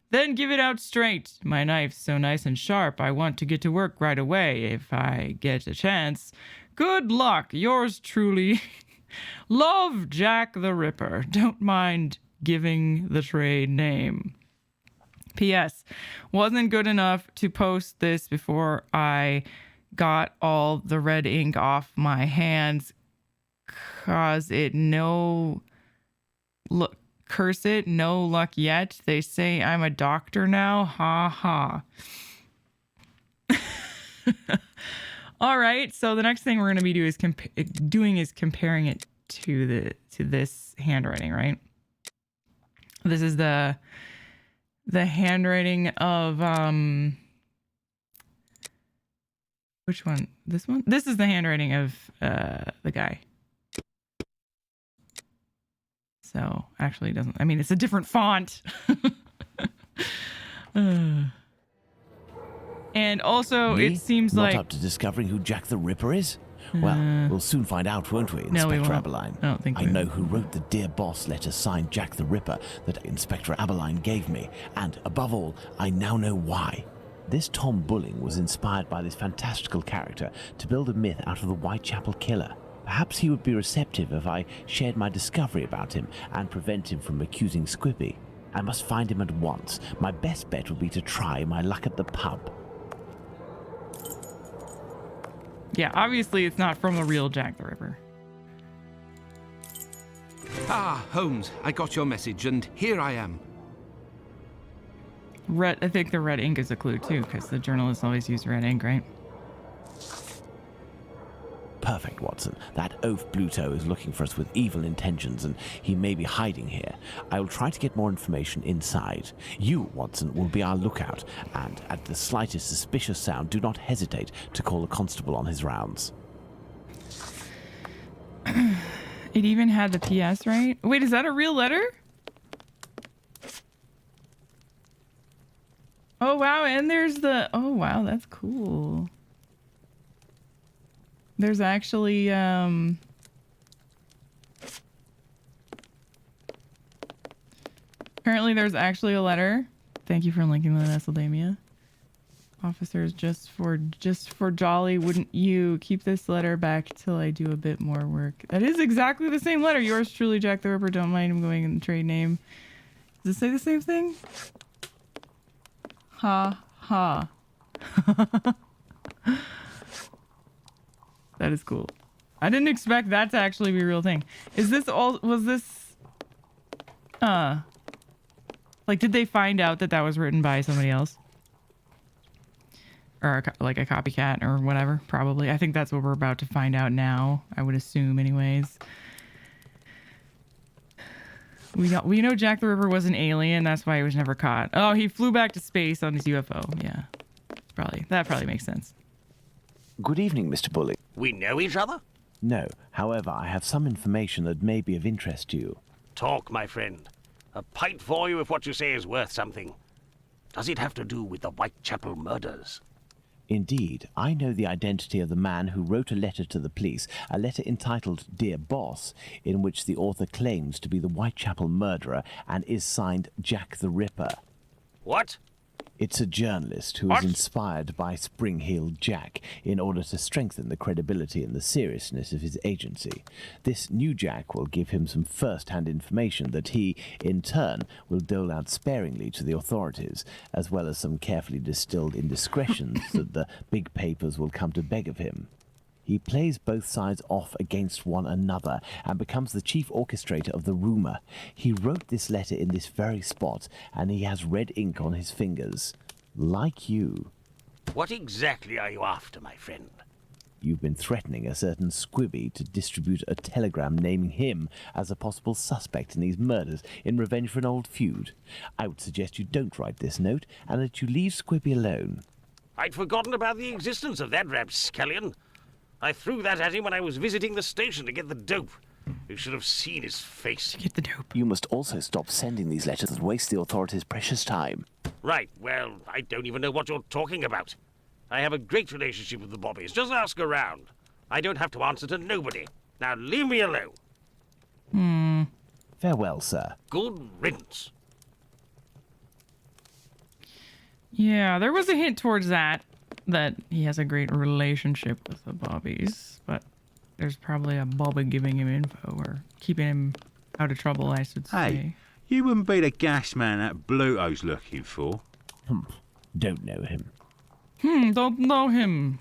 then give it out straight. My knife's so nice and sharp, I want to get to work right away if I get a chance. Good luck, yours truly. Love, Jack the Ripper. Don't mind giving the trade name. P.S. Wasn't good enough to post this before I got all the red ink off my hands. Curse it, no luck yet. They say I'm a doctor now. Ha ha. All right. So the next thing we're going to be doing is comparing it to this handwriting, right? This is the handwriting of which one? This one? This is the handwriting of the guy. So actually it doesn't, I mean, it's a different font. And also
Me?
it seems
Not
like
up to discovering who Jack the Ripper is? Well, we'll soon find out, won't we, Inspector
we won't.
Aberline?
I don't think
I
we
know
will.
who wrote the Dear Boss letter signed Jack the Ripper that Inspector Aberline gave me, and above all, I now know why. This Tom Bulling was inspired by this fantastical character to build a myth out of the Whitechapel Killer. Perhaps he would be receptive if I shared my discovery about him and prevent him from accusing Squippy. I must find him at once. My best bet will be to try my luck at the pub.
yeah, obviously it's not from the real Jack the Ripper.
Ah, Holmes, I got your message, and here I am.
I think the red ink is a clue too, because the journalists always use red ink, right?
Perfect, Watson. That oaf Bluto is looking for us with evil intentions, and he may be hiding here. I will try to get more information inside. You, Watson, will be our lookout, and at the slightest suspicious sound, do not hesitate to call a constable on his rounds.
It even had the PS, right? Wait, is that a real letter? Oh, wow, and there's the... Oh, wow, that's cool. There's actually, apparently there's actually a letter. Thank you for linking the Nesildamia. Officers, just for jolly, wouldn't you keep this letter back till I do a bit more work? That is exactly the same letter. Yours truly, Jack the Ripper. Don't mind him going in the trade name. Does it say the same thing? Ha ha. That is cool. I didn't expect that to actually be a real thing. Is this all, was this, like, did they find out that that was written by somebody else? Or like a copycat or whatever? Probably. I think that's what we're about to find out now. I would assume anyways. We know Jack the Ripper was an alien. That's why he was never caught. Oh, he flew back to space on his UFO. Yeah. That probably makes sense.
Good evening, Mr. Bulling.
We know each other?
No. However, I have some information that may be of interest to you.
Talk, my friend. A pint for you if what you say is worth something. Does it have to do with the Whitechapel murders?
Indeed, I know the identity of the man who wrote a letter to the police, a letter entitled Dear Boss, in which the author claims to be the Whitechapel murderer and is signed Jack the Ripper.
What?
It's a journalist who was inspired by Spring-Heeled Jack in order to strengthen the credibility and the seriousness of his agency. This new Jack will give him some first-hand information that he, in turn, will dole out sparingly to the authorities, as well as some carefully distilled indiscretions that the big papers will come to beg of him. He plays both sides off against one another and becomes the chief orchestrator of the rumour. He wrote this letter in this very spot, and he has red ink on his fingers. Like you.
What exactly are you after, my friend?
You've been threatening a certain Squibby to distribute a telegram naming him as a possible suspect in these murders in revenge for an old feud. I would suggest you don't write this note, and that you leave Squibby alone.
I'd forgotten about the existence of that rapscallion. I threw that at him when I was visiting the station to get the dope. You should have seen his face.
Get the dope.
You must also stop sending these letters that waste the authorities' precious time.
Right, well, I don't even know what you're talking about. I have a great relationship with the Bobbies. Just ask around. I don't have to answer to nobody. Now leave me alone.
Farewell, sir.
Good riddance.
Yeah, there was a hint towards that he has a great relationship with the Bobbies, but there's probably a Bobby giving him info or keeping him out of trouble, I should say.
Hey, you wouldn't be the gas man that Bluto's looking for.
Don't know him.
Don't know him.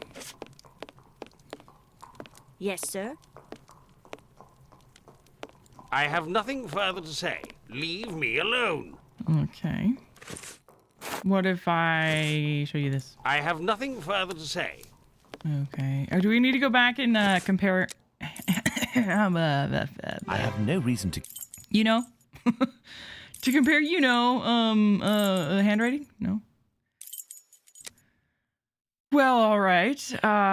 Yes, sir.
I have nothing further to say. Leave me alone.
Okay. What if I show you this?
I have nothing further to say.
Okay. Do we need to go back and compare?
I have no reason to.
You know, to compare. You know, handwriting. No. Well, all right.
I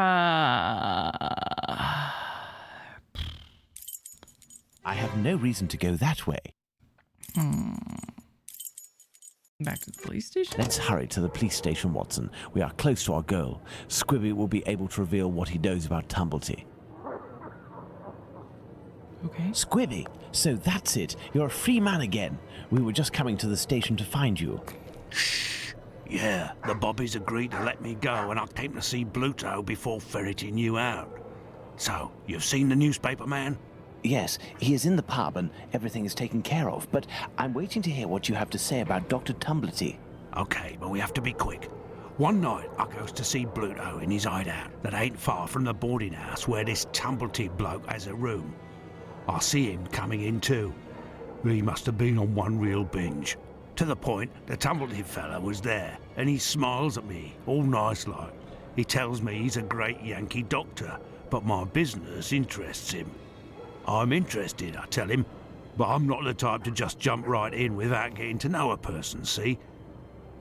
have no reason to go that way.
Back to the police station?
Let's hurry to the police station, Watson. We are close to our goal. Squibby will be able to reveal what he knows about Tumblety.
Okay.
Squibby, so that's it. You're a free man again. We were just coming to the station to find you.
Yeah, the Bobbies agreed to let me go, and I came to see Bluto before ferreting you out. So, you've seen the newspaper man?
Yes, he is in the pub and everything is taken care of, but I'm waiting to hear what you have to say about Dr. Tumblety.
Okay, but we have to be quick. One night, I goes to see Bluto in his hideout that ain't far from the boarding house where this Tumblety bloke has a room. I see him coming in too. He must have been on one real binge. To the point, the Tumblety fella was there, and he smiles at me, all nice like. He tells me he's a great Yankee doctor, but my business interests him. I'm interested, I tell him, but I'm not the type to just jump right in without getting to know a person, see?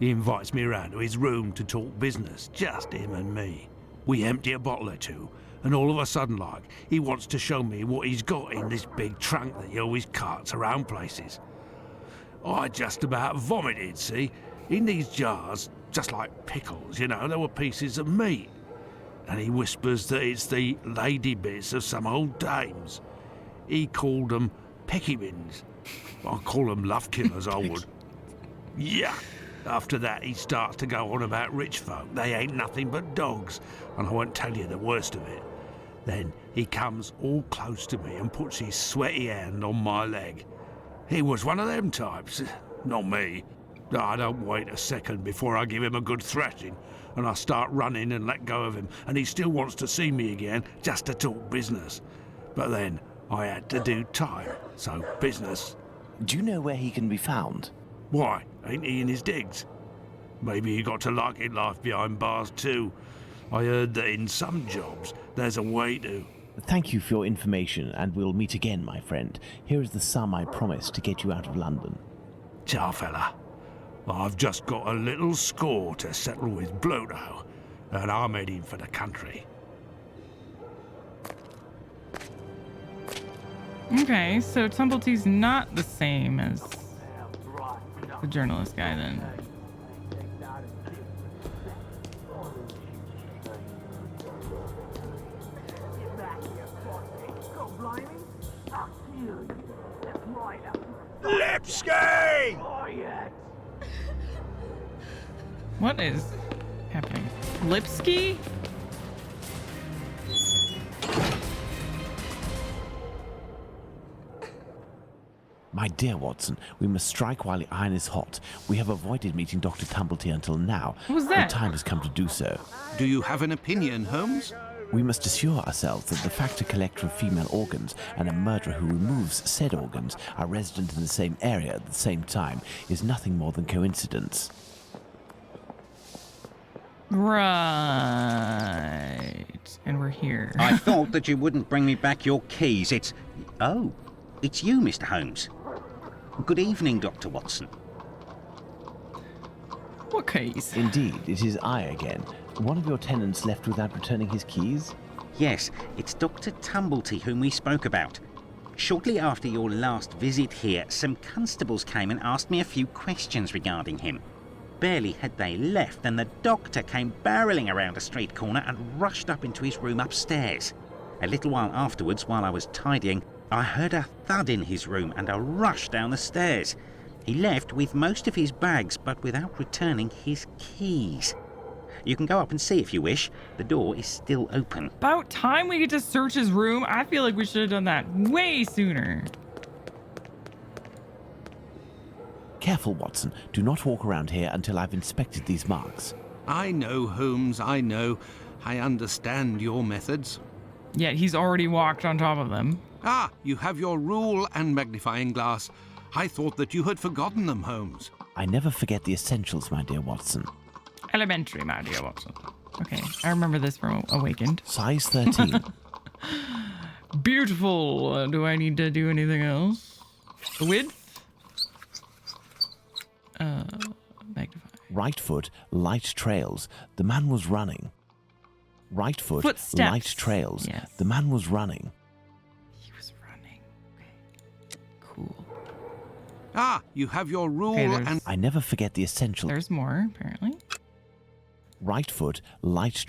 He invites me around to his room to talk business, just him and me. We empty a bottle or two, and all of a sudden, like, he wants to show me what he's got in this big trunk that he always carts around places. I just about vomited, see? In these jars, just like pickles, you know, there were pieces of meat. And he whispers that it's the lady bits of some old dames. He called them peckybins. I call them love killers, I would. Yeah. After that, he starts to go on about rich folk. They ain't nothing but dogs, and I won't tell you the worst of it. Then he comes all close to me and puts his sweaty hand on my leg. He was one of them types, not me. I don't wait a second before I give him a good thrashing, and I start running and let go of him, and he still wants to see me again just to talk business. But then I had to do time, so business.
Do you know where he can be found?
Why, ain't he in his digs? Maybe he got to liking life behind bars too. I heard that in some jobs there's a way to.
Thank you for your information, and we'll meet again, my friend. Here is the sum I promised to get you out of London.
Ciao, fella. I've just got a little score to settle with Bluto, and I'm heading for the country.
Okay, so Tumbletee's not the same as the journalist guy then.
Lipski!
What is happening? Lipski?
My dear Watson, we must strike while the iron is hot. We have avoided meeting Dr. Tumblety until now.
What was that?
The time has come to do so.
Do you have an opinion, Holmes?
We must assure ourselves that the factor collector of female organs and a murderer who removes said organs are resident in the same area at the same time is nothing more than coincidence.
Right. And we're here.
I thought that you wouldn't bring me back your keys. It's you, Mr. Holmes. Good evening, Dr. Watson.
What keys?
Indeed, it is I again. One of your tenants left without returning his keys?
Yes, it's Dr. Tumblety whom we spoke about. Shortly after your last visit here, some constables came and asked me a few questions regarding him. Barely had they left than the doctor came barreling around a street corner and rushed up into his room upstairs. A little while afterwards, while I was tidying, I heard a thud in his room and a rush down the stairs. He left with most of his bags, but without returning his keys. You can go up and see if you wish. The door is still open.
About time we get to search his room. I feel like we should have done that way sooner.
Careful, Watson. Do not walk around here until I've inspected these marks.
I know, Holmes, I know. I understand your methods.
Yet he's already walked on top of them.
Ah, you have your rule and magnifying glass. I thought that you had forgotten them, Holmes.
I never forget the essentials, my dear Watson.
Elementary, my dear Watson. Okay, I remember this from Awakened.
Size 13.
Beautiful. Do I need to do anything else? The width? Magnify.
Right foot, light trails. The man was running. Right foot,
Footsteps.
light trails.
Yes.
The man was running.
He was running. Okay. Cool.
Ah, you have your rule
Okay,
and...
I never forget the essentials.
There's more, apparently.
Right foot, light...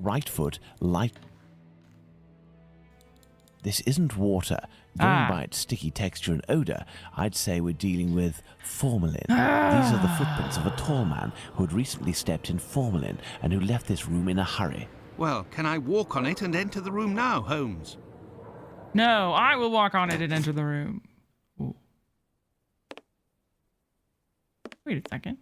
Right foot, light... This isn't water. Going by its sticky texture and odor, I'd say we're dealing with formalin. These are the footprints of a tall man who had recently stepped in formalin and who left this room in a hurry.
Well, can I walk on it and enter the room now, Holmes?
No, I will walk on it and enter the room. Ooh. Wait a second.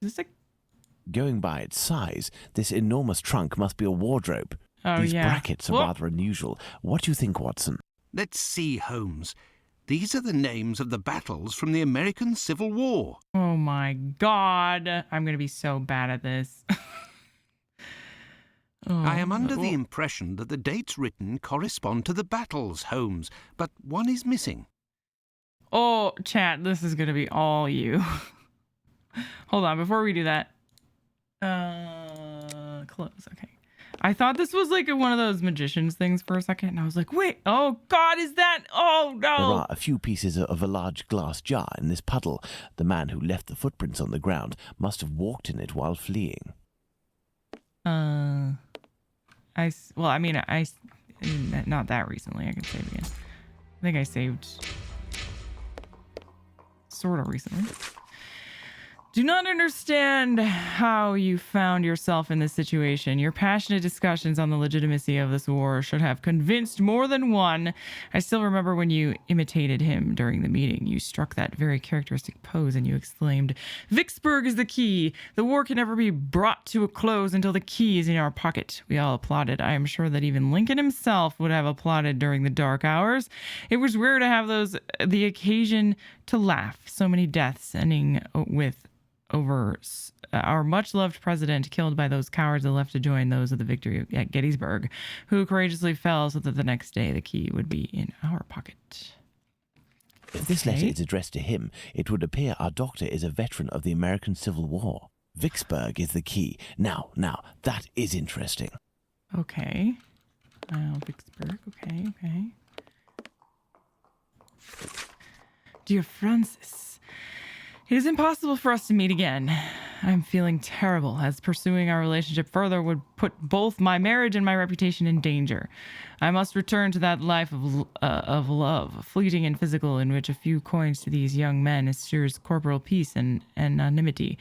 Is this a...
Going by its size, this enormous trunk must be a wardrobe.
Oh,
These
yeah.
brackets are rather unusual. What do you think, Watson?
Let's see, Holmes. These are the names of the battles from the American Civil War.
Oh my God. I'm going to be so bad at this.
I am under the impression that the dates written correspond to the battles, Holmes, but one is missing.
Oh, chat, this is going to be all you. Hold on, before we do that. Close, okay. I thought this was like one of those magician's things for a second, and I was like, wait, oh God, is that? Oh no!
There are a few pieces of a large glass jar in this puddle. The man who left the footprints on the ground must have walked in it while fleeing.
I not that recently. I can save again. I think I saved sort of recently. Do not understand how you found yourself in this situation. Your passionate discussions on the legitimacy of this war should have convinced more than one. I still remember when you imitated him during the meeting. You struck that very characteristic pose and you exclaimed, "Vicksburg is the key. The war can never be brought to a close until the key is in our pocket." We all applauded. I am sure that even Lincoln himself would have applauded during the dark hours. It was rare to have the occasion to laugh. So many deaths ending with over our much-loved president killed by those cowards that left to join those of the victory at Gettysburg, who courageously fell so that the next day the key would be in our pocket.
If this letter is addressed to him, it would appear our doctor is a veteran of the American Civil War. Vicksburg is the key. Now, that is interesting.
Okay. Vicksburg, okay. Dear Francis, it is impossible for us to meet again. I'm feeling terrible, as pursuing our relationship further would put both my marriage and my reputation in danger. I must return to that life of love, fleeting and physical, in which a few coins to these young men assures corporal peace and anonymity.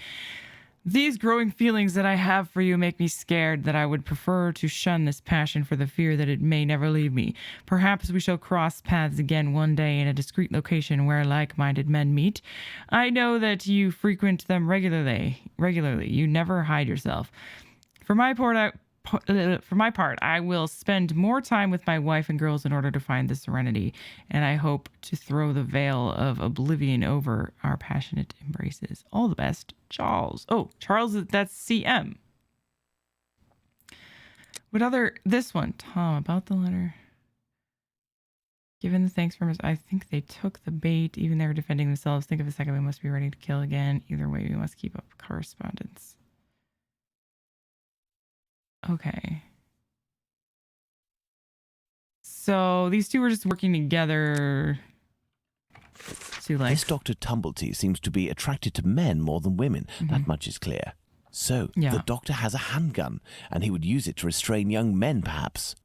These growing feelings that I have for you make me scared that I would prefer to shun this passion for the fear that it may never leave me. Perhaps we shall cross paths again one day in a discreet location where like-minded men meet. I know that you frequent them regularly. You never hide yourself. For my part, I will spend more time with my wife and girls in order to find the serenity, and I hope to throw the veil of oblivion over our passionate embraces. All the best, Charles. Oh, Charles, that's CM. This one, Tom, about the letter. Given the thanks from us, I think they took the bait, even they were defending themselves. Think of a second, we must be ready to kill again. Either way, we must keep up correspondence. Okay. So these two were just working together to like...
This Dr. Tumblety seems to be attracted to men more than women. That much is clear. So, the doctor has a handgun, and he would use it to restrain young men, perhaps.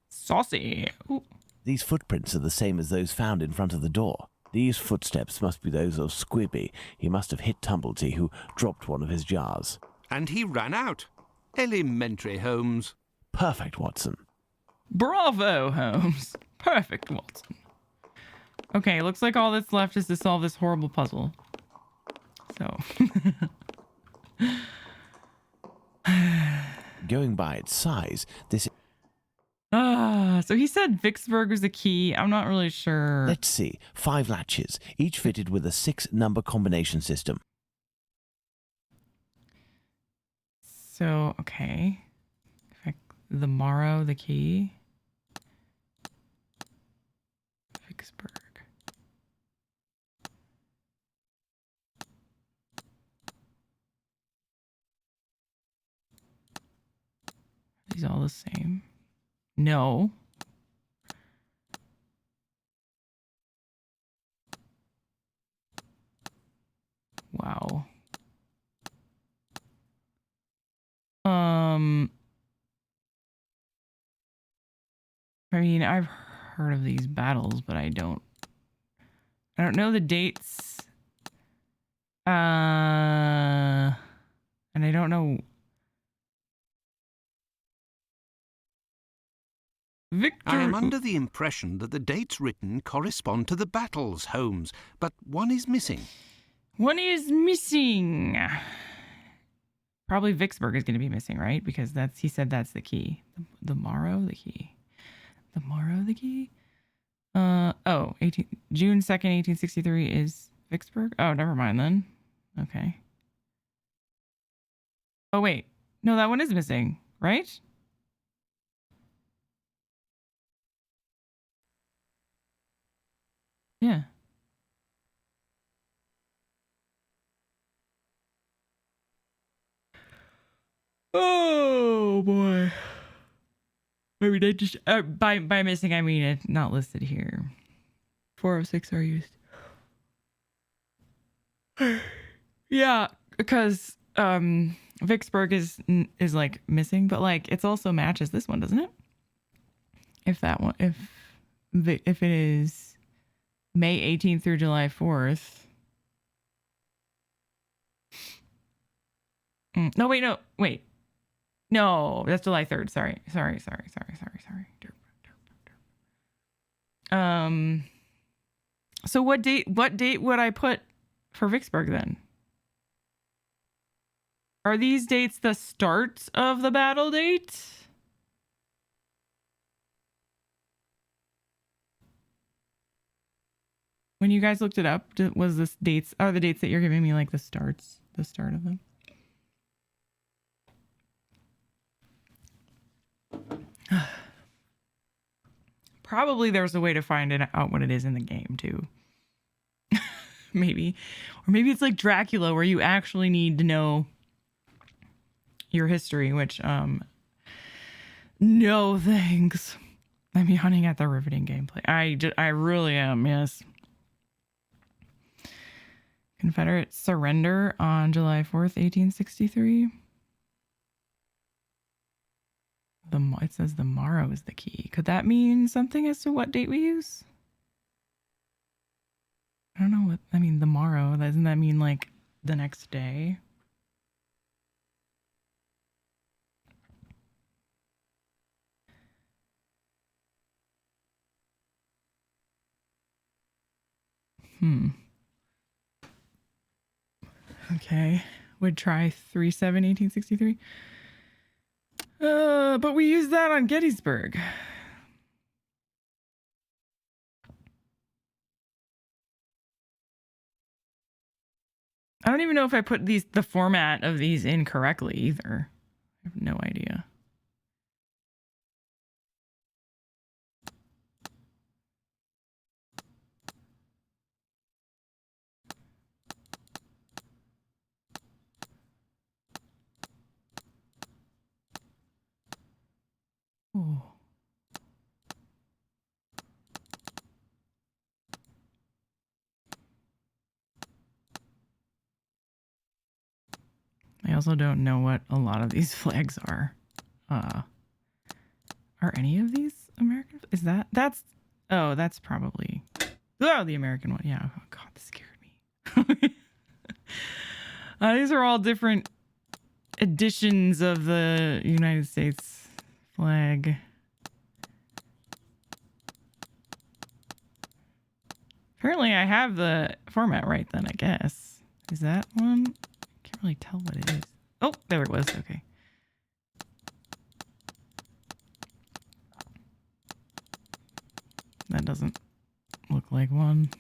Saucy. Ooh.
These footprints are the same as those found in front of the door. These footsteps must be those of Squibby. He must have hit Tumblety, who dropped one of his jars.
And he ran out. Elementary, Holmes.
Perfect, Watson.
Bravo, Holmes. Perfect, Watson. Okay, looks like all that's left is to solve this horrible puzzle. So.
Going by its size, this...
So he said Vicksburg was the key. I'm not really sure.
Let's see. 5 latches, each fitted with a 6-number combination system.
So, okay. The Morrow, the key. Vicksburg. Are these all the same? No. Wow. I mean, I've heard of these battles, but I don't know the dates. And I don't know.
I am under the impression that the dates written correspond to the battles, Holmes, but one is missing.
One is missing. Probably Vicksburg is going to be missing, right? Because he said that's the key. The Morrow, the key. The Morrow, the key? June 2nd, 1863 is Vicksburg? Oh, never mind then. Okay. Oh, wait. No, that one is missing, right? Yeah. Oh boy. Maybe they just by missing I mean it's not listed here. 406 are used. Yeah, because Vicksburg is like missing, but like it's also matches this one, doesn't it? If that one, if it is May 18th through July 4th. No, wait, no, wait. No, that's July 3rd. Sorry. So what date would I put for Vicksburg then? Are these dates the start of the battle date? When you guys looked it up, was this dates are the dates that you're giving me like the start of them? Probably there's a way to find out what it is in the game too. Maybe. Or maybe it's like Dracula where you actually need to know your history, which no thanks. I'm yawning at the riveting gameplay. I really am, yes. Confederate surrender on July 4th, 1863. It says the morrow is the key. Could that mean something as to what date we use? I don't know what, I mean, the morrow, doesn't that mean like the next day? Okay. Would try 3/7/1863. But we used that on Gettysburg. I don't even know if I put the format of these in correctly either. I have no idea. Oh. I also don't know what a lot of these flags are. Are any of these American? Is that's probably, oh, the American one. Yeah. Oh God, this scared me. These are all different editions of the United States flag. Apparently I have the format right then, I guess. Is that one? I can't really tell what it is. Oh, there it was. Okay. That doesn't look like one.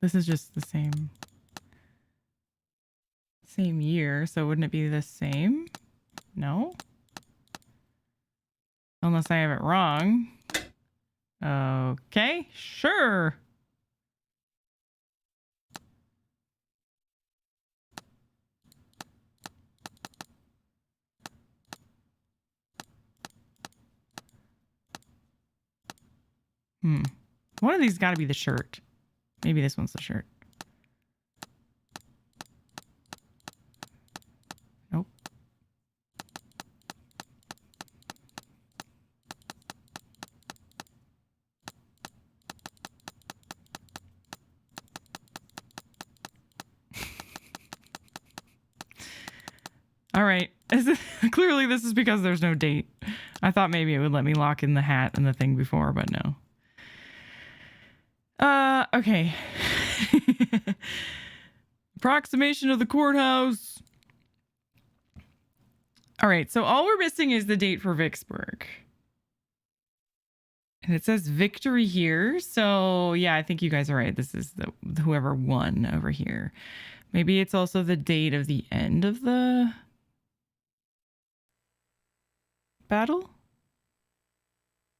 This is just the same year, so wouldn't it be the same? No? Unless I have it wrong. Okay, sure. One of these got to be the shirt. Maybe this one's the shirt. Nope. All right. Clearly this is because there's no date. I thought maybe it would let me lock in the hat and the thing before, but no. Okay. Approximation of the courthouse. All right, so all we're missing is the date for Vicksburg. And it says victory here. So yeah, I think you guys are right. This is whoever won over here. Maybe it's also the date of the end of the battle.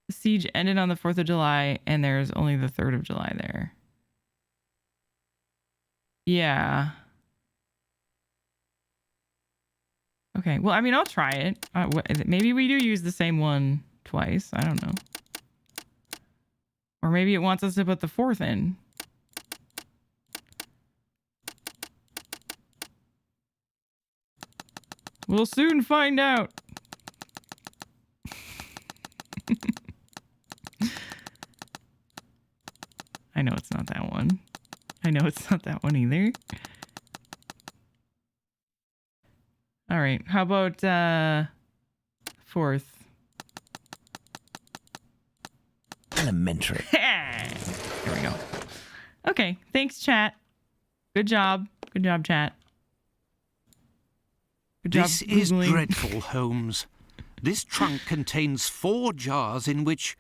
The siege ended on the 4th of July, and there's only the 3rd of July there. Yeah. Okay, well, I mean, I'll try it. Maybe we do use the same one twice. I don't know. Or maybe it wants us to put the 4th in. We'll soon find out. I know it's not that one. I know it's not that one either. All right. How about 4th?
Elementary.
There we go. Okay. Thanks, chat. Good job. Good job, chat. Good job.
This is dreadful, Holmes. This trunk contains 4 jars in which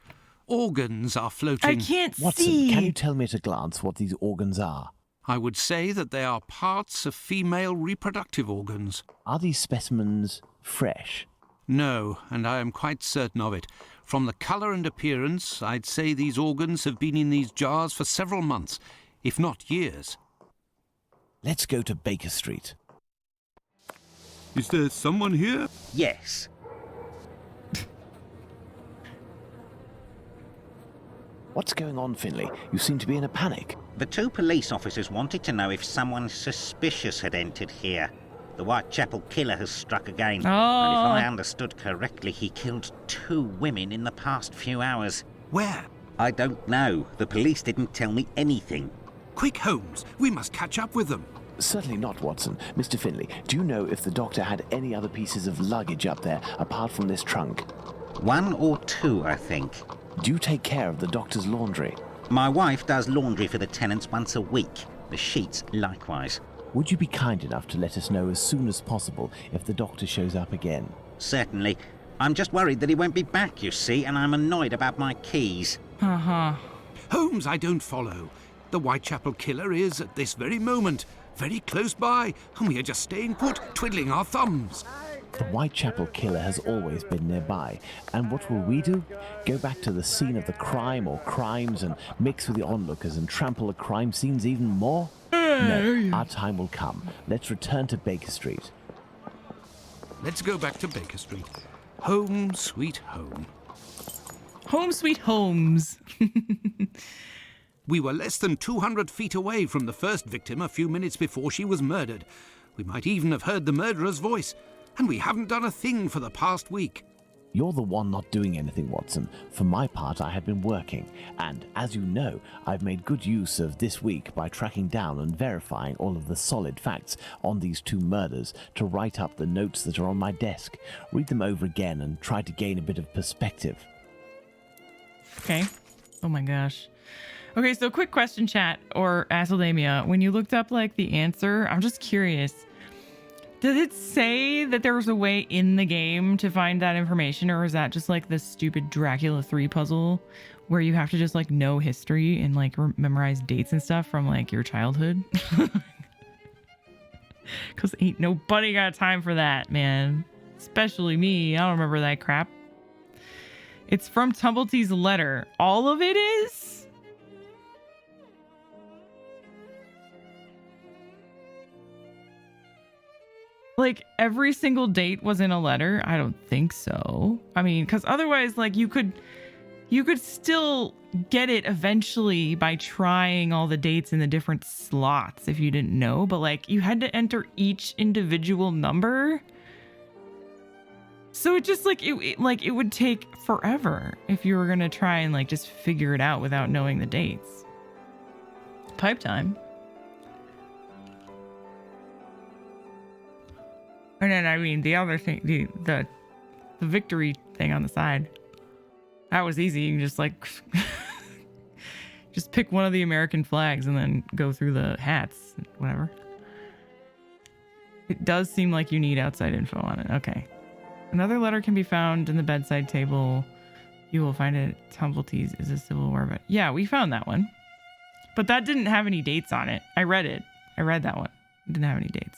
organs are floating.
I can't
Watson,
see.
can you tell me at a glance what these organs are?
I would say that they are parts of female reproductive organs.
Are these specimens fresh?
No, and I am quite certain of it. From the colour and appearance, I'd say these organs have been in these jars for several months, if not years.
Let's go to Baker Street.
Is there someone here?
Yes.
What's going on, Finley? You seem to be in a panic.
The two police officers wanted to know if someone suspicious had entered here. The Whitechapel killer has struck again.
Oh.
And if I understood correctly, he killed 2 women in the past few hours.
Where?
I don't know. The police didn't tell me anything.
Quick, Holmes. We must catch up with them.
Certainly not, Watson. Mr. Finley, do you know if the doctor had any other pieces of luggage up there apart from this trunk?
1 or 2, I think.
Do you take care of the doctor's laundry?
My wife does laundry for the tenants once a week. The sheets likewise.
Would you be kind enough to let us know as soon as possible if the doctor shows up again?
Certainly. I'm just worried that he won't be back, you see, and I'm annoyed about my keys.
Uh-huh.
Holmes, I don't follow. The Whitechapel killer is, at this very moment, very close by, and we are just staying put, twiddling our thumbs.
The Whitechapel killer has always been nearby, and what will we do? Go back to the scene of the crime or crimes and mix with the onlookers and trample the crime scenes even more? No, our time will come. Let's return to Baker Street.
Let's go back to Baker Street. Home, sweet home.
Home sweet Holmes.
We were less than 200 feet away from the first victim a few minutes before she was murdered. We might even have heard the murderer's voice. And we haven't done a thing for the past week.
You're the one not doing anything, Watson. For my part, I have been working, and as you know, I've made good use of this week by tracking down and verifying all of the solid facts on these 2 murders to write up the notes that are on my desk, read them over again, and try to gain a bit of perspective.
Okay. Oh my gosh. Okay, so quick question, chat, or Aseldamia. When you looked up, like, the answer, I'm just curious. Did it say that there was a way in the game to find that information, or is that just like the stupid Dracula 3 puzzle where you have to just like know history and like memorize dates and stuff from like your childhood? Because ain't nobody got time for that, man. Especially me. I don't remember that crap. It's from Tumbletee's letter. All of it is? Like, every single date was in a letter? I don't think so. I mean, because otherwise, like, you could still get it eventually by trying all the dates in the different slots if you didn't know. But, like, you had to enter each individual number. So it just, like, it would take forever if you were going to try and, like, just figure it out without knowing the dates. Pipe time. And then, I mean, the other thing, the victory thing on the side, that was easy. You can just, like, just pick one of the American flags and then go through the hats, whatever. It does seem like you need outside info on it. Okay. Another letter can be found in the bedside table. You will find it. Tumbletees is a Civil War vet. Yeah, we found that one. But that didn't have any dates on it. I read it. I read that one. It didn't have any dates.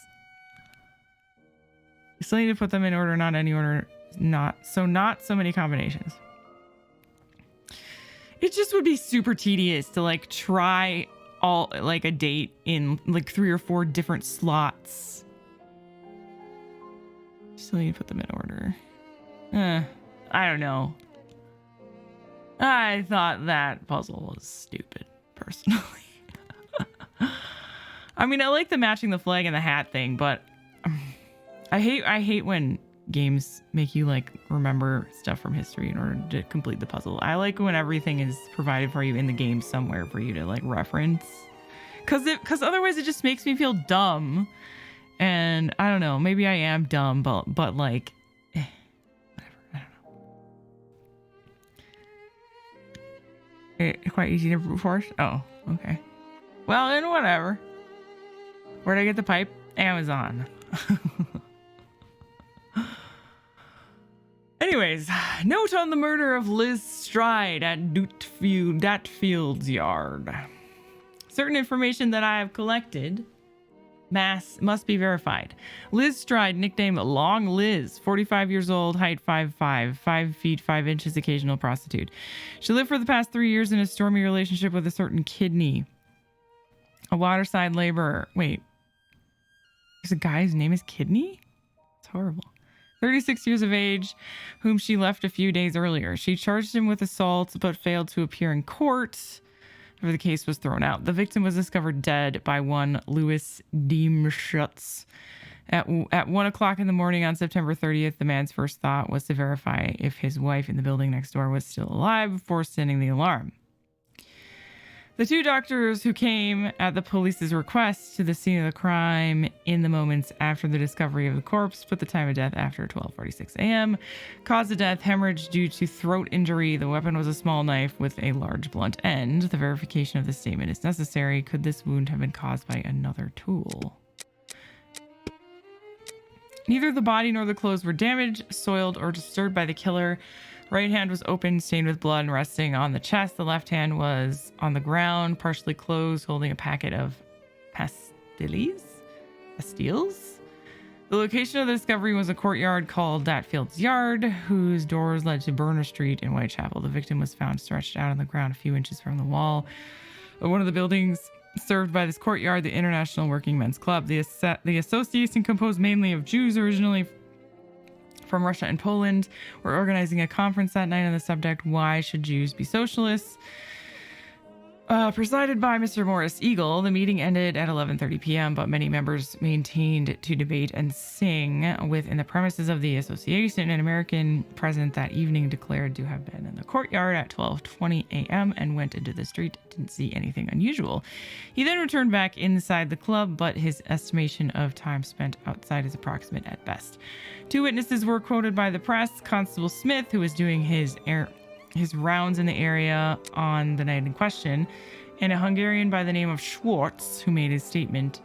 You still need to put them in order, not any order. Not so many combinations. It just would be super tedious to like try all like a date in like 3 or 4 different slots. Still need to put them in order. I don't know. I thought that puzzle was stupid, personally. I mean, I like the matching the flag and the hat thing, but I hate when games make you like remember stuff from history in order to complete the puzzle. I like when everything is provided for you in the game somewhere for you to like reference, because otherwise it just makes me feel dumb. And I don't know, maybe I am dumb, but like, whatever. I don't know. It's quite easy to brute force. Oh, okay. Well, then whatever. Where'd I get the pipe? Amazon. Anyways, note on the murder of Liz Stride at Datfield's yard. Certain information that I have collected must be verified. Liz Stride, nickname Long Liz, 45 years old, height 5'5", 5 feet 5 inches, occasional prostitute. She lived for the past 3 years in a stormy relationship with a certain Kidney, a waterside laborer. Wait, there's a guy whose name is Kidney? It's horrible. 36 years of age, whom she left a few days earlier. She charged him with assault, but failed to appear in court. The case was thrown out. The victim was discovered dead by one Louis Diemschutz. At 1 o'clock in the morning on September 30th, the man's first thought was to verify if his wife in the building next door was still alive before sending the alarm. The two doctors who came at the police's request to the scene of the crime in the moments after the discovery of the corpse put the time of death after 12:46 a.m. Cause of death, hemorrhage due to throat injury. The weapon was a small knife with a large blunt end. The verification of this statement is necessary. Could this wound have been caused by another tool? Neither the body nor the clothes were damaged, soiled, or disturbed by the killer. Right hand was open, stained with blood, and resting on the chest. The left hand was on the ground, partially closed, holding a packet of pastilles? The location of the discovery was a courtyard called Datfield's Yard, whose doors led to Burner Street in Whitechapel. The victim was found stretched out on the ground a few inches from the wall of one of the buildings served by this courtyard, the International Working Men's Club. The association, composed mainly of Jews originally from Russia and Poland, were organizing a conference that night on the subject, Why Should Jews Be Socialists? Presided by Mr. Morris Eagle. The meeting ended at 11:30 p.m., but many members maintained to debate and sing within the premises of the association. An American present that evening declared to have been in the courtyard at 12:20 a.m. and went into the street. Didn't see anything unusual. He then returned back inside the club, but his estimation of time spent outside is approximate at best. Two witnesses were quoted by the press. Constable Smith, who was doing his rounds in the area on the night in question, and a Hungarian by the name of Schwartz, who made his statement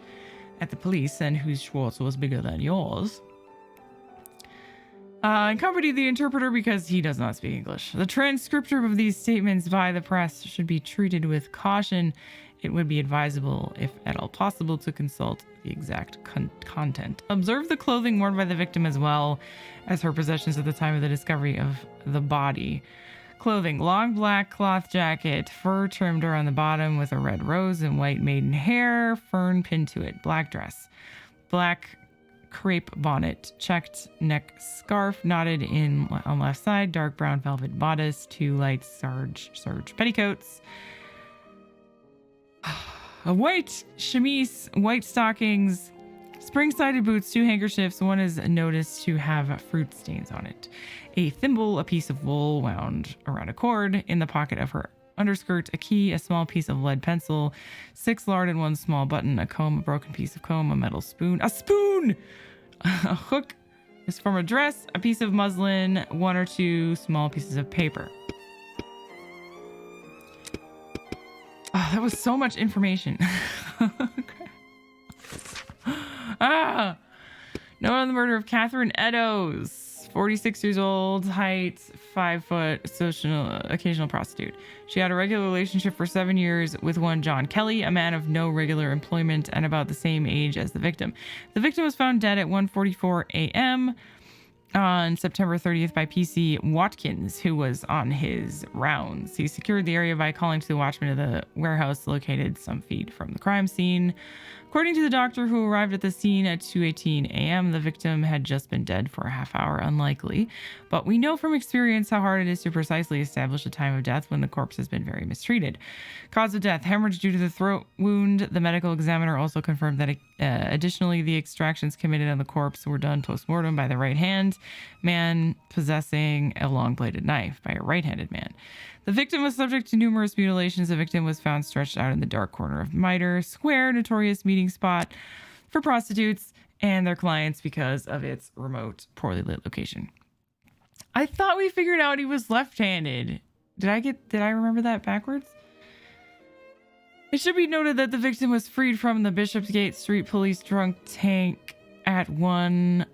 at the police and whose Schwartz was bigger than yours, accompanied the interpreter because he does not speak English. The transcriptor of these statements by the press should be treated with caution. It would be advisable, if at all possible, to consult the exact content. Observe the clothing worn by the victim as well as her possessions at the time of the discovery of the body. Clothing: long black cloth jacket, fur trimmed around the bottom with a red rose and white maiden hair, fern pinned to it. Black dress, black crepe bonnet, checked neck scarf knotted in on left side, dark brown velvet bodice, two light serge petticoats, a white chemise, white stockings, spring-sided boots, two handkerchiefs. One is noticed to have fruit stains on it. A thimble, a piece of wool wound around a cord in the pocket of her underskirt, a key, a small piece of lead pencil, 6 lard and 1 small button, a comb, a broken piece of comb, a metal spoon, a hook is from a dress, a piece of muslin, 1 or 2 small pieces of paper. Oh, that was so much information. Note on the murder of Catherine Eddowes, 46 years old, height 5 foot, occasional prostitute. She had a regular relationship for 7 years with one John Kelly, a man of no regular employment and about the same age as the victim. The victim was found dead at 1:44 a.m. on September 30th by PC Watkins, who was on his rounds. He secured the area by calling to the watchman of the warehouse located some feet from the crime scene. According to the doctor who arrived at the scene at 2:18 a.m., the victim had just been dead for a half hour, unlikely. But we know from experience how hard it is to precisely establish the time of death when the corpse has been very mistreated. Cause of death: hemorrhage due to the throat wound. The medical examiner also confirmed that additionally, the extractions committed on the corpse were done post-mortem by the right hand man possessing a long-bladed knife by a right-handed man. The victim was subject to numerous mutilations. The victim was found stretched out in the dark corner of Mitre Square, notorious meeting spot for prostitutes and their clients because of its remote, poorly lit location. I thought we figured out he was left-handed. Did I remember that backwards? It should be noted that the victim was freed from the Bishopsgate Street Police drunk tank at 1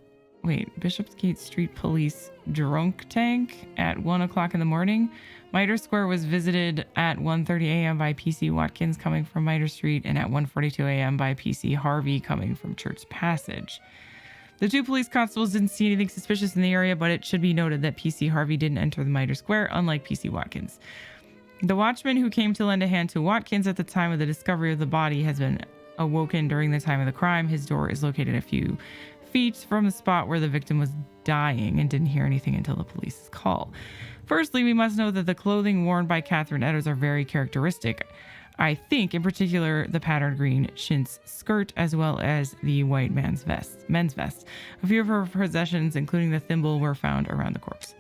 o'clock in the morning. Mitre Square was visited at 1:30 a.m. by PC Watkins coming from Mitre Street and at 1:42 a.m. by PC Harvey coming from Church Passage. The two police constables didn't see anything suspicious in the area, but it should be noted that PC Harvey didn't enter the Mitre Square, unlike PC Watkins. The watchman who came to lend a hand to Watkins at the time of the discovery of the body has been awoken during the time of the crime. His door is located a few feet from the spot where the victim was dying and didn't hear anything until the police's call. Firstly, we must know that the clothing worn by Catherine Eddowes are very characteristic. I think, in particular, the patterned green chintz skirt, as well as the white men's vest. A few of her possessions, including the thimble, were found around the corpse.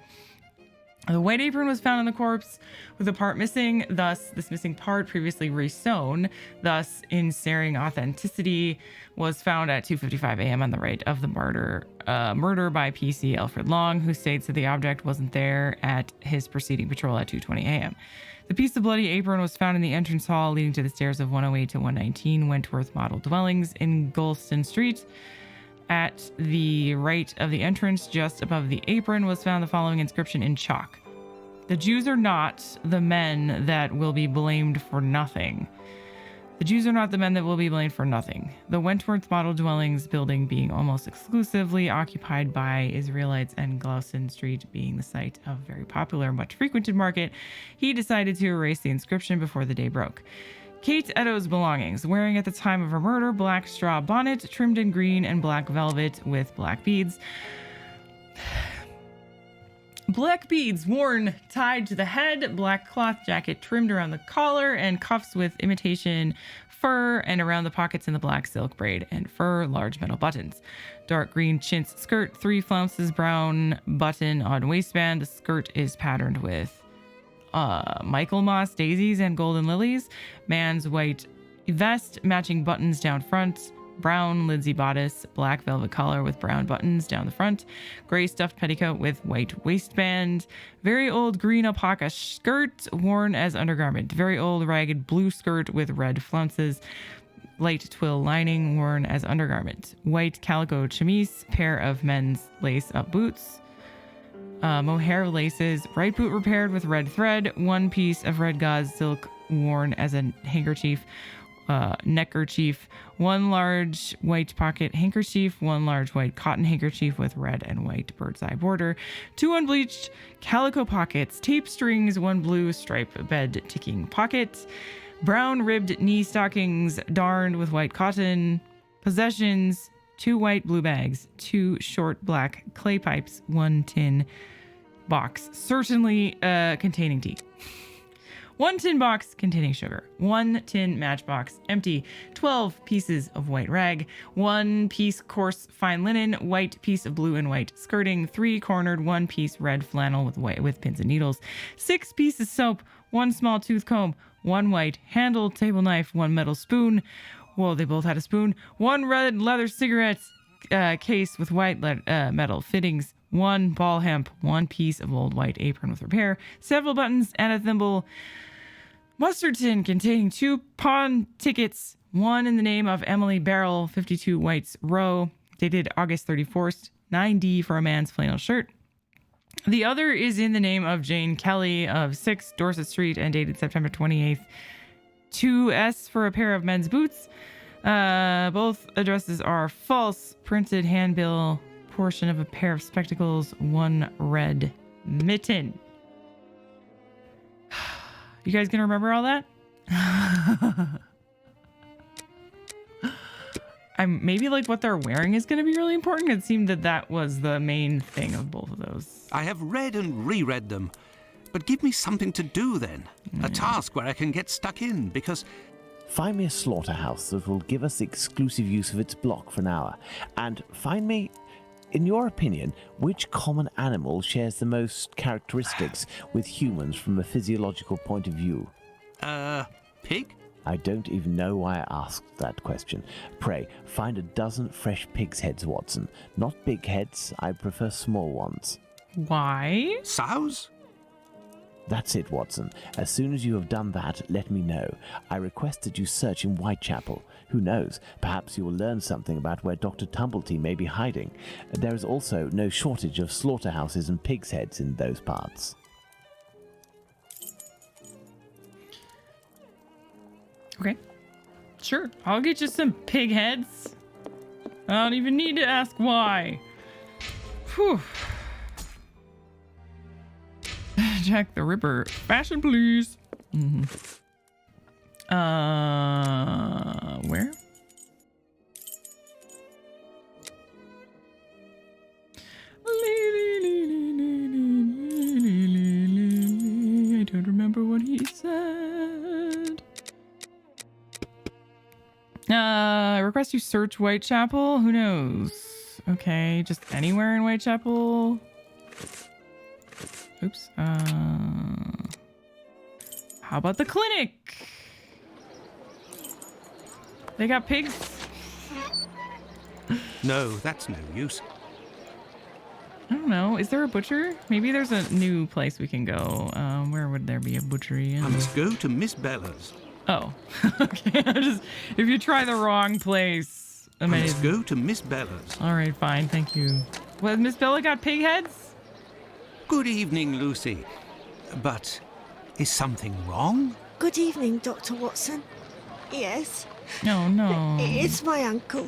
The white apron was found on the corpse with a part missing, thus this missing part previously resewn, thus inserting authenticity was found at 2:55 a.m. on the right of the murder by PC Alfred Long, who states that the object wasn't there at his preceding patrol at 2:20 a.m. The piece of bloody apron was found in the entrance hall leading to the stairs of 108 to 119 Wentworth Model Dwellings in Golston Street. At the right of the entrance, just above the apron, was found the following inscription in chalk. The Jews are not the men that will be blamed for nothing. The Jews are not the men that will be blamed for nothing. The Wentworth Model Dwellings building being almost exclusively occupied by Israelites and Gloucester Street being the site of a very popular, much frequented market, he decided to erase the inscription before the day broke. Kate Eddowes' belongings, wearing at the time of her murder black straw bonnet trimmed in green and black velvet with black beads. Black beads worn tied to the head, black cloth jacket trimmed around the collar, and cuffs with imitation fur and around the pockets in the black silk braid and fur, large metal buttons. Dark green chintz skirt, 3 flounces, brown button on waistband. The skirt is patterned with Michaelmas daisies and golden lilies. Man's white vest, matching buttons down front. Brown linsey bodice, black velvet collar with brown buttons down the front. Gray stuffed petticoat with white waistband. Very old green alpaca skirt worn as undergarment. Very old ragged blue skirt with red flounces. Light twill lining worn as undergarment. White calico chemise, pair of men's lace-up boots. Mohair laces, right boot repaired with red thread, 1 piece of red gauze silk worn as a handkerchief, neckerchief, 1 large white pocket handkerchief, 1 large white cotton handkerchief with red and white bird's eye border, 2 unbleached calico pockets, tape strings, 1 blue stripe bed ticking pocket, brown ribbed knee stockings darned with white cotton, possessions, 2 white blue bags, 2 short black clay pipes, 1 tin box, certainly containing tea. 1 tin box containing sugar, 1 tin matchbox empty, 12 pieces of white rag, 1 piece coarse fine linen, white piece of blue and white skirting, 3 cornered 1 piece red flannel with pins and needles, 6 pieces soap, 1 small tooth comb, 1 white handle table knife, 1 metal spoon. Whoa, they both had a spoon. 1 red leather cigarette case with white metal fittings, 1 ball hemp, 1 piece of old white apron with repair, several buttons, and a thimble. Mustard tin containing 2 pawn tickets, 1 in the name of Emily Barrel, 52 Whites Row, dated August 31st, 9D for a man's flannel shirt. The other is in the name of Jane Kelly of 6 Dorset Street and dated September 28th, 2S for a pair of men's boots. Both addresses are false. Printed handbill, portion of a pair of spectacles, 1 red mitten. You guys gonna remember all that? Maybe like what they're wearing is gonna be really important. It seemed that was the main thing of both of those.
I have read and reread them, but give me something to do then. A task where I can get stuck in, because...
Find me a slaughterhouse that will give us exclusive use of its block for an hour, and find me... In your opinion, which common animal shares the most characteristics with humans from a physiological point of view?
Pig?
I don't even know why I asked that question. Pray, find a dozen fresh pig's heads, Watson. Not big heads, I prefer small ones.
Why?
Sows?
That's it, Watson. As soon as you have done that, let me know. I request that you search in Whitechapel. Who knows? Perhaps you will learn something about where Dr. Tumblety may be hiding. There is also no shortage of slaughterhouses and pig's heads in those parts.
Okay. Sure. I'll get you some pig heads. I don't even need to ask why. Whew. Jack the Ripper. Fashion, please. Where? he said. Request you search Whitechapel? Who knows? Okay, just anywhere in Whitechapel. Oops. How about the clinic? They got pigs?
No, that's no use.
I don't know. Is there a butcher? Maybe there's a new place we can go. Where would there be a butchery?
I must go to Miss Bella's.
Oh, okay. If you try the wrong place,
I must go to Miss Bella's.
All right, fine. Thank you. Well, Miss Bella got pig heads?
Good evening, Lucy. But is something wrong?
Good evening, Dr. Watson. Yes.
No.
It's my uncle.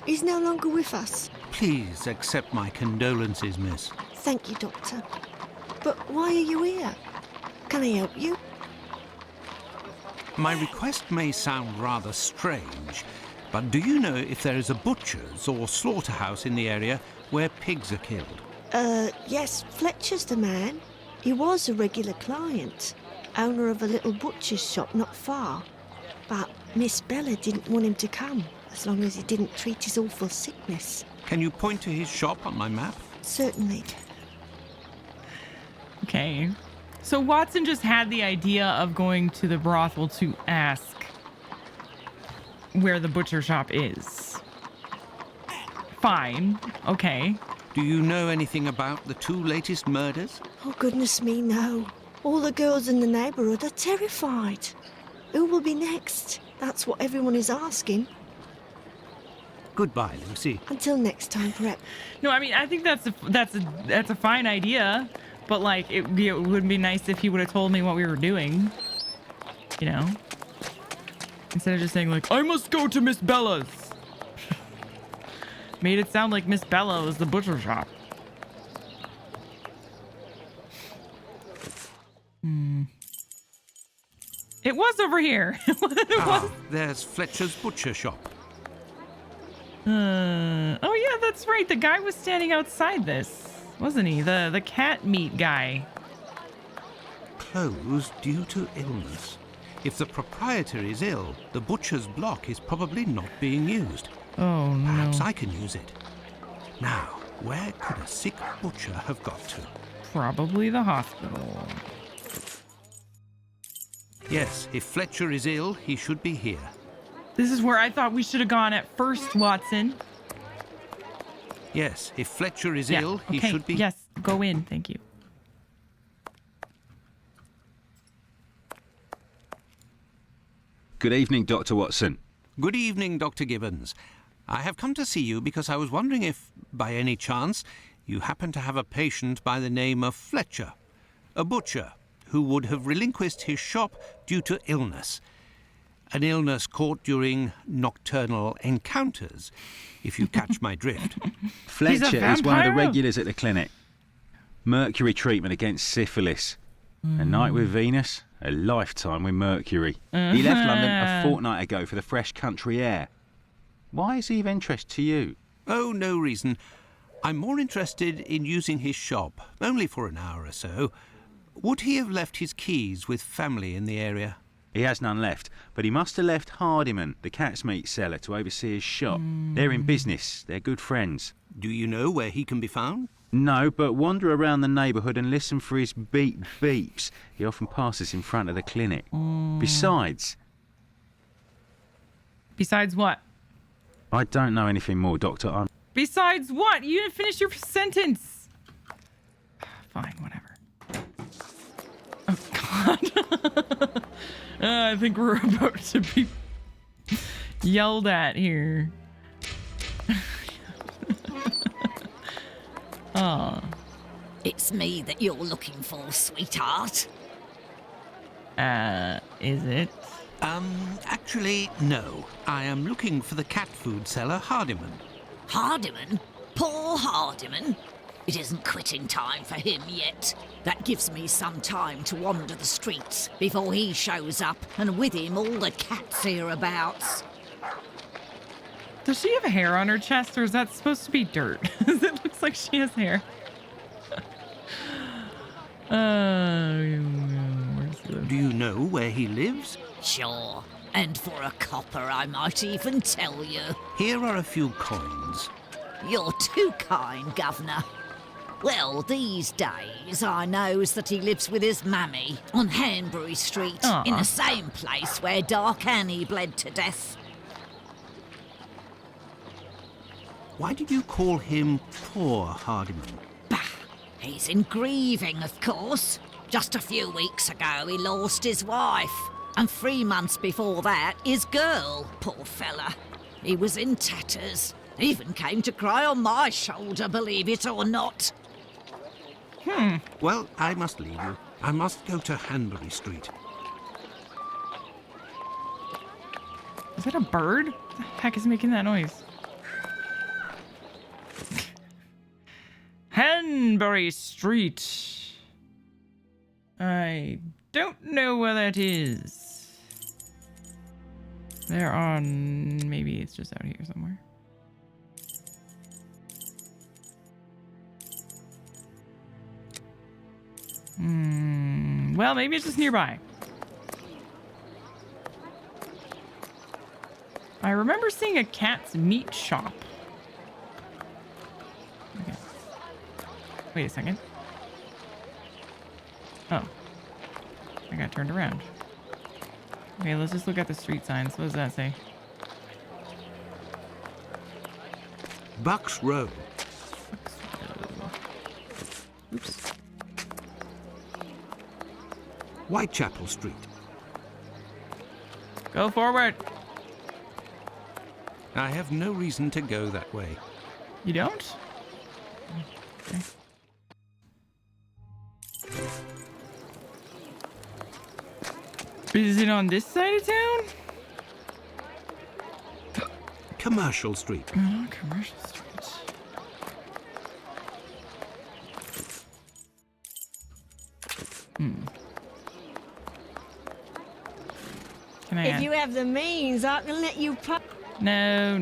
He's no longer with us.
Please accept my condolences, miss.
Thank you, Doctor. But why are you here? Can I help you?
My request may sound rather strange, but do you know if there is a butcher's or slaughterhouse in the area where pigs are killed?
Yes, Fletcher's the man. He was a regular client, owner of a little butcher's shop not far. But Miss Bella didn't want him to come, as long as he didn't treat his awful sickness.
Can you point to his shop on my map?
Certainly.
Okay. So Watson just had the idea of going to the brothel to ask where the butcher shop is. Fine. Okay.
Do you know anything about the 2 latest murders?
Oh, goodness me, no. All the girls in the neighbourhood are terrified. Who will be next? That's what everyone is asking.
Goodbye, Lucy.
Until next time, Prep.
No, I mean, I think that's a fine idea, but like it would be nice if he would have told me what we were doing, you know, instead of just saying like I must go to Miss Bella's. Made it sound like Miss Bella was the butcher shop. It was over here.
There's Fletcher's butcher shop.
Oh yeah, that's right. The guy was standing outside this, wasn't he? The cat meat guy.
Closed due to illness. If the proprietor is ill, the butcher's block is probably not being used.
Oh no.
Perhaps I can use it. Now, where could a sick butcher have got to?
Probably the hospital.
Yes, if Fletcher is ill, he should be here.
This is where I thought we should have gone at first, Watson.
Yes, if Fletcher is ill, he should be...
Yes, go in. Thank you.
Good evening, Dr. Watson.
Good evening, Dr. Gibbons. I have come to see you because I was wondering if, by any chance, you happen to have a patient by the name of Fletcher, a butcher who would have relinquished his shop due to illness. An illness caught during nocturnal encounters, if you catch my drift.
Fletcher is one of the regulars at the clinic. Mercury treatment against syphilis. A night with Venus, a lifetime with Mercury. He left London a fortnight ago for the fresh country air. Why is he of interest to you?
Oh, no reason. I'm more interested in using his shop, only for an hour or so. Would he have left his keys with family in the area?
He has none left, but he must have left Hardiman, the cat's meat seller, to oversee his shop. They're in business. They're good friends.
Do you know where he can be found?
No, but wander around the neighbourhood and listen for his beeps. He often passes in front of the clinic. Besides...
Besides what?
I don't know anything more, Doctor.
Besides what? You didn't finish your sentence. Fine, whatever. Oh, God. I think we're about to be yelled at here. Oh.
It's me that you're looking for, sweetheart.
Is it?
Actually, no. I am looking for the cat food seller, Hardiman.
Hardiman? Poor Hardiman. It isn't quitting time for him yet. That gives me some time to wander the streets before he shows up, and with him all the cats hereabouts.
Does she have hair on her chest, or is that supposed to be dirt? It looks like she has hair. Where's the
Do you know where he lives?
Sure. And for a copper, I might even tell you.
Here are a few coins.
You're too kind, Governor. Well, these days, I knows that he lives with his mammy on Hanbury Street, in the same place where Dark Annie bled to death.
Why did you call him poor Hardiman?
Bah! He's in grieving, of course. Just a few weeks ago, he lost his wife. And 3 months before that, his girl, poor fella. He was in tatters. Even came to cry on my shoulder, believe it or not.
Well, I must leave you. I must go to Hanbury Street.
Is that a bird? What the heck is making that noise? Hanbury Street. I don't know where that is. There are... maybe it's just out here somewhere. Well, maybe it's just nearby. I remember seeing a cat's meat shop. Okay. Wait a second. Oh. I got turned around. Okay, let's just look at the street signs. What does that say?
Bucks Row.
Oops.
Whitechapel Street.
Go forward.
I have no reason to go that way.
You don't? Okay. Is it on this side of town?
Commercial Street.
Oh, Commercial Street. Can I
If you have the means, I can let you pop.
No.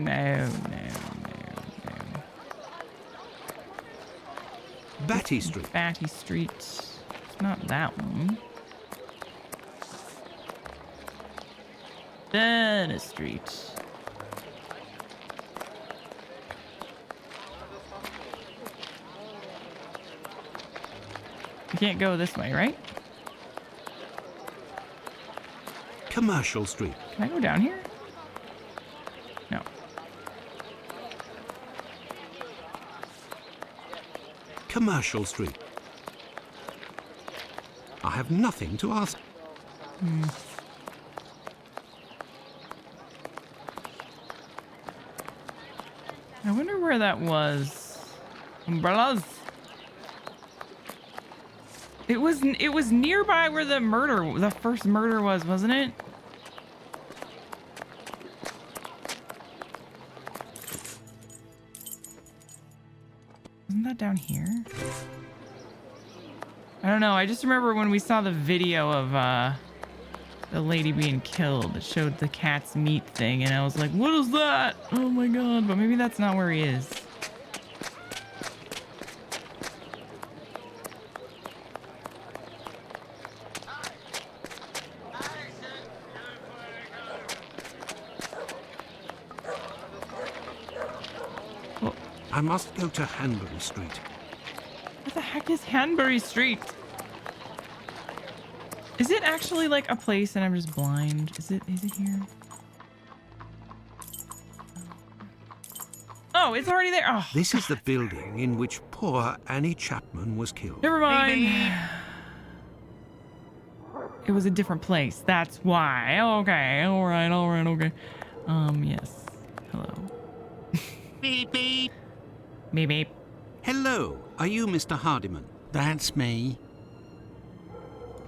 Batty Street.
Batty Street. It's not that one. Batty Street. You can't go this way, right?
Commercial Street.
Can I go down here? No.
Commercial Street. I have nothing to ask.
I wonder where that was. Umbrellas. It was nearby where the first murder was, wasn't it? Isn't that down here? I don't know. I just remember when we saw the video of the lady being killed. It showed the cat's meat thing, and I was like, what is that? Oh my god. But maybe that's not where he is.
I must go to Hanbury Street.
What the heck is Hanbury Street? Is it actually like a place and I'm just blind? Is it here? Oh, it's already there. Oh,
This is the building in which poor Annie Chapman was killed.
never mind. It was a different place. That's why. Okay. All right. Okay. Yes. Hello.
Beep, beep.
Beep, beep.
Hello, are you Mr. Hardiman?
That's me.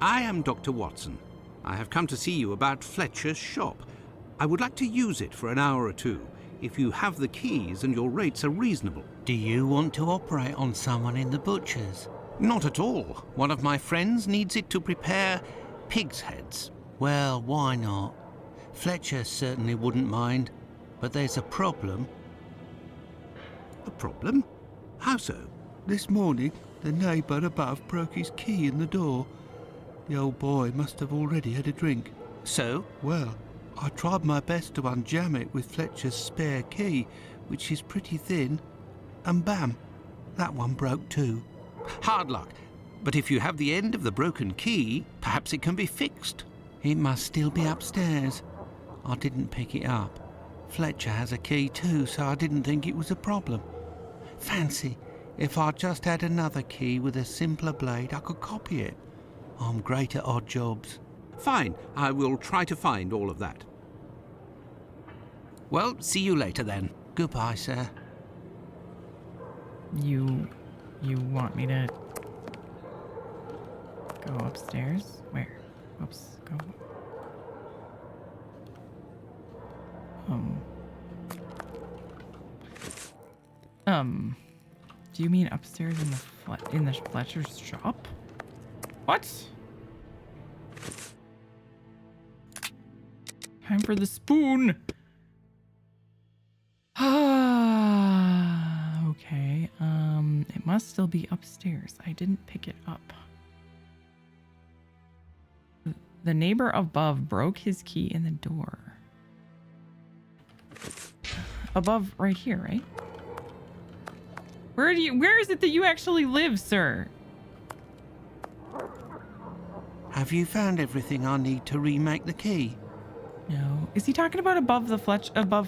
I am Dr. Watson. I have come to see you about Fletcher's shop. I would like to use it for an hour or two, if you have the keys and your rates are reasonable.
Do you want to operate on someone in the butcher's?
Not at all. One of my friends needs it to prepare pig's heads.
Well, why not? Fletcher certainly wouldn't mind, but there's a problem.
A problem? How so?
This morning, the neighbour above broke his key in the door.
The old boy must have already had a drink.
So?
Well, I tried my best to unjam it with Fletcher's spare key, which is pretty thin, and bam, that one broke too.
Hard luck. But if you have the end of the broken key, perhaps it can be fixed.
It must still be upstairs. I didn't pick it up. Fletcher has a key too, so I didn't think it was a problem. Fancy, if I just had another key with a simpler blade, I could copy it. I'm great at odd jobs.
Fine, I will try to find all of that. Well, see you later then.
Goodbye, sir.
You want me to go upstairs? Where? Oops, go. Do you mean upstairs in the Fletcher's shop? What? Time for the spoon. Okay. It must still be upstairs. I didn't pick it up. The neighbor above broke his key in the door. Above, right here, right? Where is it that you actually live, sir?
Have you found everything I need to remake the key?
No. Is he talking about above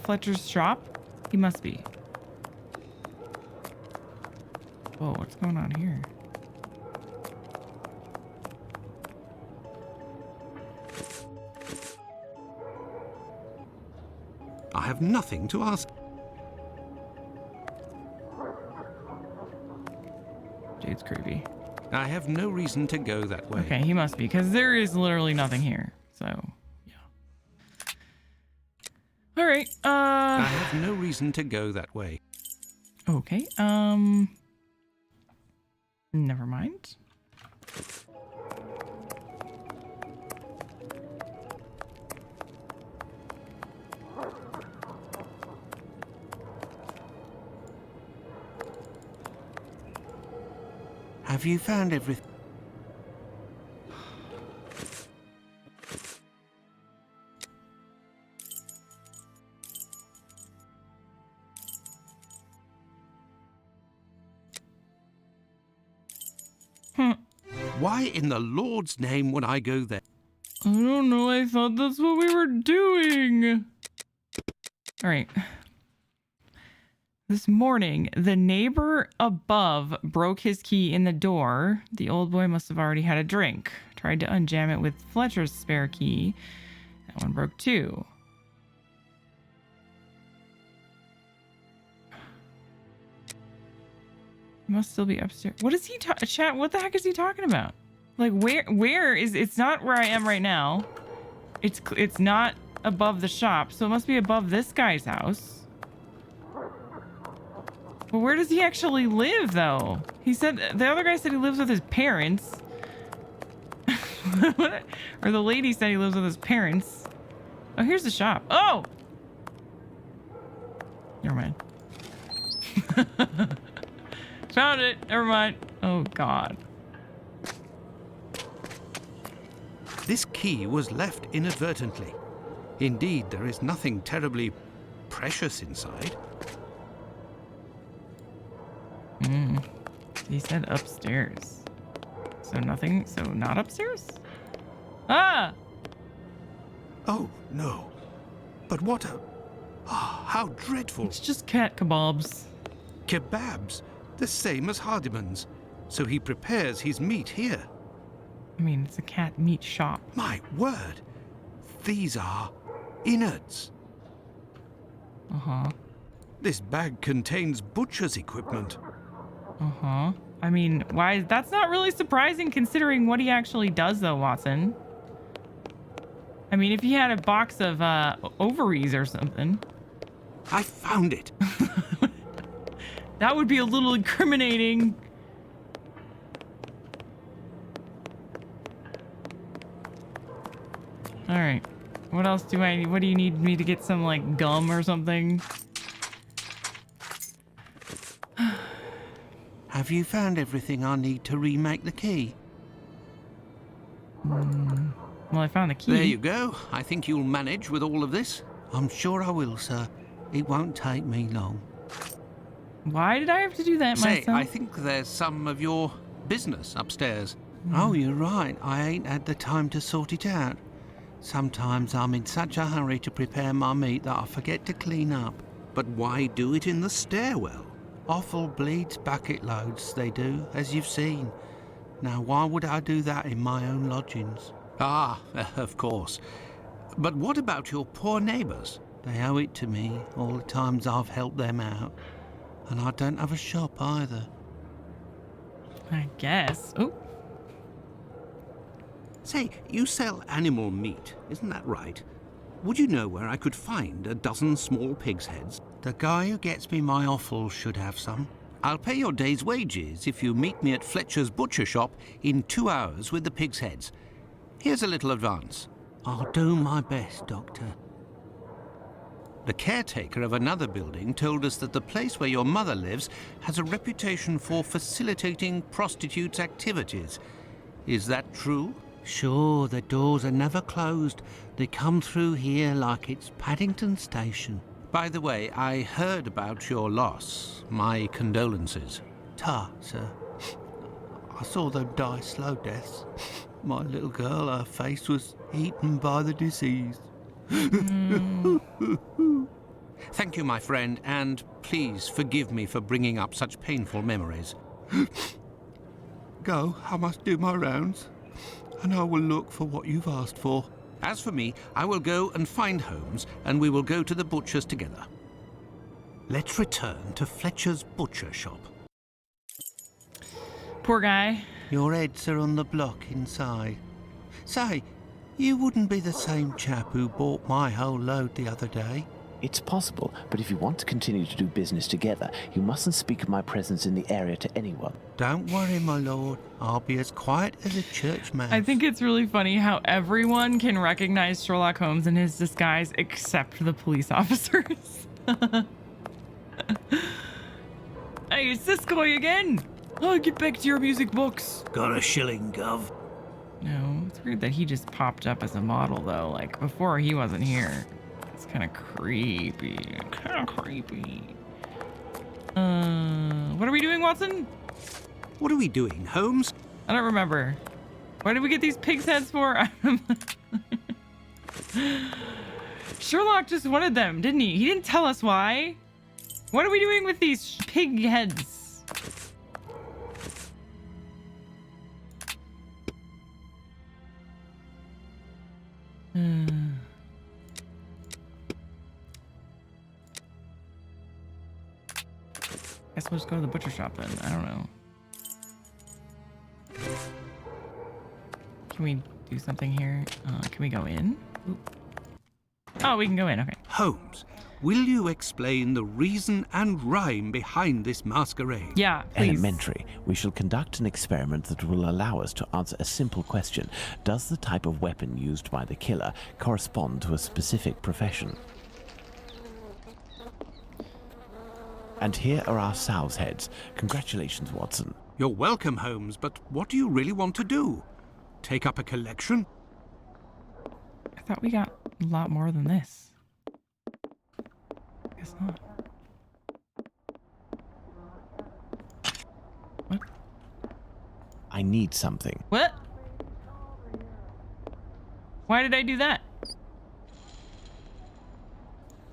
Fletcher's shop? He must be. Whoa, what's going on here?
I have nothing to ask.
Jade's creepy.
I have no reason to go that way.
Okay, he must be, because there is literally nothing here. So, yeah. All right.
I have no reason to go that way.
Okay. Never mind.
Have you found everything? Why in the Lord's name would I go there?
I don't know. I thought that's what we were doing. All right. This morning, the neighbor above broke his key in the door. The old boy must have already had a drink. Tried to unjam it with Fletcher's spare key. That one broke too. He must still be upstairs. What is he chat? What the heck is he talking about? Like where is it's not where I am right now. It's not above the shop, so it must be above this guy's house. But where does he actually live, though? He said the other guy said he lives with his parents. Or the lady said he lives with his parents. Oh, here's the shop. Oh! Never mind. Found it. Never mind. Oh, God.
This key was left inadvertently. Indeed, there is nothing terribly precious inside.
He said upstairs. So nothing, so not upstairs? Ah!
Oh, no. But what a... Oh, how dreadful.
It's just cat kebabs.
Kebabs? The same as Hardiman's. So he prepares his meat here.
I mean, it's a cat meat shop.
My word. These are innards.
Uh-huh.
This bag contains butcher's equipment.
Uh-huh. I mean, why? That's not really surprising considering what he actually does, though, Watson. I mean, if he had a box of ovaries or something.
I found it.
That would be a little incriminating. All right. What else do I need? What do you need me to get? Some, like, gum or something?
Have you found everything I need to remake the key?
Well, I found the key.
There you go. I think you'll manage with all of this. I'm sure I will, sir. It won't take me long.
Why did I have to do that
Say,
myself?
I think there's some of your business upstairs. Oh, you're right. I ain't had the time to sort it out. Sometimes I'm in such a hurry to prepare my meat that I forget to clean up. But why do it in the stairwell? Offal bleeds bucket loads, they do, as you've seen. Now, why would I do that in my own lodgings? Ah, of course. But what about your poor neighbours? They owe it to me, all the times I've helped them out. And I don't have a shop either.
I guess. Oh.
Say, you sell animal meat, isn't that right? Would you know where I could find a dozen small pig's heads? The guy who gets me my offal should have some. I'll pay your day's wages if you meet me at Fletcher's butcher shop in 2 hours with the pig's heads. Here's a little advance. I'll do my best, Doctor. The caretaker of another building told us that the place where your mother lives has a reputation for facilitating prostitutes' activities. Is that true? Sure, the doors are never closed. They come through here like it's Paddington Station. By the way, I heard about your loss. My condolences. Ta, sir. I saw them die slow deaths. My little girl, her face was eaten by the disease. Thank you, my friend, and please forgive me for bringing up such painful memories. Go, I must do my rounds, and I will look for what you've asked for. As for me, I will go and find Holmes, and we will go to the butcher's together. Let's return to Fletcher's butcher shop.
Poor guy.
Your heads are on the block inside. Say, you wouldn't be the same chap who bought my whole load the other day.
It's possible, but if you want to continue to do business together, you mustn't speak of my presence in the area to anyone.
Don't worry, my lord. I'll be as quiet as a church mouse.
I think it's really funny how everyone can recognize Sherlock Holmes in his disguise except the police officers. Hey, it's this guy again. Oh, get back to your music box.
Got a shilling, Gov?
No, it's weird that he just popped up as a model, though. Like, before he wasn't here. It's kind of creepy. What are we doing, Watson?
What are we doing, Holmes?
I don't remember. Why did we get these pig's heads for? Sherlock just wanted them, didn't he? He didn't tell us why. What are we doing with these pig heads? Guess we'll just go to the butcher shop then. I don't know. Can we do something here? Can we go in? Oop. Oh, we can go in. Okay.
Holmes, will you explain the reason and rhyme behind this masquerade?
Yeah, please.
Elementary. We shall conduct an experiment that will allow us to answer a simple question. Does the type of weapon used by the killer correspond to a specific profession? And here are our sow's heads. Congratulations, Watson.
You're welcome, Holmes, but what do you really want to do? Take up a collection?
I thought we got a lot more than this. Guess not. What?
I need something.
What? Why did I do that?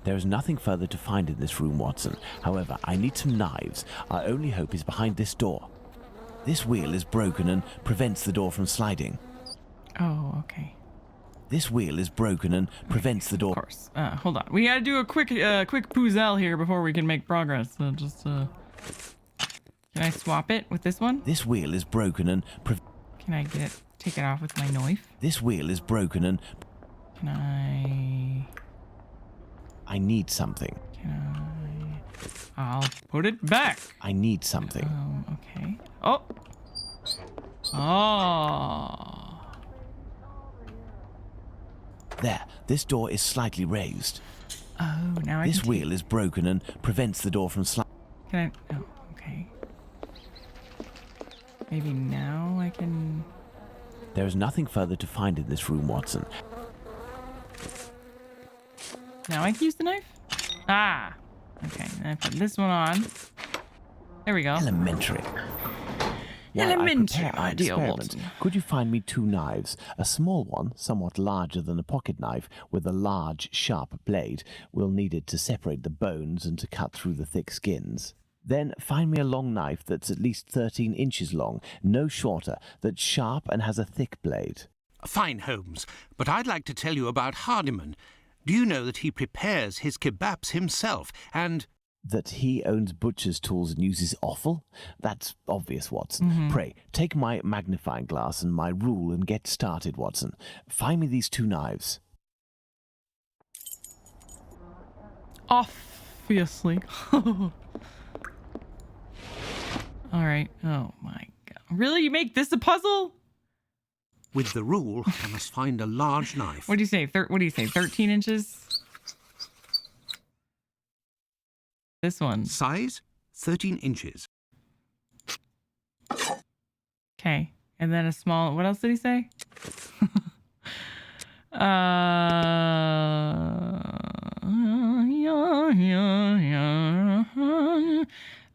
There is nothing further to find in this room, Watson. However, I need some knives. Our only hope is behind this door. This wheel is broken and prevents the door from sliding.
Oh, okay.
This wheel is broken and prevents the door.
Of course. Hold on. We gotta do a quick puzzle here before we can make progress. Can I swap it with this one?
This wheel is broken and
Can I take it off with my knife?
This wheel is broken and
Can I
need something.
I'll put it back.
I need something.
Okay. Oh. Oh.
There. This door is slightly raised.
Oh, now I
This wheel is broken and prevents the door from sliding.
Can I? Oh, okay. Maybe now I can.
There is nothing further to find in this room, Watson.
Now I can use the knife? Ah! Okay, then I put this one on. There we go.
Elementary. While
Elementary,
I prepare our
my dear
experiment,
Watson.
could you find me 2 knives? A small one, somewhat larger than a pocket knife, with a large, sharp blade. We'll need it to separate the bones and to cut through the thick skins. Then find me a long knife that's at least 13 inches long, no shorter, that's sharp and has a thick blade.
Fine, Holmes, but I'd like to tell you about Hardiman. Do you know that he prepares his kebabs himself, and...
That he owns butcher's tools and uses offal? That's obvious, Watson. Pray, take my magnifying glass and my rule and get started, Watson. Find me these 2 knives.
Obviously. All right. Oh my god. Really? You make this a puzzle?
With the rule, I must find a large knife.
What do you say? What do you say? 13 inches? This one.
Size? 13 inches.
Okay. And then a small... What else did he say?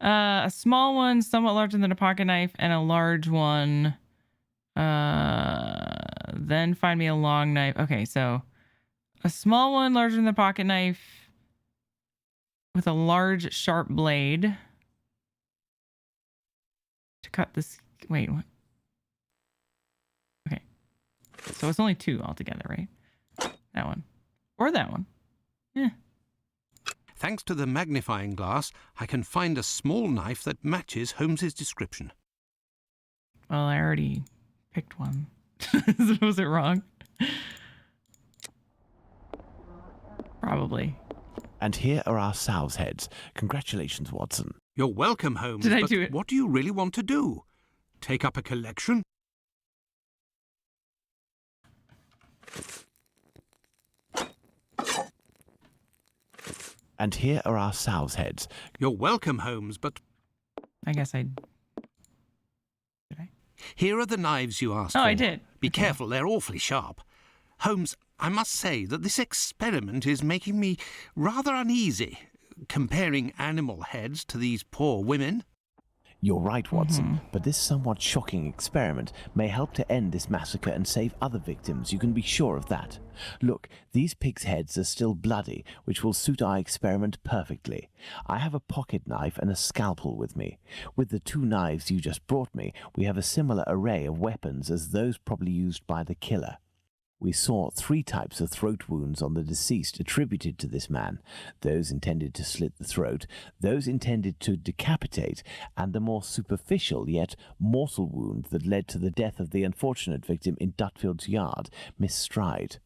A small one, somewhat larger than a pocket knife, and a large one. Then find me a long knife. Okay, so a small one, larger than the pocket knife, with a large, sharp blade to cut this. Wait, what? Okay, so it's only 2 altogether, right? That one or that one. Yeah.
Thanks to the magnifying glass, I can find a small knife that matches Holmes's description.
Well, I already picked one. Was it wrong? Probably.
And here are our sow's heads. Congratulations, Watson.
You're welcome, Holmes.
Did I
but
do it?
What do you really want to do? Take up a collection?
And here are our sow's heads.
You're welcome, Holmes, but...
I guess I...
Here are the knives you asked for.
Oh, I did.
Be careful, they're awfully sharp. Holmes, I must say that this experiment is making me rather uneasy, comparing animal heads to these poor women.
You're right, Watson, but this somewhat shocking experiment may help to end this massacre and save other victims. You can be sure of that. Look, these pigs' heads are still bloody, which will suit our experiment perfectly. I have a pocket knife and a scalpel with me. With the 2 knives you just brought me, we have a similar array of weapons as those probably used by the killer. We saw 3 types of throat wounds on the deceased attributed to this man, those intended to slit the throat, those intended to decapitate, and the more superficial yet mortal wound that led to the death of the unfortunate victim in Dutfield's yard, Miss Stride.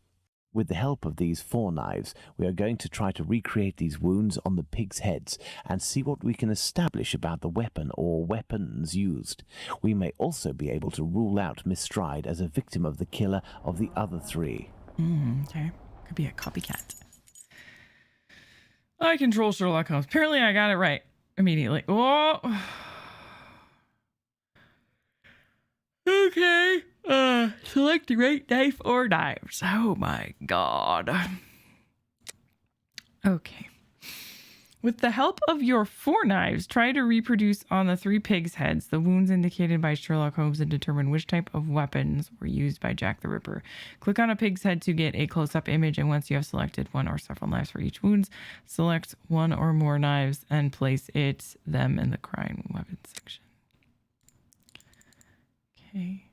With the help of these 4 knives, we are going to try to recreate these wounds on the pigs' heads and see what we can establish about the weapon or weapons used. We may also be able to rule out Miss Stride as a victim of the killer of the other 3.
Okay. Could be a copycat. I control Sherlock Holmes. Apparently I got it right immediately. Oh. Okay. Select the right knife or knives. Oh my god. Okay. With the help of your 4 knives, try to reproduce on the 3 pigs' heads the wounds indicated by Sherlock Holmes and determine which type of weapons were used by Jack the Ripper. Click on a pig's head to get a close-up image, and once you have selected 1 or several knives for each wound, select 1 or more knives and place them in the crime weapons section. Okay.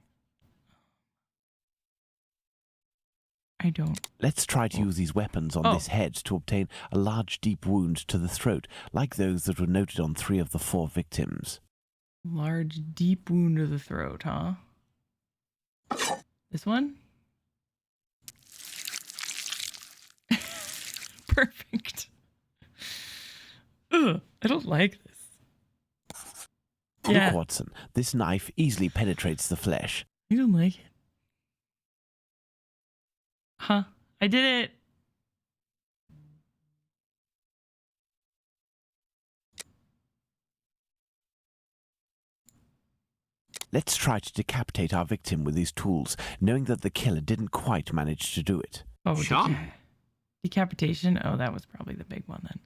I don't.
Let's try to use these weapons on this head to obtain a large deep wound to the throat, like those that were noted on 3 of the 4 victims.
Large deep wound to the throat, huh? This one? Perfect. Ugh, I don't like this.
Look, Watson, this knife easily penetrates the flesh.
You don't like it? Huh. I did it.
Let's try to decapitate our victim with these tools, knowing that the killer didn't quite manage to do it.
Oh, decapitation? Oh, that was probably the big one then.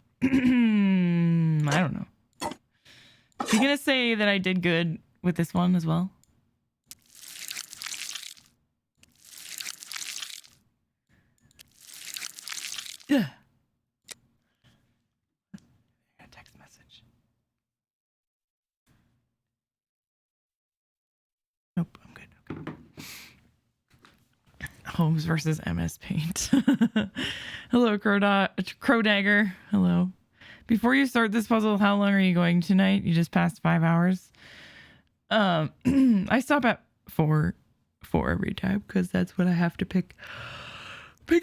I don't know. Is he gonna say that I did good with this one as well? Yeah. A text message. Nope, I'm good. Okay. Holmes versus MS Paint. Hello, Crow Dagger. Hello. Before you start this puzzle, how long are you going tonight? You just passed 5 hours. I stop at 4 every time because that's what I have to pick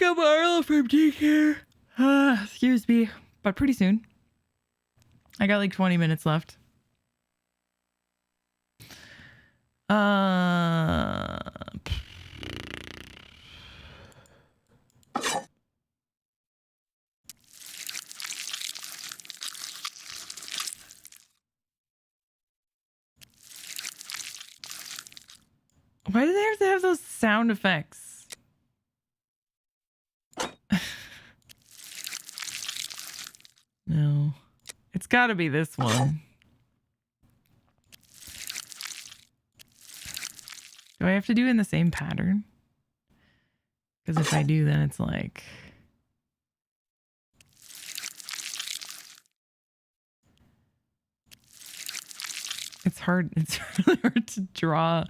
up Arlo from daycare. Excuse me, but pretty soon. I got like 20 minutes left. Why do they have to have those sound effects? No. It's got to be this one. Do I have to do it in the same pattern? Because if I do, then it's like... It's hard. It's really hard to draw.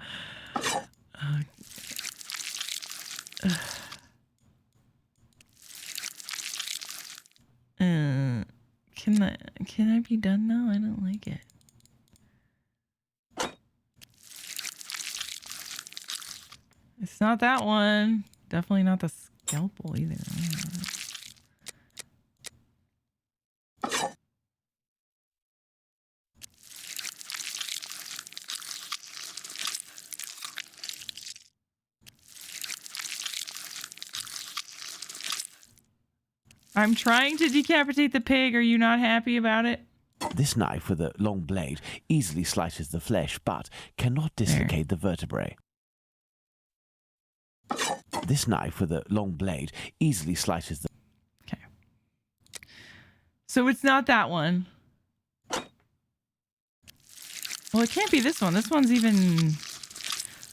Can I be done now? I don't like it. It's not that one. Definitely not the scalpel either. I'm trying to decapitate the pig. Are you not happy about it?
This knife with a long blade easily slices the flesh, but cannot dislocate the vertebrae. This knife with a long blade easily slices the...
Okay. So it's not that one. Well, it can't be this one. This one's even...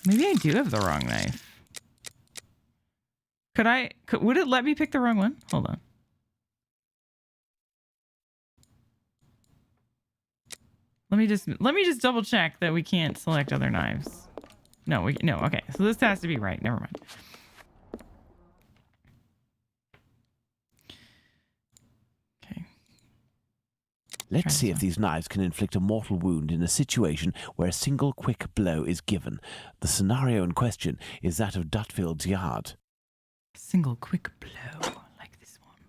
Maybe I do have the wrong knife. Would it let me pick the wrong one? Hold on. Let me just double check that we can't select other knives. No, okay. So this has to be right. Never mind. Okay.
Let's see if these knives can inflict a mortal wound in a situation where a single quick blow is given. The scenario in question is that of Dutfield's yard.
A single quick blow, like this one.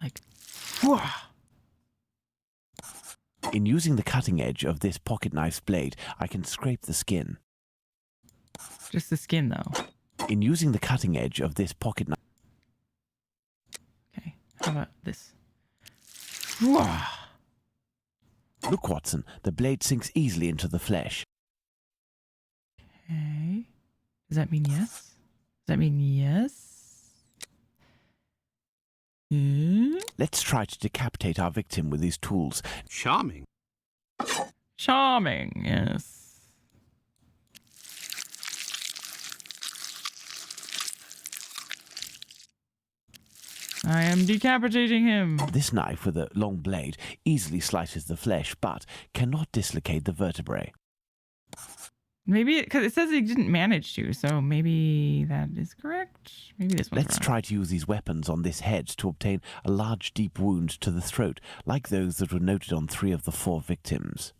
Like, whoa.
In using the cutting edge of this pocket knife's blade, I can scrape the skin.
Just the skin, though.
In using the cutting edge of this pocket knife...
Okay, how about this?
Look, Watson, the blade sinks easily into the flesh.
Okay. Does that mean yes? Does that mean yes?
Let's try to decapitate our victim with these tools.
Charming.
Charming, yes. I am decapitating him.
This knife with a long blade easily slices the flesh, but cannot dislocate the vertebrae.
Maybe, because it says he didn't manage to, so maybe that is correct. Maybe this one's
Let's
wrong.
try to use these weapons on this head to obtain a large deep wound to the throat, like those that were noted on 3 of the 4 victims.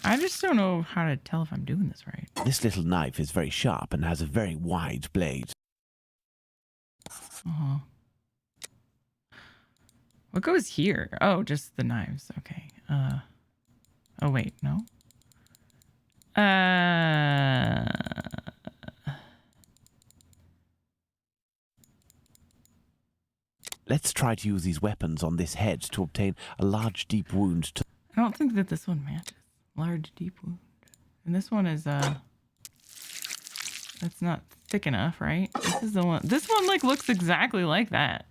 I just don't know how to tell if I'm doing this right.
This little knife is very sharp and has a very wide blade.
Uh-huh. What goes here? Oh, just the knives. Okay. Oh, wait. No?
Let's try to use these weapons on this head to obtain a large, deep wound to...
I don't think that this one matches. Large, deep wound. And this one is, that's not thick enough, right? This is the one. This one, like, looks exactly like that.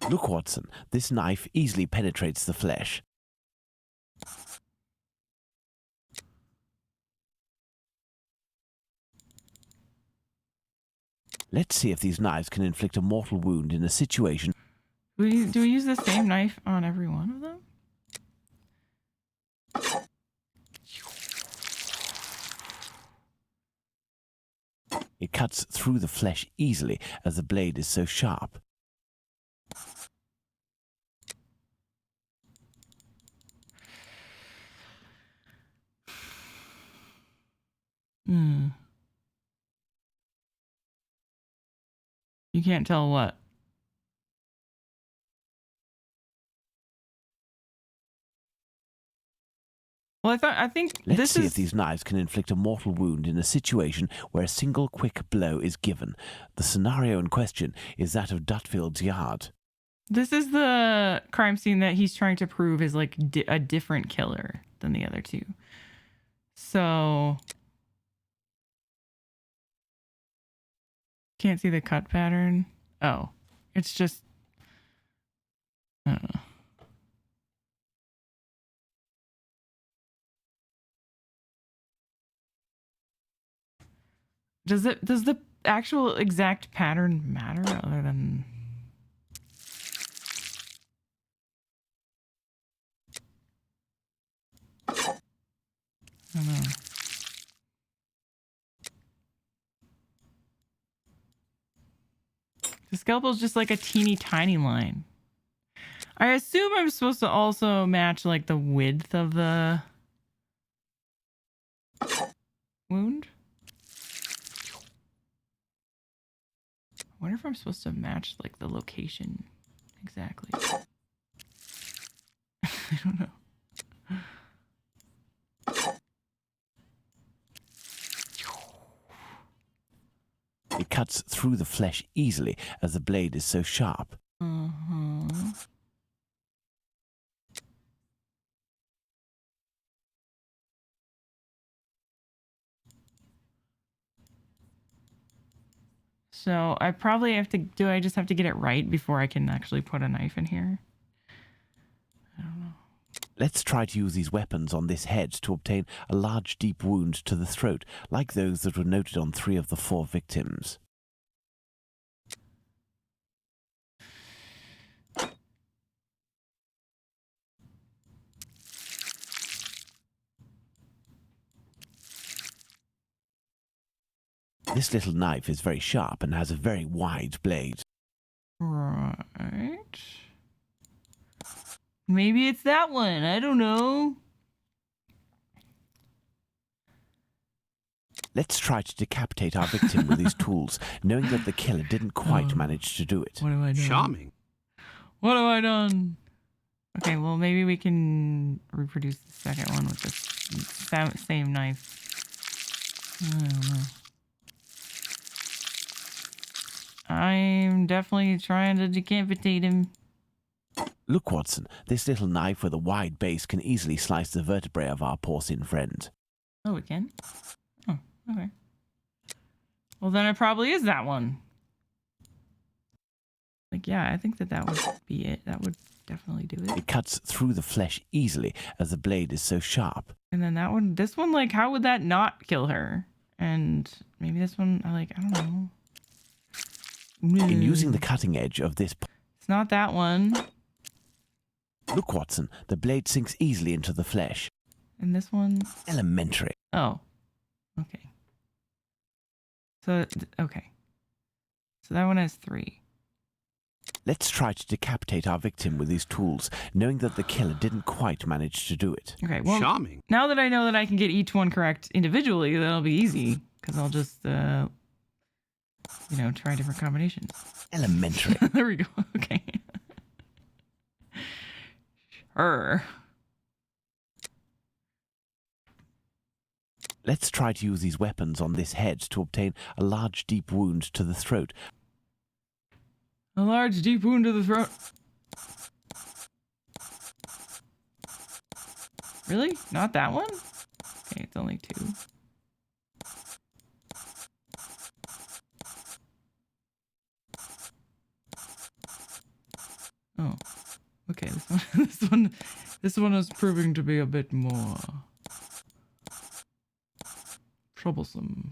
Look, Watson, this knife easily penetrates the flesh. Let's see if these knives can inflict a mortal wound in a situation.
Do we use the same knife on every one of them?
It cuts through the flesh easily as the blade is so sharp.
Hmm. You can't tell what. Well, I think
Let's see if these knives can inflict a mortal wound in a situation where a single quick blow is given. The scenario in question is that of Dutfield's yard.
This is the crime scene that he's trying to prove is like a different killer than the other two. So can't see the cut pattern. Oh, it's just, I don't know. Does the actual exact pattern matter other than? I don't know. The scalpel's just like a teeny tiny line. I assume I'm supposed to also match like the width of the wound. I wonder if I'm supposed to match like the location exactly. I don't know.
It cuts through the flesh easily as the blade is so sharp.
So I probably have to, do I just have to get it right before I can actually put a knife in here? I don't know.
Let's try to use these weapons on this head to obtain a large deep wound to the throat, like those that were noted on 3 of the 4 victims. This little knife is very sharp and has a very wide blade.
Right. Maybe it's that one. I don't know.
Let's try to decapitate our victim with these tools, knowing that the killer didn't quite manage to do it.
What have I done?
Charming.
What have I done? Okay, well, maybe we can reproduce the second one with the same knife. I don't know. I'm definitely trying to decapitate him.
Look, Watson, this little knife with a wide base can easily slice the vertebrae of our porcine friend.
Oh, it can? Oh, okay. Well, then it probably is that one. Like, yeah, I think that would be it. That would definitely do it.
It cuts through the flesh easily as the blade is so sharp.
And then that one, this one, like, how would that not kill her? And maybe this one, I don't know.
In using the cutting edge of this...
It's not that one.
Look, Watson, the blade sinks easily into the flesh.
And this one?
Elementary.
Oh. Okay. So, okay. So that one has 3.
Let's try to decapitate our victim with these tools, knowing that the killer didn't quite manage to do it.
Okay, well,
charming.
Now that I know that I can get each one correct individually, that'll be easy, because I'll just, try different combinations.
Elementary.
There we go. Okay. Sure.
Let's try to use these weapons on this head to obtain a large, deep wound to the throat.
A large, deep wound to the throat. Really? Not that one? Okay, it's only 2. Oh, okay. This one is proving to be a bit more troublesome.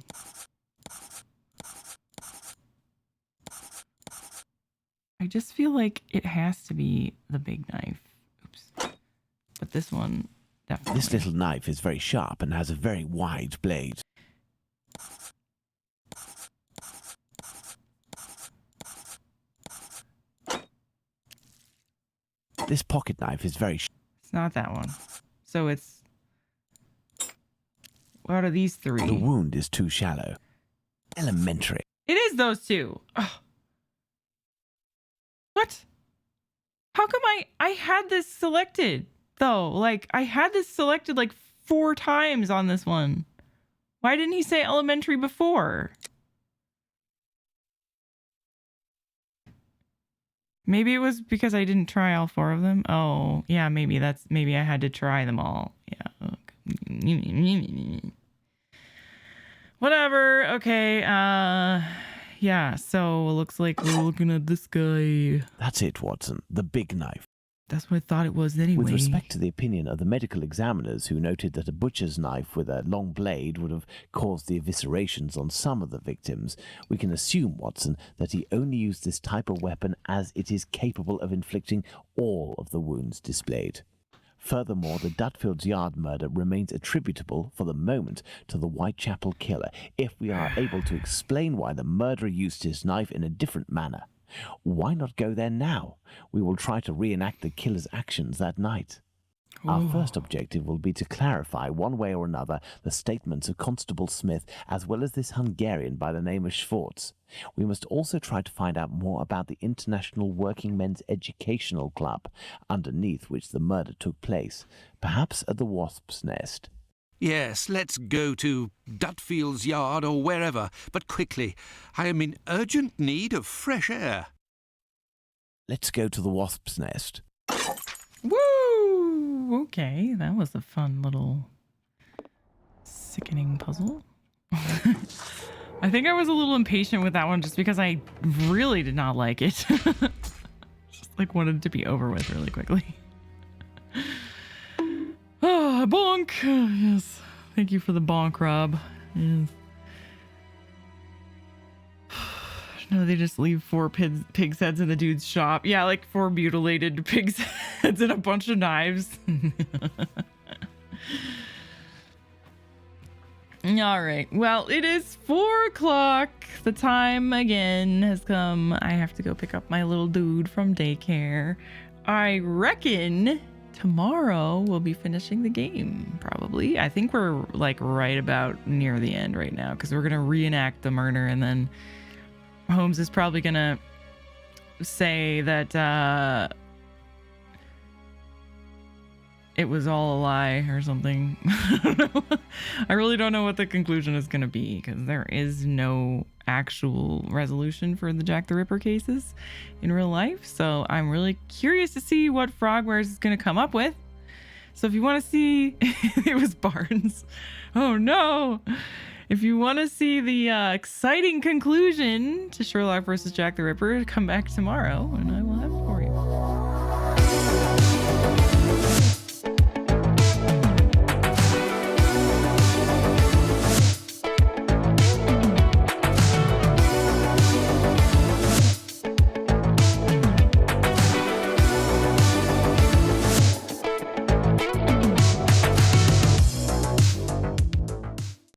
I just feel like it has to be the big knife. Oops. But this one definitely.
This little knife is very sharp and has a very wide blade. This pocket knife is very
It's not that one. So it's... What are these 3?
The wound is too shallow. Elementary.
It is those 2. Ugh. What? How come I had this selected, though? Like, I had this selected like 4 times on this one. Why didn't he say elementary before? Maybe it was because I didn't try all 4 of them. Oh, yeah, maybe I had to try them all. Yeah. Okay. Whatever. Okay. Yeah, so it looks like we're looking at this guy.
That's it, Watson. The big knife.
That's what I thought it was anyway.
With respect to the opinion of the medical examiners who noted that a butcher's knife with a long blade would have caused the eviscerations on some of the victims, we can assume, Watson, that he only used this type of weapon as it is capable of inflicting all of the wounds displayed. Furthermore, the Dutfield's Yard murder remains attributable, for the moment, to the Whitechapel killer, if we are able to explain why the murderer used his knife in a different manner. Why not go there now? We will try to reenact the killer's actions that night. Our first objective will be to clarify, one way or another, the statements of Constable Smith, as well as this Hungarian by the name of Schwartz. We must also try to find out more about the International Working Men's Educational Club, underneath which the murder took place, perhaps at the Wasp's Nest.
Yes, let's go to Dutfield's Yard or wherever, but quickly. I am in urgent need of fresh air.
Let's go to the Wasp's Nest.
Woo! Okay, that was a fun little sickening puzzle. I think I was a little impatient with that one just because I really did not like it. Just like wanted it to be over with really quickly. Ah, bonk! Yes. Thank you for the bonk, Rob. Yes. No, they just leave 4 pig's heads in the dude's shop. Yeah, like 4 mutilated pig's heads and a bunch of knives. All right. Well, it is 4 o'clock. The time again has come. I have to go pick up my little dude from daycare. I reckon tomorrow we'll be finishing the game, probably. I think we're like right about near the end right now because we're going to reenact the murder, and then Holmes is probably going to say that it was all a lie or something. I really don't know what the conclusion is going to be because there is no actual resolution for the Jack the Ripper cases in real life. So I'm really curious to see what Frogwares is going to come up with. So if you want to see, it was Barnes. Oh no. If you want to see the exciting conclusion to Sherlock versus Jack the Ripper, come back tomorrow and I